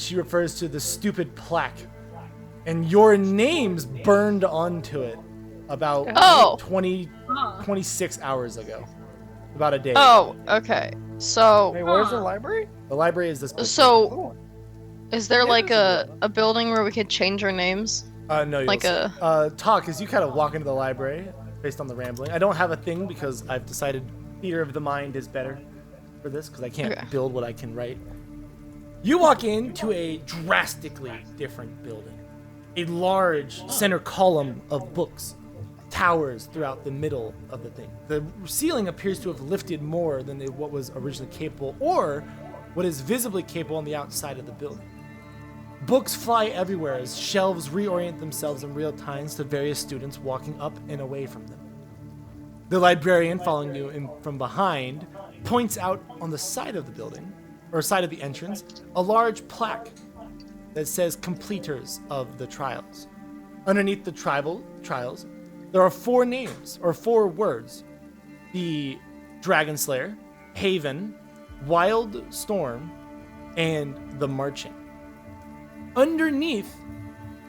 she refers to the stupid plaque, and your name's burned onto it about Oh. 26 hours ago, about a day. Oh, okay. So, Wait, where's the library? The library is this. place. so is there like a building where we could change our names? No, you'll like see. a- Talk as you kind of walk into the library based on the rambling. I don't have a thing because I've decided theater of the mind is better. for this because I can't Okay. build what I can write. You walk into a drastically different building. A large center column of books towers throughout the middle of the thing. The ceiling appears to have lifted more than what was originally capable, or what is visibly capable on the outside of the building. Books fly everywhere as shelves reorient themselves in real time to various students walking up and away from them. The librarian, following you from behind, points out on the side of the building, or side of the entrance, a large plaque that says completers of the trials. Underneath the trials, there are 4 names, or 4 words. The Dragon Slayer, Haven, Wild Storm, and the Marching. Underneath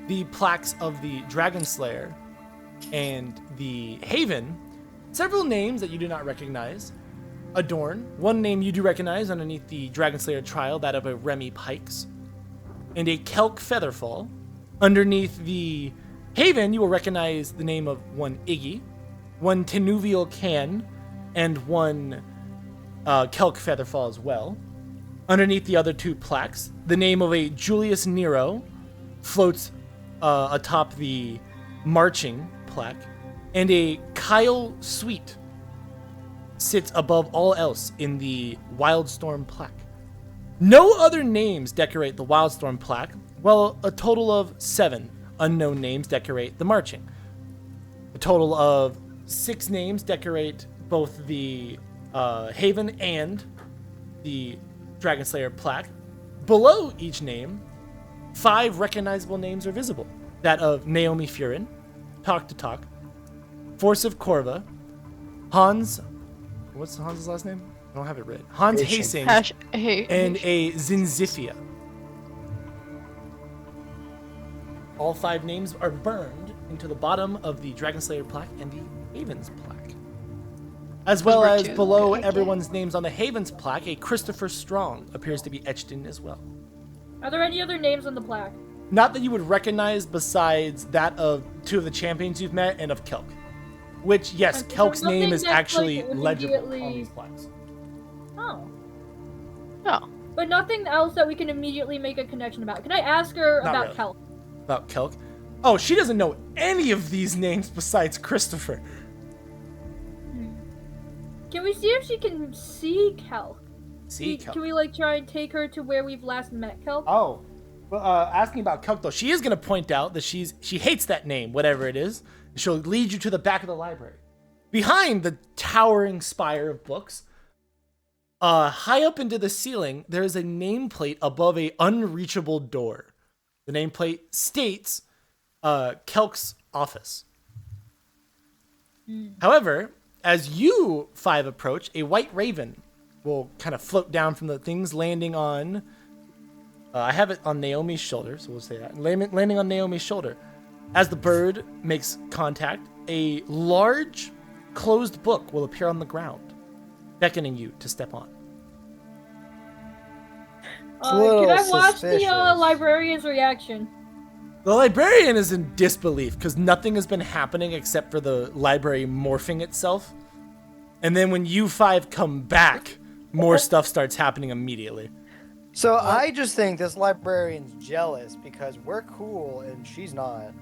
the plaques of the Dragon Slayer and the Haven, several names that you do not recognize adorn. One name you do recognize underneath the Dragon Slayer trial, that of a Remy Pikes, and a Kelk Featherfall. Underneath the Haven, you will recognize the name of one Iggy, one Tenuvial Can, and one Kelk Featherfall as well. Underneath the other 2 plaques, the name of a Julius Nero floats atop the Marching plaque, and a Kyle Sweet sits above all else in the Wildstorm plaque. No other names decorate the Wildstorm plaque, while a total of 7 unknown names decorate the Marching. A total of 6 names decorate both the Haven and the Dragon Slayer plaque. Below each name, 5 recognizable names are visible. That of Naomi Furin, Talk to Talk, Force of Corva, Hans... What's Hans' last name? I don't have it written. Hans Hastings, and a Zinzifia. All 5 names are burned into the bottom of the Dragon Slayer plaque and the Haven's plaque. As well as below everyone's names on the Haven's plaque, a Christopher Strong appears to be etched in as well. Are there any other names on the plaque? Not that you would recognize besides that of 2 of the champions you've met and of Kelk. Which, yes, And Kelk's nothing name is that's, actually like, legible on immediately- these plaques. Oh. Oh. But nothing else that we can immediately make a connection about. Can I ask her Not about really. Kelp? About Kelk? Oh, she doesn't know any of these names besides Christopher. Can we see if she can see Kelp? See, Kelk. Can we like try and take her to where we've last met Kelp? Oh, well, asking about Kelk though, she is gonna point out that she hates that name, whatever it is. She'll lead you to the back of the library. Behind the towering spire of books, high up into the ceiling, there is a nameplate above a unreachable door. The nameplate states Kelk's office. However, as you 5 approach, a white raven will kind of float down from the things, landing on... I have it on Naomi's shoulder, so we'll say that. Landing on Naomi's shoulder. As the bird makes contact, a large, closed book will appear on the ground, beckoning you to step on. Can I watch the suspicious. librarian's reaction? The librarian is in disbelief because nothing has been happening except for the library morphing itself. And then when you 5 come back, more stuff starts happening immediately. So I just think this librarian's jealous because we're cool and she's not.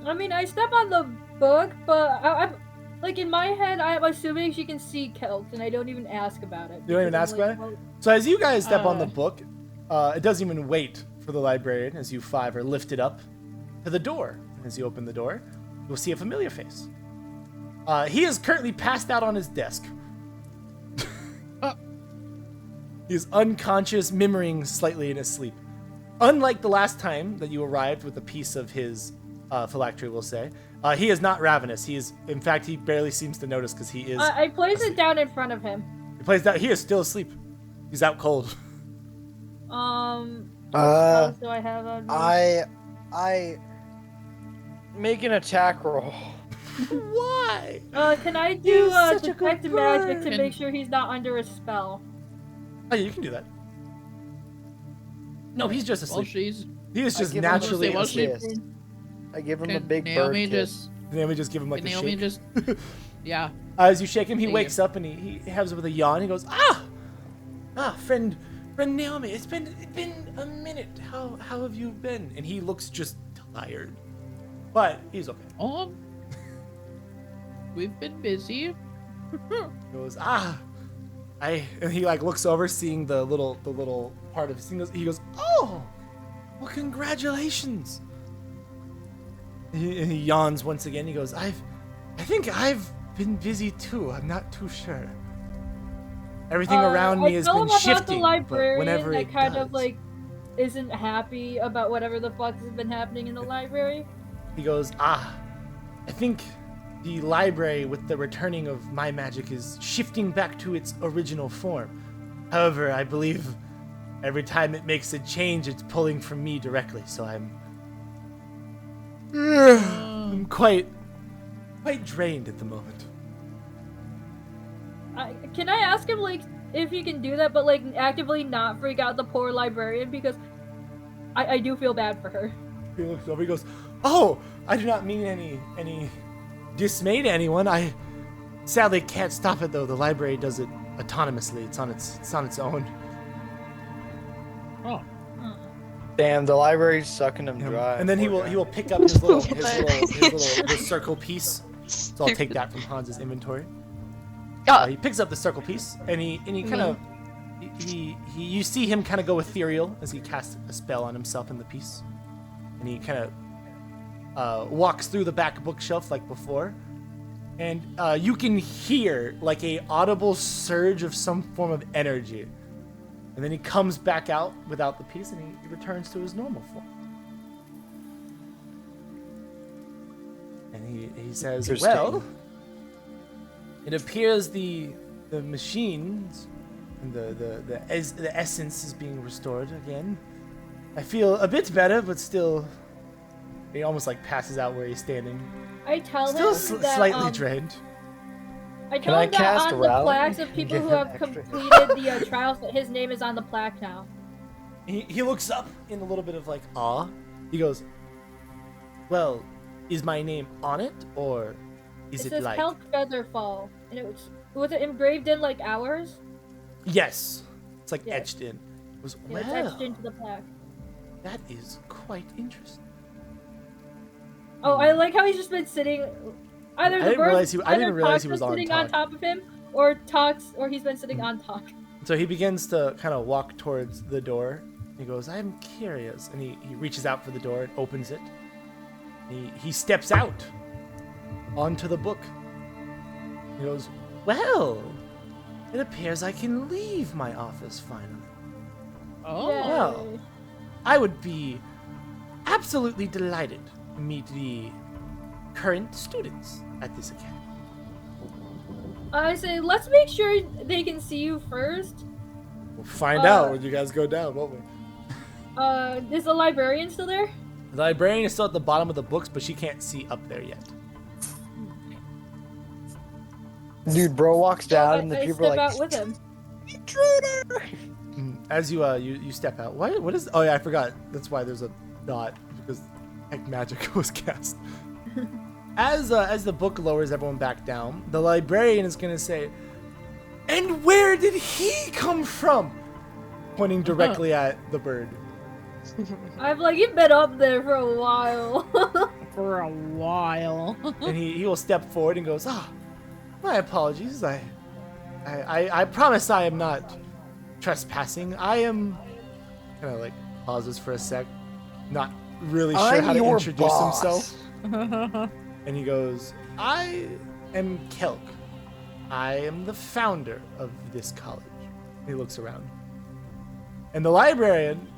I mean, I step on the book, but I'm like in my head, I'm assuming she can see Kelp, and I don't even ask about it. You don't even because ask I'm about like, it? So as you guys step on the book, it doesn't even wait for the librarian as you 5 are lifted up to the door. As you open the door, you'll see a familiar face. He is currently passed out on his desk. He is unconscious, murmuring slightly in his sleep. Unlike the last time that you arrived with a piece of his phylactery, we'll say, he is not ravenous. He is, in fact, he barely seems to notice because he is. I place it down in front of him. He plays that. He is still asleep. He's out cold. What else do I have on me? I make an attack roll. Why? Can I do such a detect good magic to bird. make sure he's not under a spell? Oh, yeah, you can do that. No, he's just Well, asleep. she's He is just give him a naturally well, asleep. assist. I give him a can big Naomi bird kiss. just Then we just give him like can a Naomi shake. just yeah. As you shake him, he Thank wakes you. up and he has with a yawn. He goes, friend Naomi, it's been a minute. How have you been? And he looks just tired, but he's okay. We've been busy. He goes, and he like looks over, seeing the little part of his thing. He goes, oh, well, congratulations. And he yawns once again. He goes, I think I've been busy too. I'm not too sure. Everything around me has tell been him about shifting, the but librarian whenever that it kind does, of like isn't happy about whatever the fuck has been happening in the library. he goes, I think the library with the returning of my magic is shifting back to its original form. However, I believe every time it makes a change, it's pulling from me directly, so I'm quite drained at the moment. Can I ask him like if he can do that, but like actively not freak out the poor librarian, because I do feel bad for her. He looks over, he goes, oh, I do not mean any dismay to anyone. I sadly can't stop it though. The library does it autonomously. It's on its own. Oh. Damn, the library's sucking him dry. And then he poor guy. will pick up his little the circle piece. So I'll take that from Hans's inventory. He picks up the circle piece and he kind of you see him kind of go ethereal as he casts a spell on himself in the piece, and he kind of walks through the back bookshelf like before, and you can hear like a audible surge of some form of energy, and then he comes back out without the piece and he returns to his normal form. And he says, well, it appears the machines and the essence is being restored again. I feel a bit better, but still, he almost like passes out where he's standing. I tell Still him that, slightly drained. I Can tell I him that cast on the Rally? plaques of people Give who him have extra. completed the trials, that his name is on the plaque now. He looks up in a little bit of like awe. He goes, well, is my name on it, or is It it says like... Count Featherfall, and was it engraved in like ours? Yes. It's like Yes. etched in. It was, Yeah, it's etched into the plaque. that is quite interesting. Oh, I like how he's just been sitting. Either I the didn't bird, realize he- I either didn't realize Talk's he was been on sitting on Talk. top of him, or he's been sitting on Talk. So he begins to kind of walk towards the door. He goes, I'm curious. And he reaches out for the door and opens it. He steps out onto the book. He goes, well, it appears I can leave my office finally. Oh. Yay. Well, I would be absolutely delighted to meet the current students at this academy. I say, let's make sure they can see you first. We'll find out when you guys go down, won't we? Is the librarian still there? The librarian is still at the bottom of the books, but she can't see up there yet. Dude, bro walks down and the I people step are like, out with him. intruder! As you step out, what is? Oh yeah, I forgot. That's why there's a dot, because heck magic was cast. As the book lowers everyone back down, the librarian is gonna say, "And where did he come from?" Pointing directly at the bird. I'm like, you've been up there for a while. For a while. And he will step forward and goes, my apologies. I promise I am not trespassing. I am... Kind of like pauses for a sec, not really sure I'm how to your introduce boss. himself. And he goes, I am Kelk. I am the founder of this college. And he looks around. And the librarian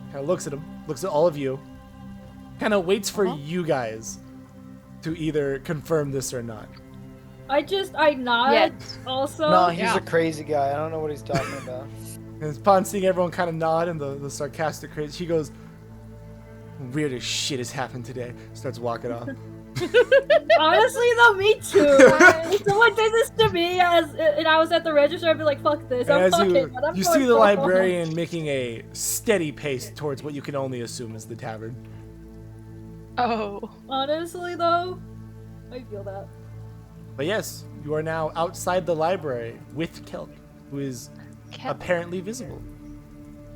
kind of looks at him, looks at all of you, kind of waits for you guys to either confirm this or not. I nod. Yes. Also, No, he's Yeah. a crazy guy. I don't know what he's talking about. And upon seeing everyone kind of nod and the sarcastic crazy, he goes, weirdest shit has happened today. Starts walking off. honestly though, me too. If someone did this to me and I was at the register, I'd be like, fuck this. And I'm as fucking. but I'm you going see the home. librarian making a steady pace towards what you can only assume is the tavern. Oh. Honestly though, I feel that. But yes, You are now outside the library with Kelk, who is apparently visible.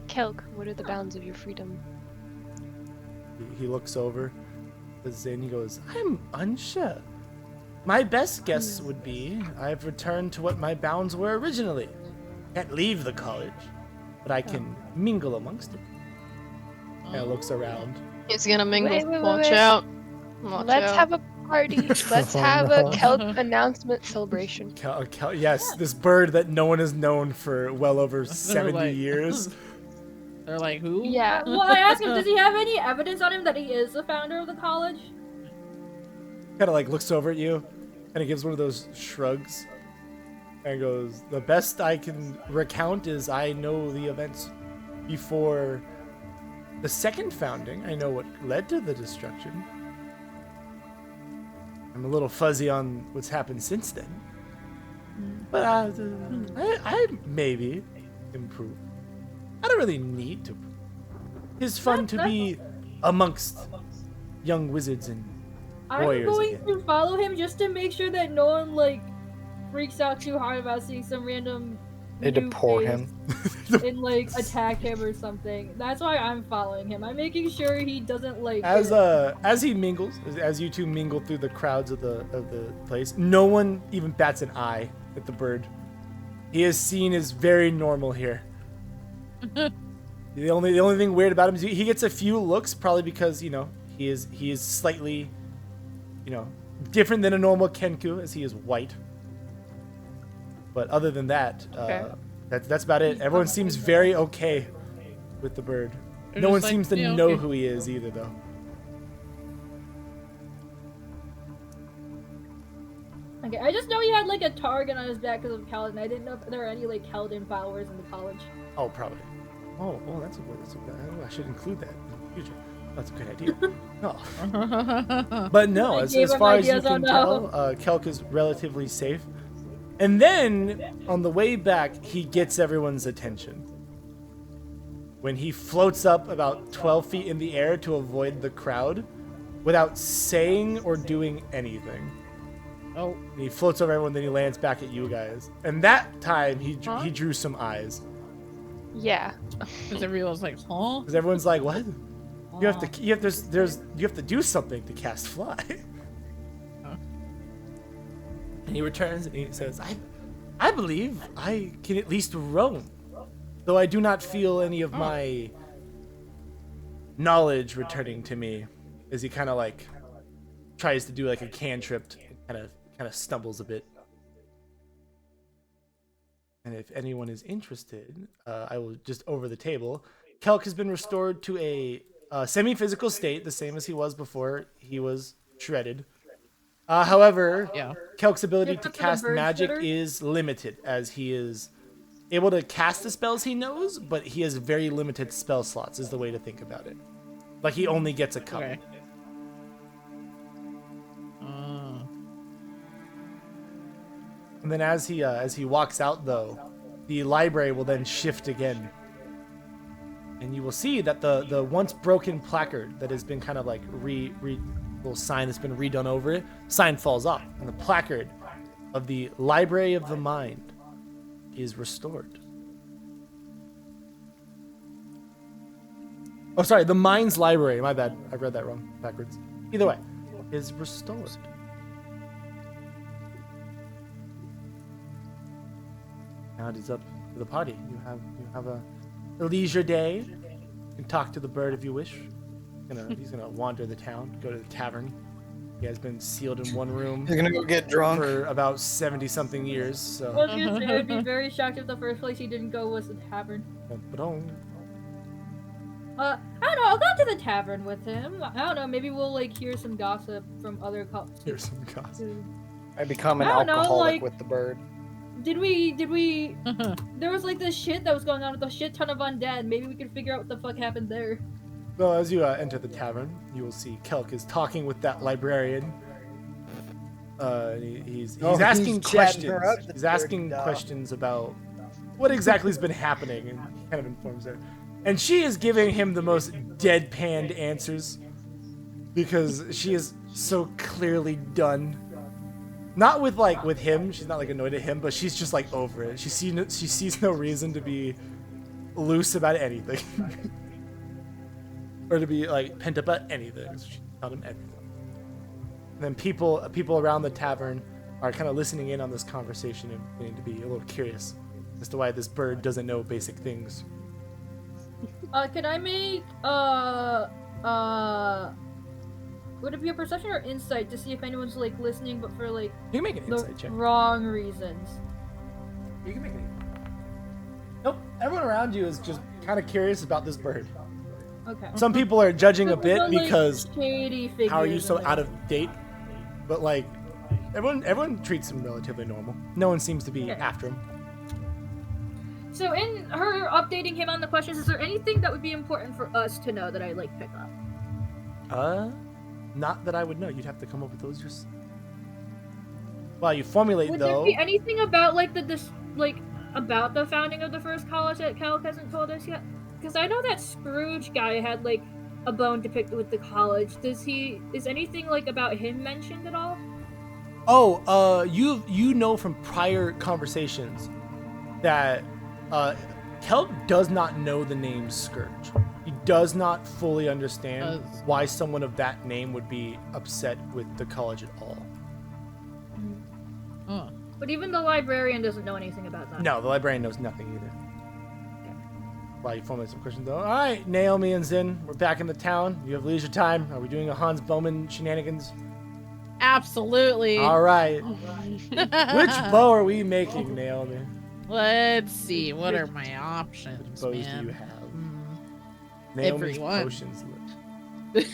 Kelk, what are the bounds of your freedom? He looks over, and he goes, I'm unsure. My best guess would be I've returned to what my bounds were originally. Can't leave the college, but I can mingle amongst it. And looks around. He's gonna mingle. Wait, Watch wait. out. Watch Let's out. have a party. Let's have a Kelp announcement celebration. Yes, this bird that no one has known for well over 70 like- years. They're like, who? Yeah. Well, I asked him, does he have any evidence on him that he is the founder of the college? Kind of like looks over at you, and he gives one of those shrugs, and goes, the best I can recount is I know the events before the second founding. I know what led to the destruction. I'm a little fuzzy on what's happened since then. But I maybe improve. I don't really need to. It's fun to be amongst young wizards and I'm warriors going again. to follow him just to make sure that no one like freaks out too hard about seeing some random They new deport face him. and like attack him or something. That's why I'm following him. I'm making sure he doesn't like As he mingles, as you two mingle through the crowds of the place, no one even bats an eye at the bird. He is seen as very normal here. The only thing weird about him is he gets a few looks, probably because he is slightly different than a normal Kenku, as he is white. But other than that, that's about it. Everyone seems very okay with the bird. They're No one just like, seems to yeah, know okay. who he is either, though. Okay, I just know he had like a target on his back because of Kaladin. I didn't know if there were any like Kaladin followers in the college. Oh, probably. Oh, that's a good. I should include that in the future. That's a good idea. No. But no, I as gave him far as you ideas can on tell, how. Kelk is relatively safe. And then, on the way back, he gets everyone's attention. When he floats up about 12 feet in the air to avoid the crowd, without saying or doing anything. Oh, And he floats over everyone, then he lands back at you guys. And that time, he drew some eyes. Yeah. because everyone's like, huh? Because everyone's like, what? You have to do something to cast fly. And he returns and he says, I believe I can at least roam, though I do not feel any of my knowledge returning to me. As he kind of like tries to do like a cantrip, kind of stumbles a bit. And if anyone is interested, I will just over the table. Kelk has been restored to a semi-physical state, the same as he was before he was shredded. However, Yeah. Kelk's ability to Except for the cast bird magic shredder? is limited, as he is able to cast the spells he knows, but he has very limited spell slots, is the way to think about it. Like, he only gets a couple. Okay. And then as he walks out, though, the library will then shift again. And you will see that the once broken placard that has been kind of like little sign that's been redone over it, sign falls off, and the placard of the Library of the Mind is restored. Oh, sorry, the Mind's Library. My bad. I read that wrong backwards. Either way, is restored. Now it is up to the party. You have a leisure day. You can talk to the bird if you wish. He's gonna wander the town, go to the tavern. He has been sealed in one room You're gonna go get drunk. for about 70-something years. I So, was gonna say, I'd be very shocked if the first place he didn't go was the tavern. I don't know. I'll go to the tavern with him. I don't know. Maybe we'll like hear some gossip from other cops. here's some gossip. I become an I don't know, alcoholic like- with the bird. Did we? There was like this shit that was going on with a shit ton of undead. Maybe we can figure out what the fuck happened there. So as you enter the tavern, you will see Kelk is talking with that librarian. He's Oh, asking he's chatting her questions. up, the He's asking dirty dog. questions about what exactly has been happening, and he kind of informs her. And she is giving him the most deadpanned answers because she is so clearly done. Not with him. She's not like annoyed at him, but she's just like over it. She sees no reason to be loose about anything, or to be like pent up about anything. So she told him everything. And then people around the tavern are kind of listening in on this conversation and beginning to be a little curious as to why this bird doesn't know basic things. Can I make would it be a perception or insight to see if anyone's like listening, but for like You can make an the insight check. wrong reasons? You can make it. Nope. Everyone around you is just kind of curious about this bird. Okay. Some people are judging a But bit like, because shady figures how are you and, so like, out of date? But like, everyone treats him relatively normal. No one seems to be Okay. after him. So in her updating him on the questions, is there anything that would be important for us to know that I like pick up? Not that I would know. You'd have to come up with those yourself. Well, you formulate Would though. there be anything about like about the founding of the first college that Cal hasn't told us yet? Because I know that Scrooge guy had like a bone to pick with the college. Is anything like about him mentioned at all? Oh, you know from prior conversations that Kel does not know the name Scourge. He does not fully understand why someone of that name would be upset with the college at all. Oh. But even the librarian doesn't know anything about that. No, the librarian knows nothing either. Well, you formulate some questions though. All right, Naomi and Zin, we're back in the town. You have leisure time. Are we doing a Hans Bowman shenanigans? Absolutely. All right. Which bow are we making, Naomi? Let's see. What are my options, Bows man? do you have? Hmm. Naomi's Everyone. potions list.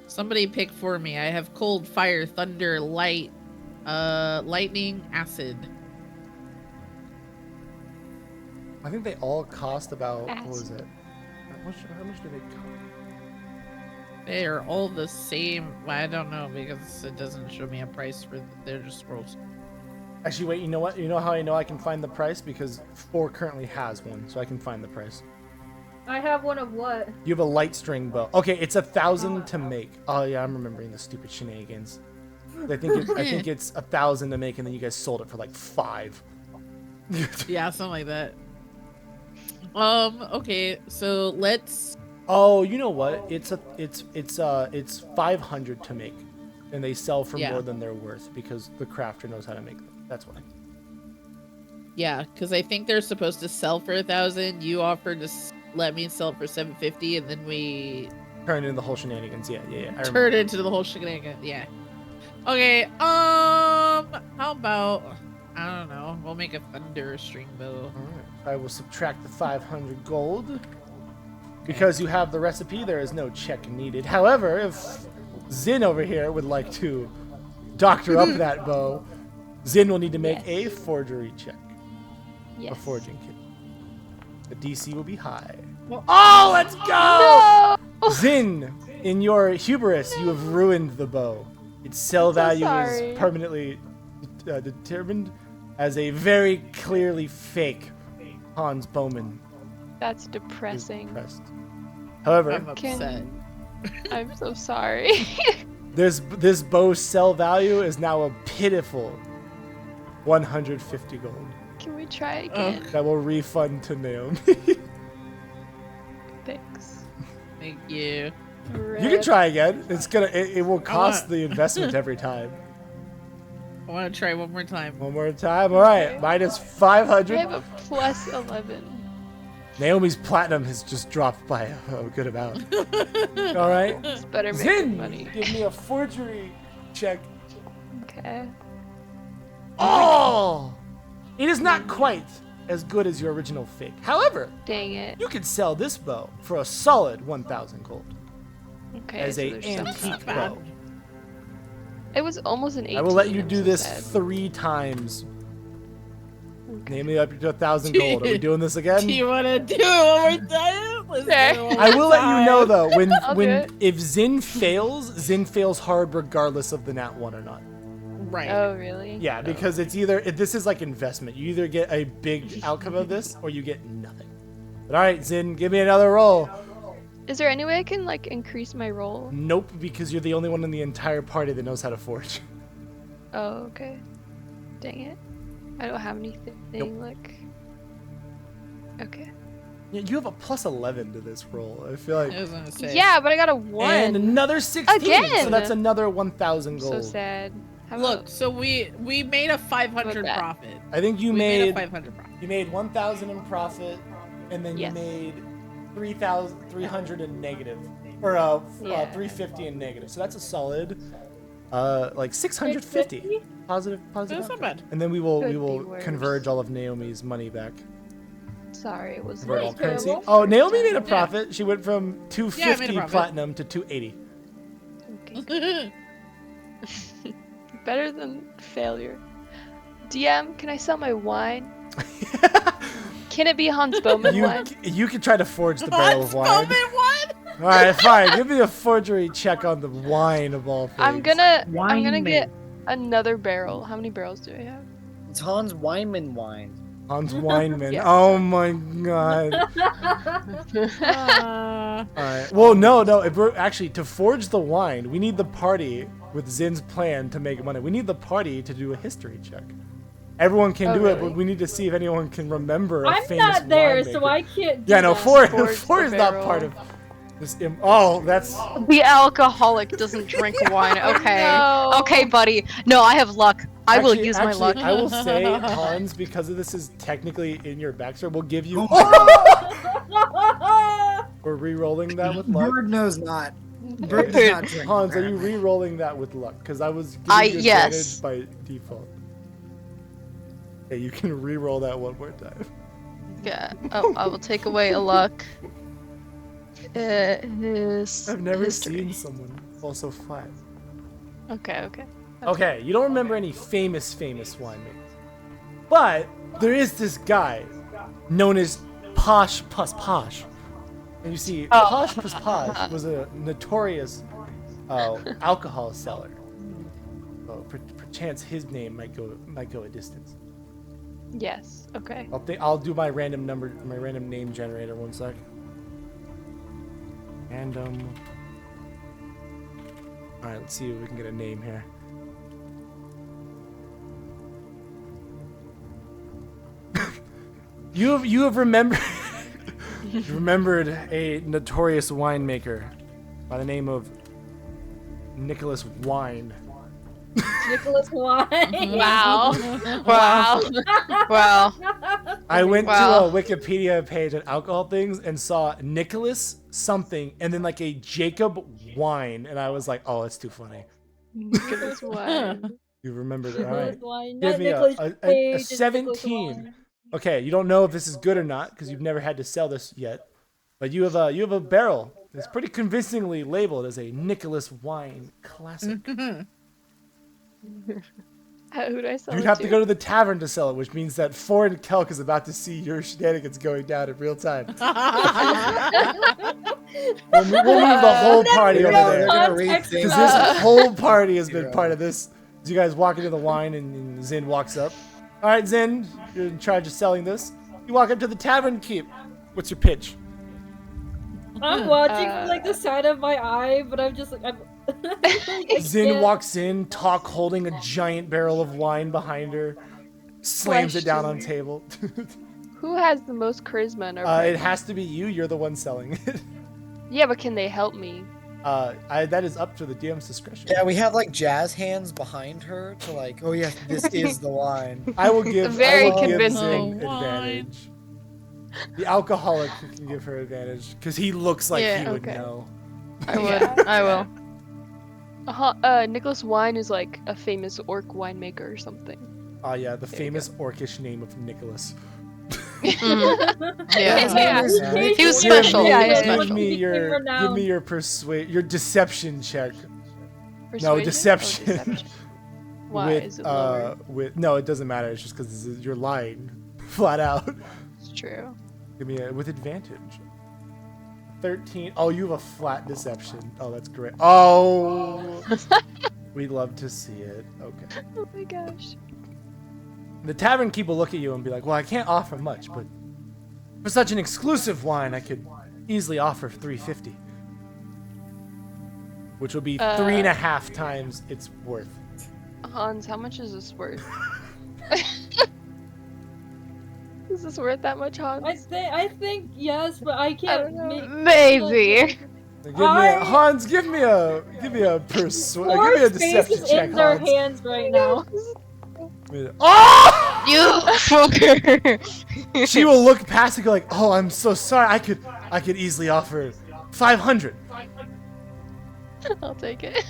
Somebody pick for me. I have cold, fire, thunder, light, lightning, acid. I think they all cost about, what was Acid. it? How much do they cost? They are all the same. Well, I don't know because it doesn't show me a price for. They're just scrolls. Actually, wait, you know what? You know how I know I can find the price? Because 4 currently has one, so I can find the price. I have one of what? You have a light string bow. Okay, it's 1,000 to make. Oh yeah, I'm remembering the stupid shenanigans. I think it's 1,000 to make, and then you guys sold it for like 5. Yeah, something like that. Okay, so let's. Oh, you know what? It's 500 to make, and they sell for Yeah. more than they're worth because the crafter knows how to make them. That's why. Yeah, because I think they're supposed to sell for 1,000. You offered to let me sell it for 750, and then we Turn into the whole shenanigans. Yeah. I remember. turn it into the whole shenanigan. Yeah. Okay. How about I don't know. We'll make a thunder string bow. All right. I will subtract the 500 gold. Because you have the recipe, there is no check needed. However, if Zin over here would like to doctor up that bow, Zin will need to make a forgery check. Yes. A forging kit. The DC will be high. Oh, let's go! No! Zin, in your hubris, you have ruined the bow. Its sell I'm so value sorry. is permanently determined as a very clearly fake Hans Bowman. That's is depressing. pressed. However, I'm upset. I'm so sorry. this bow's sell value is now a pitiful 150 gold. Can we try again? That will refund to Naomi. Thanks. Thank you. You can try again. It will cost want- the investment every time. I want to try one more time. One more time. All right, minus I 500. have a plus 11. Naomi's platinum has just dropped by a good amount. All right. It's better making Zin, money. give me a forgery check. Okay. Oh! It is not quite as good as your original fake. However, Dang it. you could sell this bow for a solid 1,000 gold Okay. as so a there's some antique profit. bow. It was almost an 18. I will let you I'm do so this sad. 3 times. Okay. Name me up to 1,000 gold. Are we doing this again? Do you want to do it one more time? Let's do it one I more will let you know time. though, I'll do when it. if Zin fails hard regardless of the nat 1 or not. Right. Oh, really? Yeah, because it's either this is like investment. You either get a big outcome of this or you get nothing. But all right, Zin, give me another roll. Is there any way I can like increase my roll? Nope, because you're the only one in the entire party that knows how to forge. Oh, okay. Dang it. I don't have anything like. Okay. Yeah, you have a plus 11 to this roll. I feel like. I was gonna say. Yeah, but I got a 1. And another 16. Again! So that's another 1,000 gold. So sad. How Look, about- so we made a 500 that? profit. I think you We made a made 500 profit. you made 1,000 in profit, and then Yes. you made 3,300 in negative, or Yeah. 350 in negative. So that's a solid, like 650 positive. That's not outcome. bad. And then we Could be will worse. converge all of Naomi's money back. Sorry, it was Convert all Nice, currency. terrible. Oh, Naomi made a profit. She went from Yeah, I 250 made a profit. platinum to 280. Okay. Better than failure. DM, can I sell my wine? Can it be Hans Bowman wine? You can try to forge the barrel of wine. Bowman won? All right, fine. Give me a forgery check on the wine of all things. I'm gonna Wine get another barrel. How many barrels do I have? It's Hans Weinman wine. Hans Weinman. Yes. Oh my god. Uh, All right. Well, no. If we're actually to forge the wine, we need the party with Zin's plan to make money. We need the party to do a history check. Everyone can Oh, do it, really? but we need to see if anyone can remember a I'm famous not there, winemaker. so I can't do Yeah, no. that. Four Forge is the not barrel. part of this. Oh, that's. The alcoholic doesn't drink wine. Okay. No. Okay, buddy. No, I have luck. I will use my luck. I will say, Hans, because of this is technically in your backstory, we'll give you. We're re-rolling that with luck. Bird knows not. Bird does not drink. Hans, are you re-rolling that with luck? Because I was giving you Yes. advantage by default. Okay, you can re-roll that one more time. Yeah. Oh, I will take away a luck. His I've never history. seen someone fall so flat. Okay. Okay, you don't remember any famous winemakers. But there is this guy known as Posh Plus Posh. And you see, Posh Plus Posh was a notorious alcohol seller. So perchance his name might go a distance. Yes. Okay. I'll do my random name generator 1 sec. Random. All right, let's see if we can get a name here. you have remembered a notorious winemaker by the name of Nicholas Wine. Nicholas Wine. Wow. Wow. Wow. I went Wow. to a Wikipedia page on alcohol things and saw Nicholas something and then like a Jacob Wine, and I was like, oh, it's too funny. Nicholas wine. You remembered it, all Nicholas right. Wine. Give Not me Nicholas a Cage, it's Nicholas 17. Wine. Okay, you don't know if this is good or not because you've never had to sell this yet, but you have a barrel that's pretty convincingly labeled as a Nicholas Wine Classic. Who do I sell You'd it have to go to the tavern to sell it, which means that Foreign Kelk is about to see your shenanigans going down in real time. We'll move the whole party They're over gonna- there. they're gonna Context rethink Because that. this whole party has been Zero. part of this. As you guys walk into the wine and Zin walks up. All right, Zin, you're in charge of selling this. You walk up to the tavern keep. What's your pitch? I'm watching from like the side of my eye, but I'm just like I Zin can't- walks in, Talk holding a giant barrel of wine behind her, slams it down on table. Who has the most charisma in our party? It has to be you. You're the one selling it. Yeah, but can they help me? That is up to the DM's discretion. Yeah, we have like jazz hands behind her to like, oh yes, this is the wine. I will give. Very I will give convincing. Zin advantage. The alcoholic can give her advantage because he looks like Yeah, he would okay. know. I would. I will. Nicholas Wine is like a famous orc winemaker or something. Oh yeah, the There you famous orcish name of Nicholas. Mhm. Yeah. His name is Yeah. Nick. He was Give special. me- Yeah, He was yeah, yeah. Give special. me your Renowned. your deception check Persuasion? deception. Oh, deception. Why with is it lower? no, it doesn't matter. It's just because you're lying, flat out. It's true. Give me with advantage. 13. Oh, you have a flat deception. Oh, that's great. Oh, we'd love to see it. Okay. Oh my gosh. The tavern keep will look at you and be like, "Well, I can't offer much, but for such an exclusive wine, I could easily offer 350, which will be 3.5 times its worth. Hans, how much is this worth? Is this worth that much, Hans? I think yes, but I can't. don't know. Maybe. Hans, give me a persuade. Give me a Space deception is check, in their Hans. hands right now. Oh! You fucker. She will look past and go like, "Oh, I'm so sorry. I could easily offer 500." I'll take it.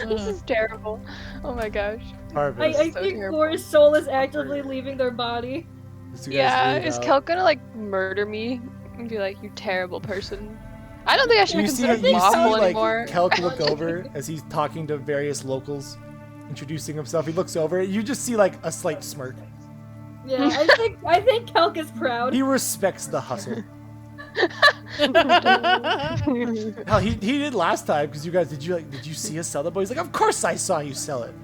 This is terrible. Oh my gosh. Harvest. I so think terrible. Thor's soul is actively leaving their body. So you guys Yeah, leave is out. Kelk gonna like murder me and be like, "You terrible person"? I don't think I should be You see, considered you see, lawful like anymore. Kelk look over as he's talking to various locals, introducing himself. He looks over. You just see like a slight smirk. Yeah, I think Kelk is proud. He respects the hustle. Hell, he did last time because you guys did you see us sell the boy? He's like, "Of course I saw you sell it.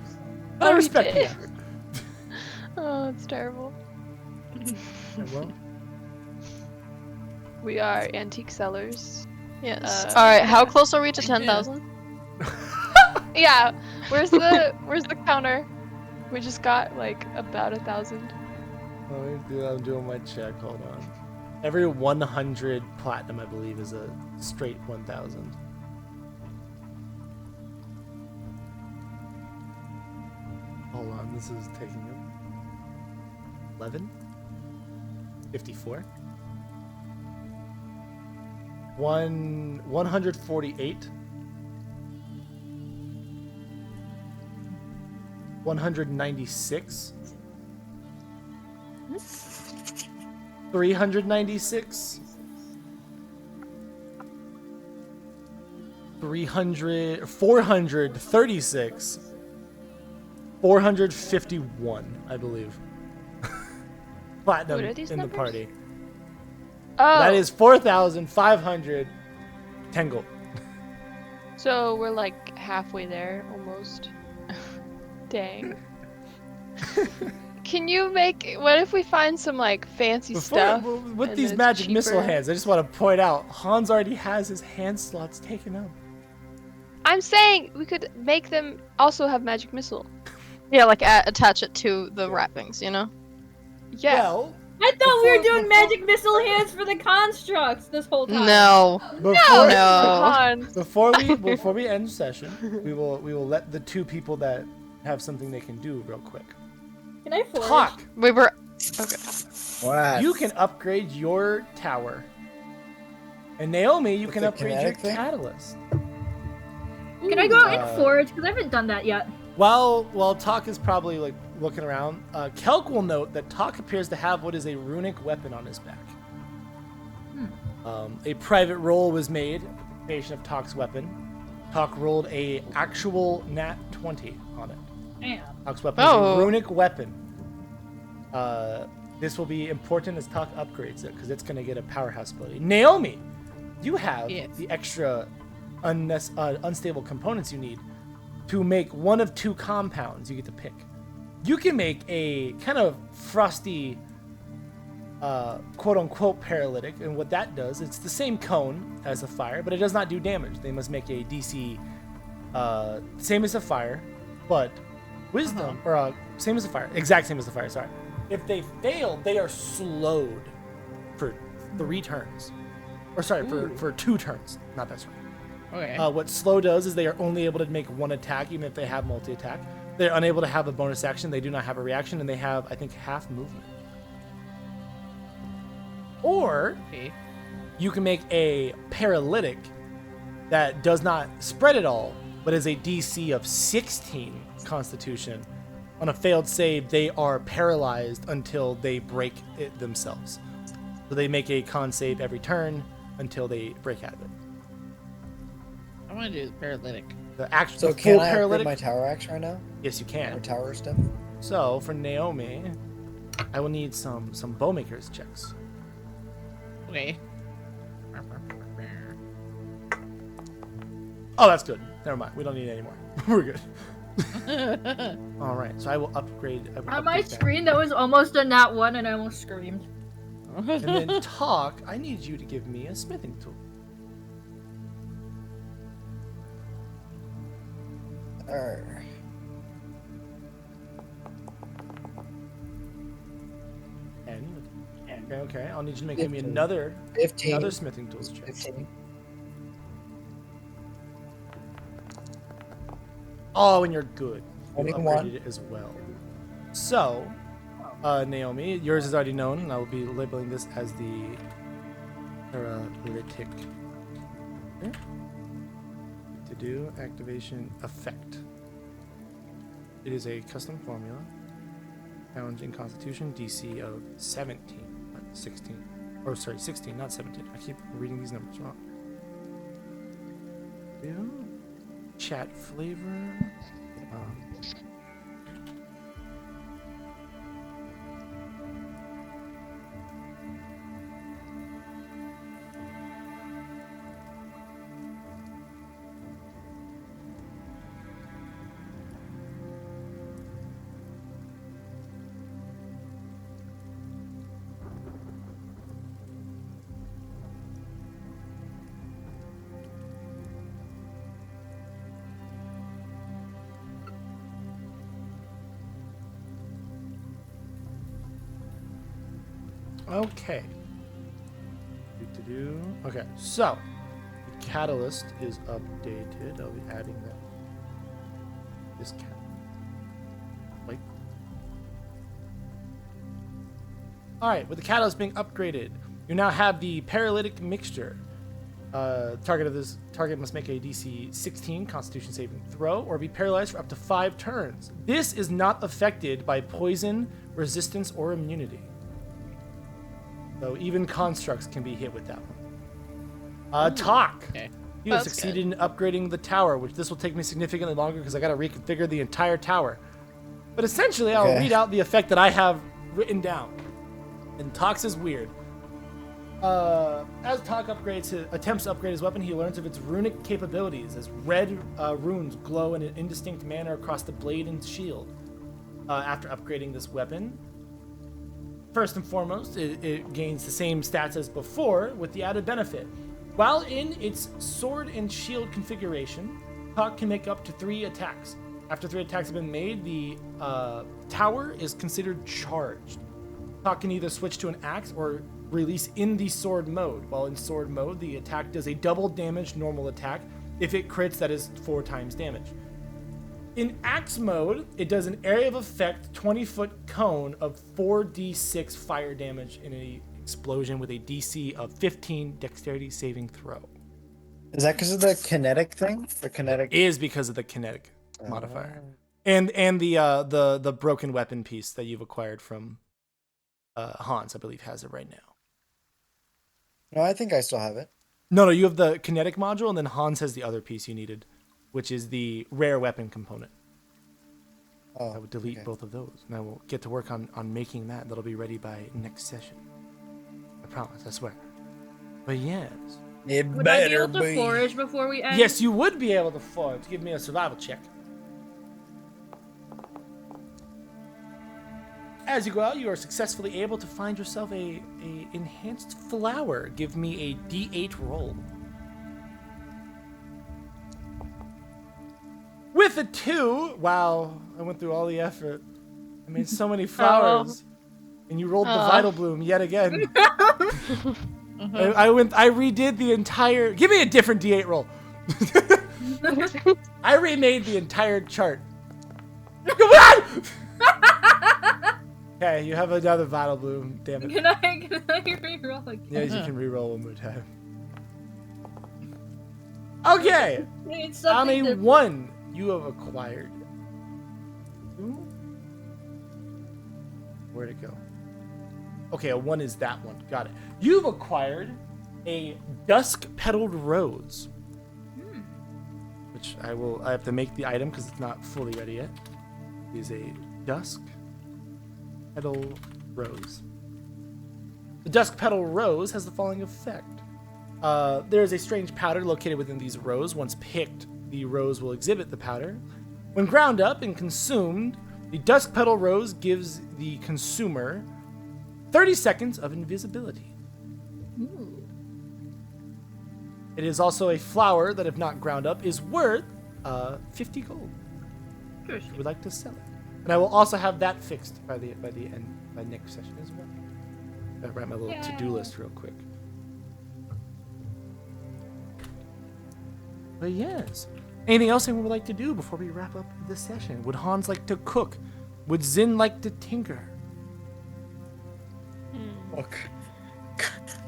I Oh, he respect the did. effort." Oh, it's terrible. Well, We are antique sellers. Yes. Uh, All right. How close are we to 10,000? Yeah. Where's the counter? We just got like about 1,000. I'm doing my check. Hold on. Every 100 platinum, I believe, is a straight 1,000. Hold on, this is taking 11, 54, 148, 196. 396, 436, 451, I believe. Platinum What are these in numbers? the party. Oh, That is 4,510 gold. so we're like halfway there almost. Dang. Can you make? What if we find some like fancy stuff? With and these then it's magic missile cheaper? hands, I just want to point out Hans already has his hand slots taken up. I'm saying we could make them also have magic missile. Yeah, like attach it to the wrappings, you know? Yeah. Well, I thought we were Before- doing magic missile hands for the constructs this whole time. No. before, No. Hans. before we end session, we will let the two people that have something they can do real quick Can I forge? talk. We were. What? You can upgrade your tower, and Naomi, you With can the upgrade your kinetic thing? catalyst. Can I go Uh, and forge? Because I haven't done that yet. While Talk is probably like looking around, Kelk will note that Talk appears to have what is a runic weapon on his back. A private roll was made, creation of Talk's weapon. Talk rolled a actual nat 20 on it. Damn. Talk's weapon is Oh. a runic weapon. This will be important as Talk upgrades it because it's going to get a powerhouse ability. Naomi, you have Yes. the extra unstable components you need to make one of two compounds you get to pick. You can make a kind of frosty, quote-unquote paralytic, and what that does, it's the same cone as a fire, but it does not do damage. They must make a DC, same as a fire, but wisdom, or same as a fire, exact same as the fire, sorry. If they fail, they are slowed for 3 turns. Or sorry, for 2 turns. Not that sorry. Okay. What slow does is they are only able to make one attack, even if they have multi-attack. They're unable to have a bonus action. They do not have a reaction, and they have, I think, half movement. Or Okay. you can make a paralytic that does not spread at all, but is a DC of 16 Constitution. On a failed save, they are paralyzed until they break it themselves. So they make a con save every turn until they break out of it. I want to do the paralytic. The actual So the can full I upgrade paralytic. my tower axe right now? Yes, you Or can. tower stuff? So for Naomi, I will need some bowmakers checks. Okay. Oh, that's good. Never mind. We don't need any more. We're good. All right. So I will upgrade. I will On my update that. screen, that was almost a nat 1, and I almost screamed. And then Talk, I need you to give me a smithing tool. Arr. Okay. I'll need you to give me 15. another 15. smithing tools check. 15. Oh, and you're good. You 21. upgraded it as well. So, Naomi, yours is already known, and I will be labeling this as the paralytic. Okay. To do activation effect. It is a custom formula. Challenging Constitution, DC of 17, not 16. Or sorry, 16, not 17. I keep reading these numbers wrong. Chat flavor. Okay. Okay, so the catalyst is updated. I'll be adding that. This cat. Wait. Alright, with the catalyst being upgraded, you now have the paralytic mixture. Target must make a DC 16 Constitution saving throw or be paralyzed for up to 5 turns. This is not affected by poison, resistance, or immunity. So even constructs can be hit with that one. Talk. Okay. You have That's succeeded in upgrading the tower, which this will take me significantly longer because I got to reconfigure the entire tower. But essentially, I'll read out the effect that I have written down. And Talk's is weird. As Talk attempts to upgrade his weapon, he learns of its runic capabilities as red runes glow in an indistinct manner across the blade and shield. After upgrading this weapon, first and foremost, it gains the same stats as before with the added benefit. While in its sword and shield configuration, Talk can make up to 3 attacks. After 3 attacks have been made, the tower is considered charged. Talk can either switch to an axe or release in the sword mode. While in sword mode, the attack does a double damage normal attack. If it crits, that is 4 times damage. In axe mode, it does an area of effect 20-foot cone of 4d6 fire damage in an explosion with a DC of 15 dexterity saving throw. Is that because of the kinetic thing? The kinetic It is because of the kinetic modifier. And the broken weapon piece that you've acquired from Hans, I believe, has it right now. No, I think I still have it. No, you have the kinetic module, and then Hans has the other piece you needed, which is the rare weapon component. Oh, I would delete both of those, and I will get to work on making that. That'll be ready by next session. I promise, I swear. But yes. It Would I be better able to be. forage before we end? Yes, you would be able to forage. Give me a survival check. As you go out, you are successfully able to find yourself a enhanced flower. Give me a D8 roll. With a 2, wow, I went through all the effort. I made so many flowers, and you rolled the Vital Bloom yet again. I redid the entire. Give me a different D8 roll. I remade the entire chart. Come on! Okay, you have another Vital Bloom. Damn it. Can I reroll again? Yes, you can reroll one more time. Okay. It's On something a different. 1, you have acquired. Where'd it go? Okay, a 1 is that one. Got it. You've acquired a dusk petaled rose. Which I have to make the item because it's not fully ready yet. It is a dusk petal rose. The dusk petal rose has the following effect. There is a strange powder located within these rows. Once picked, the rose will exhibit the powder. When ground up and consumed, the dusk petal rose gives the consumer 30 seconds of invisibility. Ooh. It is also a flour that, if not ground up, is worth 50 gold. If you would like to sell it. And I will also have that fixed by the end, by next session as well. I'll write my little to-do list real quick. But yes. Anything else anyone would like to do before we wrap up this session? Would Hans like to cook? Would Zin like to tinker?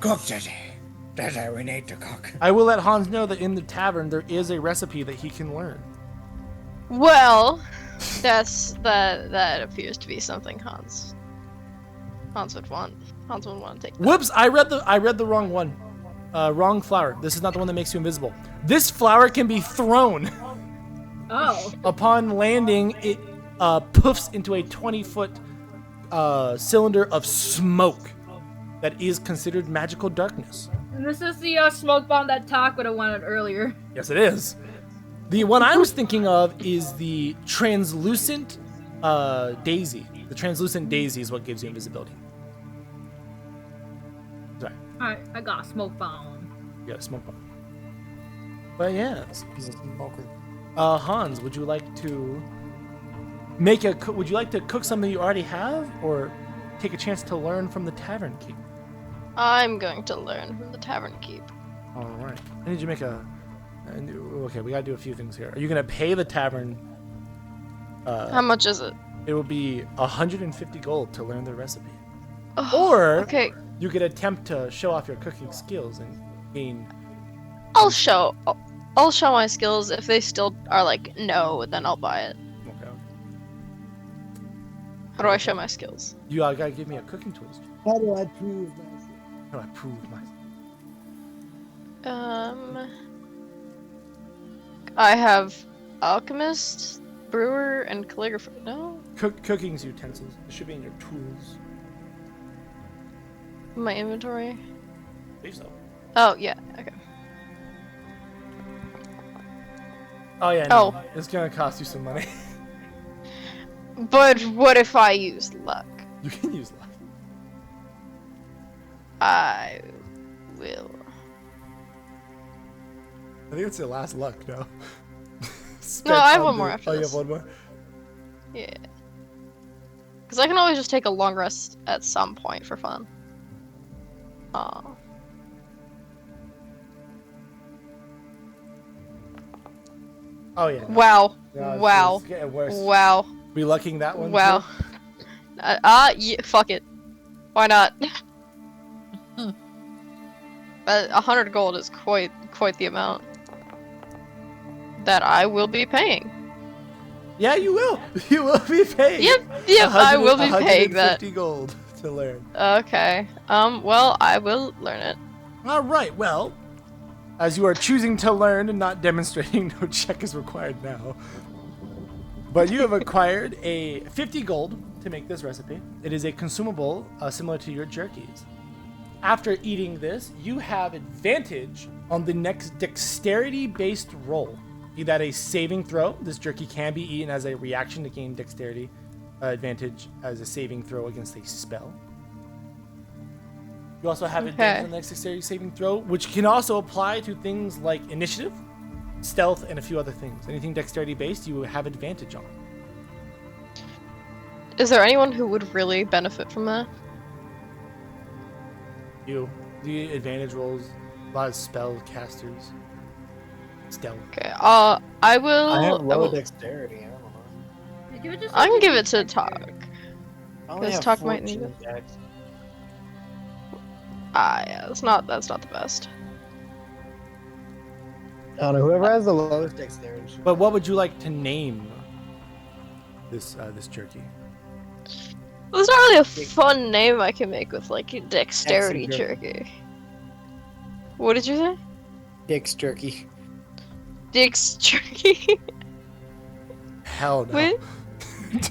Cook, Daddy. Daddy, we need to cook. I will let Hans know that in the tavern there is a recipe that he can learn. Well, that appears to be something Hans would want. Hans would want to take that. Whoops! I read the wrong one. Wrong flower. This is not the one that makes you invisible. This flower can be thrown. Oh. Upon landing, it poofs into a 20-foot cylinder of smoke that is considered magical darkness. And this is the smoke bomb that Tak would have wanted earlier. Yes, it is. The one I was thinking of is the translucent daisy. The translucent daisy is what gives you invisibility. Sorry, Alright, I got a smoke bomb. you got a smoke bomb. But yes, He's a smoker. Hans, would you like to would you like to cook something you already have, or take a chance to learn from the tavern keep? I'm going to learn from the tavern keep. All right. I need you to make okay, we gotta do a few things here. Are you gonna pay the tavern? How much is it? It will be 150 gold to learn the recipe. Oh, Or okay, you could attempt to show off your cooking skills and gain. I'll show my skills. If they still are like no, then I'll buy it. Okay. How do I show my skills? You gotta give me a cooking tools. How do I prove myself? How do I prove myself? I have alchemist, brewer, and calligrapher. No, Cooking's utensils. It should be in your tools. my inventory. I believe so. Oh yeah, okay. Oh yeah. No. It's gonna cost you some money. But what if I use luck? You can use luck. I will. I think it's your last luck, no? No, I have one more after Oh, you this. have one more? Yeah. Because I can always just take a long rest at some point for fun. Oh. Oh yeah. No. Wow. No, Wow. It's getting worse. Wow. We lucking that one? Wow. too? Yeah, fuck it. Why not? 100 gold is quite the amount that I will be paying. Yeah, you will. You will be paying. Yep, I will be paying that. 150 gold to learn. Okay. Well, I will learn it. All right. Well, as you are choosing to learn and not demonstrating, no check is required now. But you have acquired a 50 gold to make this recipe. It is a consumable similar to your jerkies. After eating this, you have advantage on the next dexterity-based roll. Be that a saving throw. This jerky can be eaten as a reaction to gain dexterity advantage as a saving throw against a spell. You also have advantage on the next dexterity saving throw, which can also apply to things like initiative, stealth, and a few other things. Anything dexterity-based, you have advantage on. Is there anyone who would really benefit from that? The advantage rolls, a lot of spell casters, stealth. Okay. I will. I have I low will- dexterity. I don't know. You would just I can like give it to Tak. I only Because have Tak might need 14 dex. Yeah, that's not the best. I don't know. Whoever has the lowest dexterity. should- But what would you like to name this jerky? There's not really a fun name I can make with like dexterity Excellent jerky. What did you say? Dick's jerky. Dick's jerky? Hell no. What?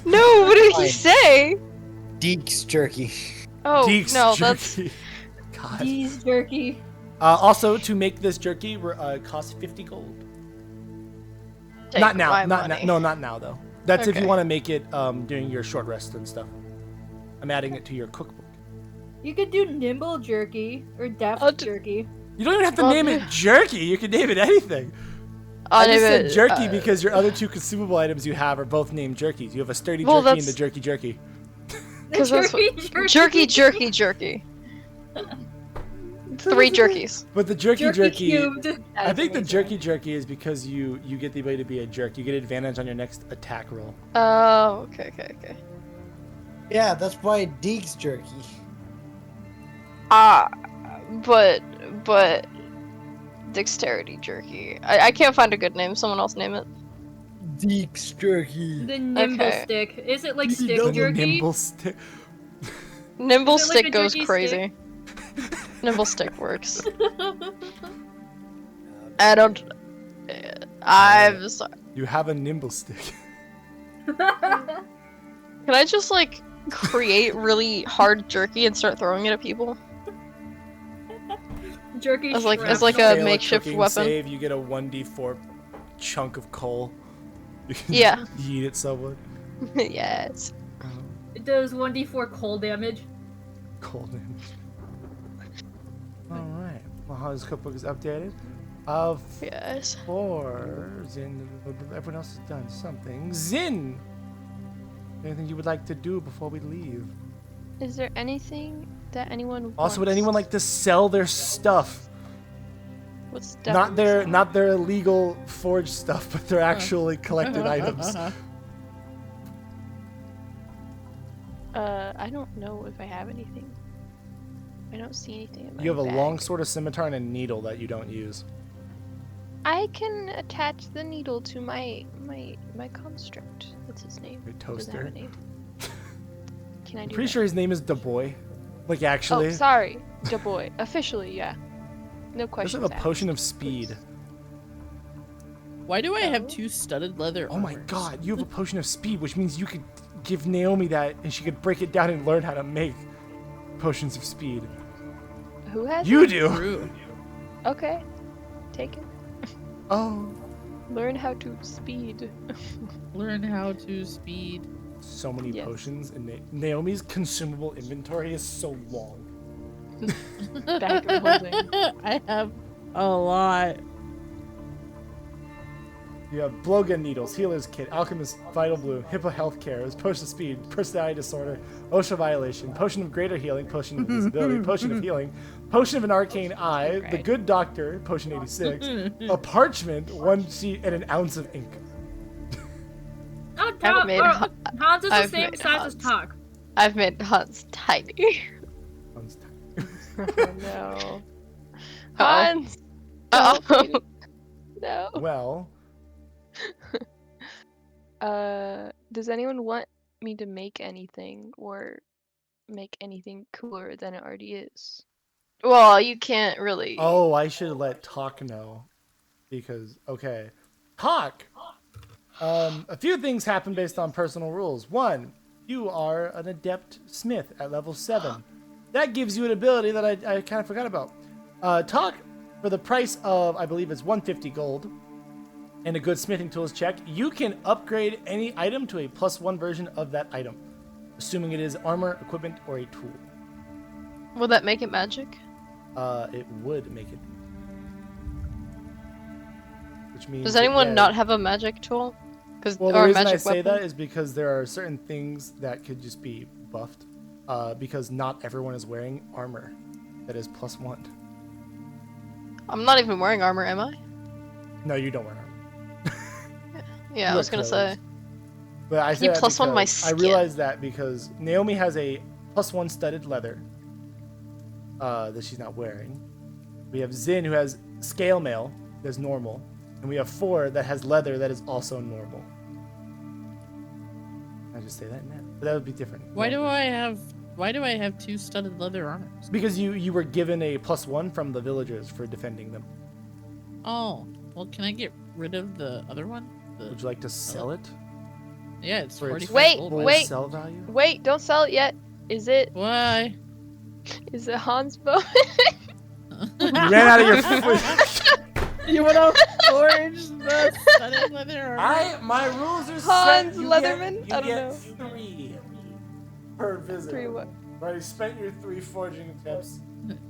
No, what did he Fine. say? Deek's jerky. Oh Deek's no, jerky. God. These jerky. Also, to make this jerky, costs 50 gold. Take Not now. my Not money. no, not now though. That's if you Okay. want to make it during your short rest and stuff. I'm adding it to your cookbook. You could do nimble jerky or deft I'll d- jerky. You don't even have to Well, name it jerky. You can name it anything. I'll I just name said it, jerky because your other 2 consumable items you have are both named jerkies. You have a sturdy Well, jerky and the that's- jerky jerky. Because that's Jerky, jerky. 3 jerkies. But the jerky Jerky jerky, cubed. I think the amazing. jerky jerky is because you get the ability to be a jerk. You get advantage on your next attack roll. Oh, okay. Yeah, that's why Deke's jerky. But dexterity jerky. I can't find a good name. Someone else name it. Deke's jerky. The nimble Okay. stick. Is it like The stick jerky? nimble stick. Nimble Is it like stick a goes jerky crazy. Nimble stick works. I don't. I'm sorry. You have a nimble stick. Can I just like create really hard jerky and start throwing it at people? Jerky As like- shrimp. as like a Fail makeshift cooking weapon. Save, you get a 1d4 chunk of coal. You can Yeah. yeet at someone. Yes. It does 1d4 cold damage. Coal damage. Alright. Well, how this cookbook is updated. Of Yes. 4. Zin. Everyone else has done something. Zin! Anything you would like to do before we leave? Is there anything that anyone Also, would wants? anyone like to sell their stuff? What's Not their illegal forged stuff, but their actually collected items. I don't know if I have anything. I don't see anything in my You have a bag. long sword, a scimitar, and a needle that you don't use. I can attach the needle to my construct. What's his name? Your Doesn't have toaster. a name. Can I I'm do pretty that? sure his name is Daboy. Like, actually. Oh, sorry, Da boy. Officially, yeah. No Does questions. have a potion asked, of speed. please. Why do I have Oh. 2 studded leather Oh my armors? god, you have a potion of speed, which means you could give Naomi that and she could break it down and learn how to make potions of speed. Who has You it? do! True. Okay, take it. Oh. Learn how to speed. Learn how to speed. So many Yes. potions, and Naomi's consumable inventory is so long. Bag of holding. I have a lot. You have blowgun needles, healer's kit, alchemist vital bloom, hippo healthcare, potion of speed, personality disorder, OSHA violation, potion of greater healing, potion of invisibility, potion of healing, potion of an arcane eye, the Right. good doctor, potion 86, a parchment, 1 sheet, and an ounce of ink. Oh, I've made Hans is the I've same made size as Hans. Talk. I've made Hans tiny. Sounds tiny. Oh no. Uh-oh. Hans! Uh-oh. Don't. No. Well, Does anyone want me to make anything or make anything cooler than it already is? Well, you can't really. oh, I should let Talk know. Because, okay. Talk! A few things happen based on personal rules. 1, you are an adept smith at level 7. That gives you an ability that I kind of forgot about. Talk, for the price of, I believe it's 150 gold, and a good smithing tools check, you can upgrade any item to a +1 version of that item, assuming it is armor, equipment, or a tool. Will that make it magic? It would make it. Which means Does that, anyone yeah, not have a magic tool? Well, the or a reason I magic say weapon? that is because there are certain things that could just be buffed, because not everyone is wearing armor that is +1. I'm not even wearing armor, am I? No, you don't wear armor. Yeah, I You was wear gonna say. clothes. But I Can you say that +1 my because I skin? realized that because Naomi has a +1 studded leather that she's not wearing. We have Zin who has scale mail that's normal, and we have 4 that has leather that is also normal. I just say that now, but that would be different. Why do I have 2 studded leather armors? Because you were given a +1 from the villagers for defending them. Oh, well, can I get rid of the other one? Would you like to sell it? Yeah, it's For its 45 Wait, gold. full wait. sell value? Wait, don't sell it yet. Is it Why? Hans bow? You ran out of your foot. You want to forge the studded leather armor? My rules are Hans set. Leatherman? I don't know. 3 per visit. 3 what? Already spent your 3 forging attempts.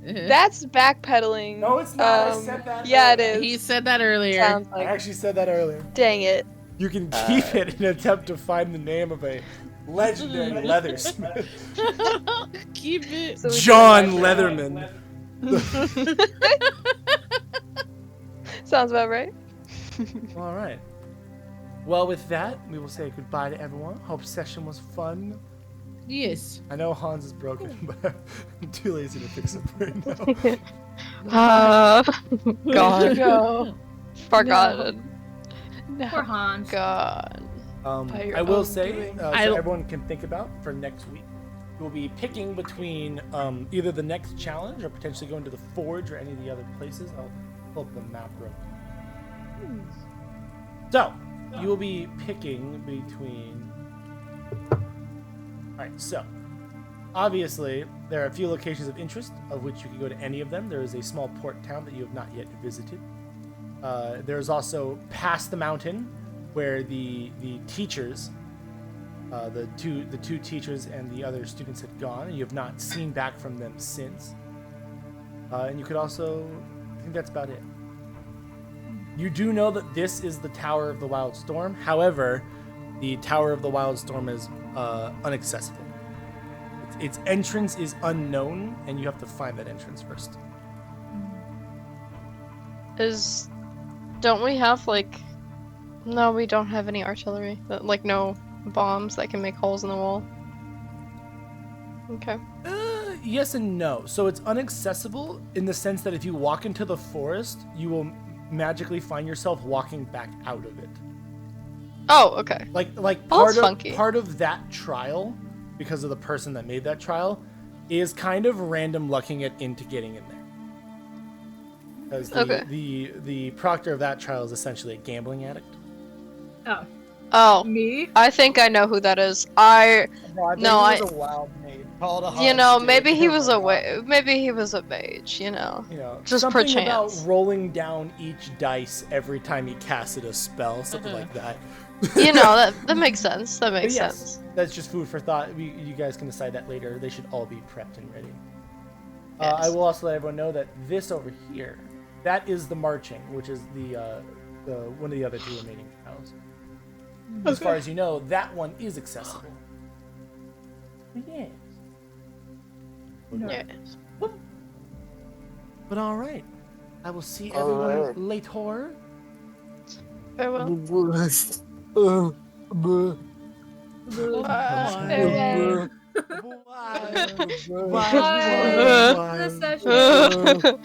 That's backpedaling. No, it's not. I said that. Yeah, it earlier. is. He said that earlier. Sounds I like. actually said that earlier. Dang it. You can keep it in an attempt to find the name of a legendary leathersmith. Keep it. So we John can Leatherman. Sounds about right. All right. Well, with that, we will say goodbye to everyone. Hope session was fun. Yes. I know Hans is broken, but I'm too lazy to fix it right now. God. Go. Forgotten. Poor Hans. God. By your I will own say, doing. so everyone can think about for next week, we'll be picking between either the next challenge or potentially going to the forge or any of the other places. I'll pull up the map real quick. So, you will be picking between... Alright, so, obviously, there are a few locations of interest, of which you can go to any of them. There is a small port town that you have not yet visited. There's also past the mountain, where the teachers, the two teachers and the other students had gone, and you have not seen back from them since. And you could also, I think that's about it. You do know that this is the Tower of the Wild Storm. However, the Tower of the Wild Storm is inaccessible. Its entrance is unknown, and you have to find that entrance first. Don't we have like... No, we don't have any artillery. Like no bombs that can make holes in the wall. Okay. Yes and no. So it's inaccessible in the sense that if you walk into the forest, you will magically find yourself walking back out of it. Oh, okay. Like Oh, that's funky. part of that trial, because of the person that made that trial, is kind of random lucking it into getting in there. Because the proctor of that trial is essentially a gambling addict. Oh, Me? I think I know who that is. No, I think No, he was a wild maid. Called a You know, Hans, maybe dude. he was a Oh my God. maybe he was a mage. You know. You know, Just something perchance. about rolling down each dice every time he casted a spell, something like that. You know that makes sense. That But makes yes, sense. that's just food for thought. You guys can decide that later. They should all be prepped and ready. Yes. I will also let everyone know that this over here, that is the marching, which is the one of the other two remaining tiles. As far as you know, that one is accessible. Yes. Yes. But all right, I will see everyone Alright. later. Farewell. Bye. Bye. Bye. Bye. The session.